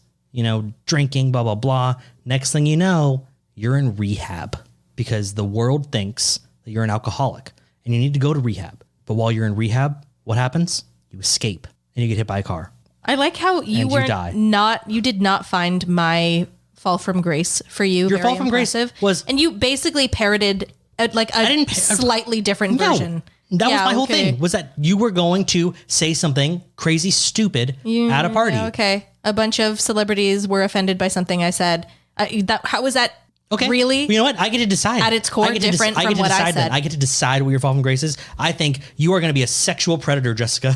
[SPEAKER 2] drinking, blah, blah, blah. Next thing you know, you're in rehab because the world thinks that you're an alcoholic and you need to go to rehab. But while you're in rehab, what happens? You escape and you get hit by a car.
[SPEAKER 1] I like how you did not find my fall from grace for you.
[SPEAKER 2] Your fall from grace was,
[SPEAKER 1] and you basically parroted a slightly different version.
[SPEAKER 2] That was my whole thing, was that you were going to say something crazy stupid at a party.
[SPEAKER 1] Okay. A bunch of celebrities were offended by something I said. How was that
[SPEAKER 2] Okay.
[SPEAKER 1] Really?
[SPEAKER 2] You know what? I get to decide.
[SPEAKER 1] At its core,
[SPEAKER 2] I get to
[SPEAKER 1] different
[SPEAKER 2] I get
[SPEAKER 1] from
[SPEAKER 2] to
[SPEAKER 1] what I
[SPEAKER 2] decide
[SPEAKER 1] said.
[SPEAKER 2] I get to decide what your fall from grace is. I think you are going to be a sexual predator, Jessica.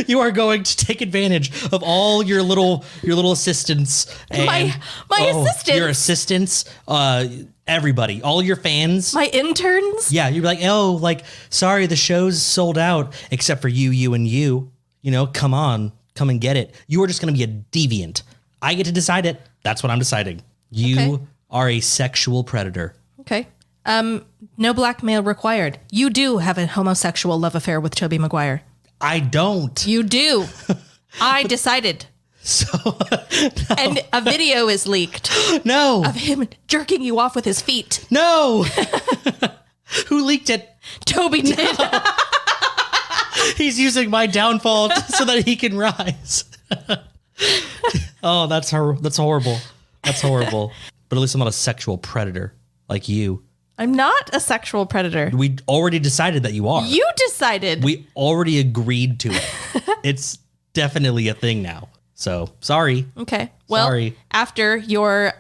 [SPEAKER 2] You are going to take advantage of all your little assistants. And,
[SPEAKER 1] My assistants?
[SPEAKER 2] Your assistants, everybody, all your fans.
[SPEAKER 1] My interns?
[SPEAKER 2] Yeah, you'd be like, oh, like, sorry, the show's sold out, except for you, and you. You know, come on, come and get it. You are just going to be a deviant. I get to decide it. That's what I'm deciding. You are a sexual predator.
[SPEAKER 1] Okay. No blackmail required. You do have a homosexual love affair with Tobey Maguire.
[SPEAKER 2] I don't.
[SPEAKER 1] You do. I decided.
[SPEAKER 2] So,
[SPEAKER 1] And a video is leaked
[SPEAKER 2] no,
[SPEAKER 1] of him jerking you off with his feet.
[SPEAKER 2] no. Who leaked it?
[SPEAKER 1] Toby did.
[SPEAKER 2] He's using my downfall so that he can rise. Oh, that's horrible. That's horrible. But at least I'm not a sexual predator like you.
[SPEAKER 1] I'm not a sexual predator.
[SPEAKER 2] We already decided that you are.
[SPEAKER 1] You decided.
[SPEAKER 2] We already agreed to it. It's definitely a thing now. So sorry.
[SPEAKER 1] Okay. Well,
[SPEAKER 2] Sorry.
[SPEAKER 1] after your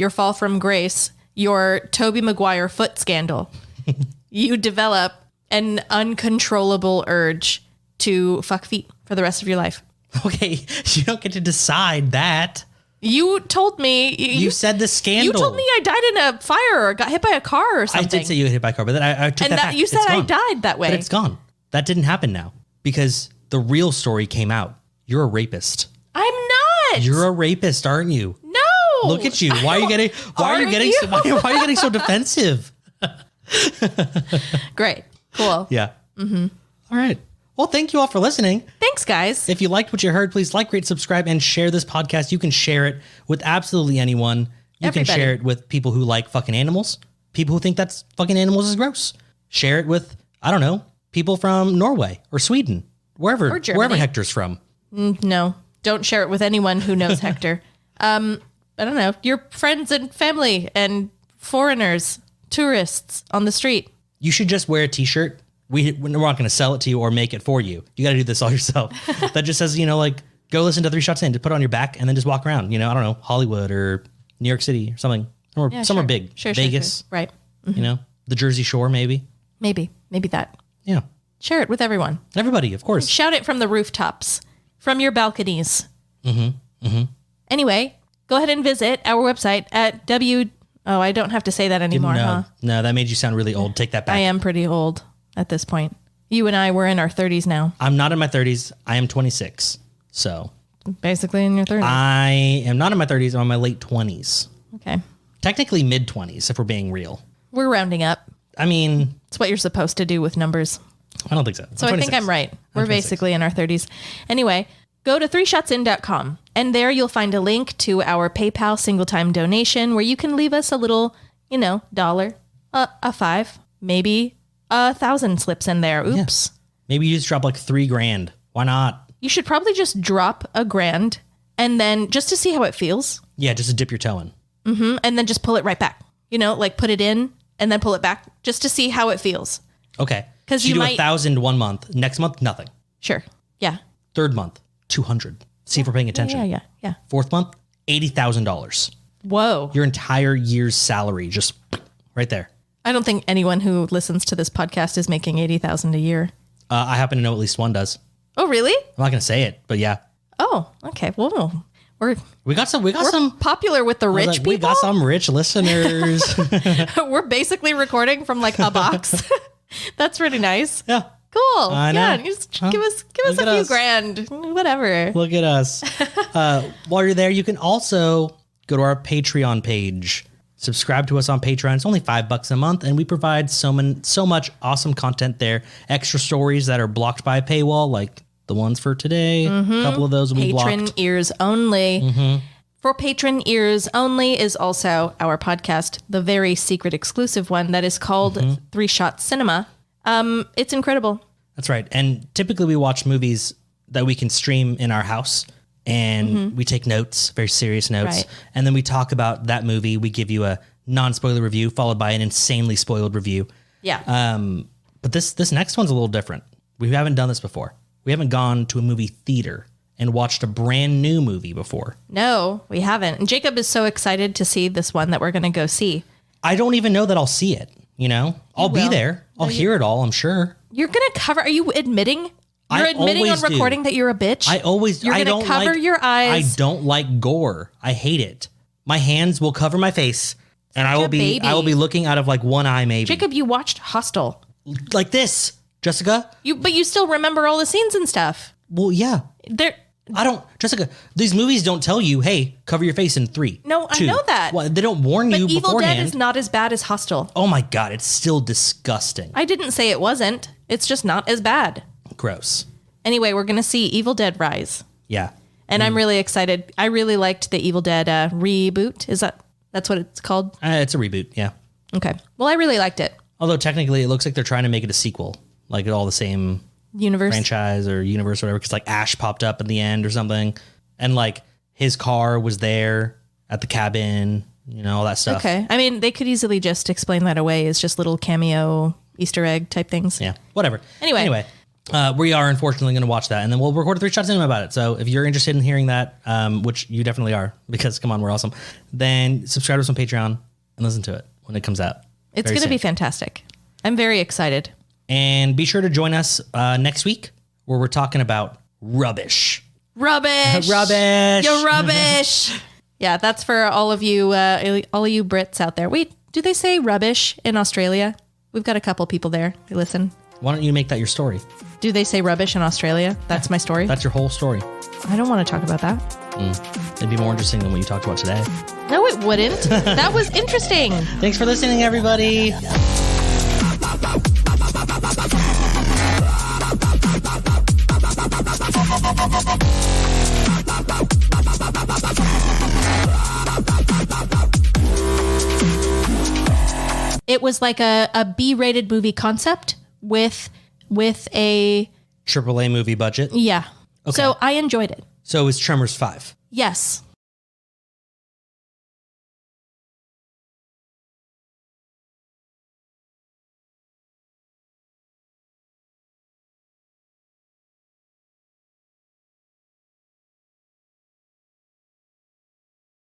[SPEAKER 1] fall from grace, your Tobey Maguire foot scandal, you develop an uncontrollable urge to fuck feet for the rest of your life.
[SPEAKER 2] Okay, you don't get to decide that.
[SPEAKER 1] You told me
[SPEAKER 2] You said the scandal.
[SPEAKER 1] You told me I died in a fire or got hit by a car or something.
[SPEAKER 2] I did say you got hit by a car, but then I took
[SPEAKER 1] and
[SPEAKER 2] that back.
[SPEAKER 1] you said
[SPEAKER 2] It's
[SPEAKER 1] I
[SPEAKER 2] gone.
[SPEAKER 1] died that way.
[SPEAKER 2] But it's gone. That didn't happen now because the real story came out. You're a rapist.
[SPEAKER 1] I'm not.
[SPEAKER 2] You're a rapist, aren't you?
[SPEAKER 1] No.
[SPEAKER 2] Look at you. Why are you getting so defensive?
[SPEAKER 1] Great. Cool.
[SPEAKER 2] Yeah. Mm-hmm. All right. Well, thank you all for listening.
[SPEAKER 1] Thanks, guys.
[SPEAKER 2] If you liked what you heard, please like, rate, subscribe, and share this podcast. You can share it with absolutely anyone. You
[SPEAKER 1] Everybody.
[SPEAKER 2] can share it with people who like fucking animals, people who think that's fucking animals is gross. Share it with, I don't know, people from Norway or Sweden, wherever
[SPEAKER 1] Germany.
[SPEAKER 2] Hector's from.
[SPEAKER 1] No, don't share it with anyone who knows Hector. I don't know, your friends and family and foreigners, tourists on the street.
[SPEAKER 2] You should just wear a t-shirt. We're not going to sell it to you or make it for you. You got to do this all yourself. That just says, like, go listen to 3 Shots In, just put it on your back and then just walk around. I don't know, Hollywood or New York City or something. Somewhere big.
[SPEAKER 1] Sure,
[SPEAKER 2] Vegas.
[SPEAKER 1] Sure. Right.
[SPEAKER 2] The Jersey Shore, maybe.
[SPEAKER 1] Maybe that.
[SPEAKER 2] Yeah.
[SPEAKER 1] Share it with everyone.
[SPEAKER 2] Everybody, of course.
[SPEAKER 1] Shout it from the rooftops, from your balconies. Anyway, go ahead and visit our website at Oh, I don't have to say that anymore, huh?
[SPEAKER 2] No, that made you sound really old. Take that back.
[SPEAKER 1] I am pretty old at this point. You and I were in our 30s now.
[SPEAKER 2] I'm not in my 30s. I am 26. So
[SPEAKER 1] Basically in your 30s.
[SPEAKER 2] I am not in my 30s. I'm in my late 20s.
[SPEAKER 1] Okay.
[SPEAKER 2] Technically mid 20s, if we're being real.
[SPEAKER 1] We're rounding up.
[SPEAKER 2] I mean,
[SPEAKER 1] It's what you're supposed to do with numbers.
[SPEAKER 2] I don't think so.
[SPEAKER 1] So I think I'm right. We're
[SPEAKER 2] 26.
[SPEAKER 1] basically in our 30s. Anyway, go to 3shotsin.com and there you'll find a link to our PayPal single time donation where you can leave us a little, $1, a $5, maybe 1,000 slips in there. Oops.
[SPEAKER 2] Yeah. Maybe you just drop like $3,000. Why not?
[SPEAKER 1] You should probably just drop $1,000 and then just to see how it feels.
[SPEAKER 2] Yeah, just to dip your toe in.
[SPEAKER 1] And then just pull it right back. Like put it in and then pull it back just to see how it feels.
[SPEAKER 2] Okay.
[SPEAKER 1] 'Cause
[SPEAKER 2] so
[SPEAKER 1] you
[SPEAKER 2] do
[SPEAKER 1] might-
[SPEAKER 2] 1,000 one month. Next month, nothing.
[SPEAKER 1] Sure. Yeah.
[SPEAKER 2] 3rd month, 200. See if we're paying attention.
[SPEAKER 1] Yeah.
[SPEAKER 2] 4th month, $80,000.
[SPEAKER 1] Whoa.
[SPEAKER 2] Your entire year's salary, just right there.
[SPEAKER 1] I don't think anyone who listens to this podcast is making $80,000 a year.
[SPEAKER 2] I happen to know at least one does.
[SPEAKER 1] Oh, really?
[SPEAKER 2] I'm not going to say it, but yeah.
[SPEAKER 1] Oh, okay. Well,
[SPEAKER 2] We got some
[SPEAKER 1] popular with the rich people.
[SPEAKER 2] We got some rich listeners.
[SPEAKER 1] We're basically recording from like a box. That's pretty nice.
[SPEAKER 2] Yeah.
[SPEAKER 1] Cool.
[SPEAKER 2] I know.
[SPEAKER 1] Yeah. Just give us a
[SPEAKER 2] Look at
[SPEAKER 1] few
[SPEAKER 2] us.
[SPEAKER 1] grand. Whatever.
[SPEAKER 2] Look at us. While you're there, you can also go to our Patreon page. Subscribe to us on Patreon. It's only $5 a month, and we provide so much awesome content there. Extra stories that are blocked by a paywall, like the ones for today. A couple of those will be
[SPEAKER 1] Patron
[SPEAKER 2] blocked.
[SPEAKER 1] ears only. For patron ears only is also our podcast, the very secret exclusive one that is called 3 Shot Cinema. It's incredible.
[SPEAKER 2] That's right. And typically we watch movies that we can stream in our house, and we take notes, very serious notes.
[SPEAKER 1] Right.
[SPEAKER 2] And then we talk about that movie. We give you a non-spoiler review followed by an insanely spoiled review.
[SPEAKER 1] Yeah.
[SPEAKER 2] But this next one's a little different. We haven't done this before. We haven't gone to a movie theater and watched a brand new movie before?
[SPEAKER 1] No, we haven't. And Jacob is so excited to see this one that we're going to go see.
[SPEAKER 2] I don't even know that I'll see it. You know, I'll be there. I'll hear it all, I'm sure.
[SPEAKER 1] You're going to cover. Are you admitting? You're admitting on recording that you're a bitch? You're going to cover your eyes.
[SPEAKER 2] I don't like gore. I hate it. My hands will cover my face and I will be looking out of like one eye maybe.
[SPEAKER 1] Jacob, you watched Hostel.
[SPEAKER 2] Like this, Jessica.
[SPEAKER 1] But you still remember all the scenes and stuff.
[SPEAKER 2] Well, yeah. Jessica, these movies don't tell you, hey, cover your face in 3.
[SPEAKER 1] No, 2. I know that.
[SPEAKER 2] Well, they don't warn you beforehand.
[SPEAKER 1] Evil Dead is not as bad as Hostel.
[SPEAKER 2] Oh my God, it's still disgusting.
[SPEAKER 1] I didn't say it wasn't. It's just not as bad.
[SPEAKER 2] Gross.
[SPEAKER 1] Anyway, we're going to see Evil Dead Rise.
[SPEAKER 2] Yeah.
[SPEAKER 1] And I'm really excited. I really liked the Evil Dead reboot. That's what it's called?
[SPEAKER 2] It's a reboot, yeah.
[SPEAKER 1] Okay. Well, I really liked it.
[SPEAKER 2] Although technically it looks like they're trying to make it a sequel. Like all the same franchise or universe or whatever. Because like Ash popped up in the end or something. And like his car was there at the cabin, you know, all that stuff.
[SPEAKER 1] Okay. I mean, they could easily just explain that away as just little cameo Easter egg type things.
[SPEAKER 2] Yeah, whatever.
[SPEAKER 1] Anyway.
[SPEAKER 2] We are unfortunately going to watch that, and then we'll record a 3 Shot Cinema about it. So if you're interested in hearing that, which you definitely are, because come on, we're awesome, then subscribe to us on Patreon and listen to it when it comes out.
[SPEAKER 1] It's going to be fantastic. I'm very excited.
[SPEAKER 2] And be sure to join us next week where we're talking about rubbish.
[SPEAKER 1] Rubbish.
[SPEAKER 2] Rubbish.
[SPEAKER 1] You're rubbish. Yeah, that's for all of you Brits out there. Wait, do they say rubbish in Australia? We've got a couple people there who listen.
[SPEAKER 2] Why don't you make that your story?
[SPEAKER 1] Do they say rubbish in Australia? That's my story.
[SPEAKER 2] That's your whole story.
[SPEAKER 1] I don't want to talk about that.
[SPEAKER 2] It'd be more interesting than what you talked about today.
[SPEAKER 1] No, it wouldn't. That was interesting.
[SPEAKER 2] Thanks for listening, everybody.
[SPEAKER 1] It was like a B-rated movie concept with a
[SPEAKER 2] AAA movie budget.
[SPEAKER 1] Yeah.
[SPEAKER 2] Okay.
[SPEAKER 1] So I enjoyed it.
[SPEAKER 2] So it was Tremors 5.
[SPEAKER 1] Yes.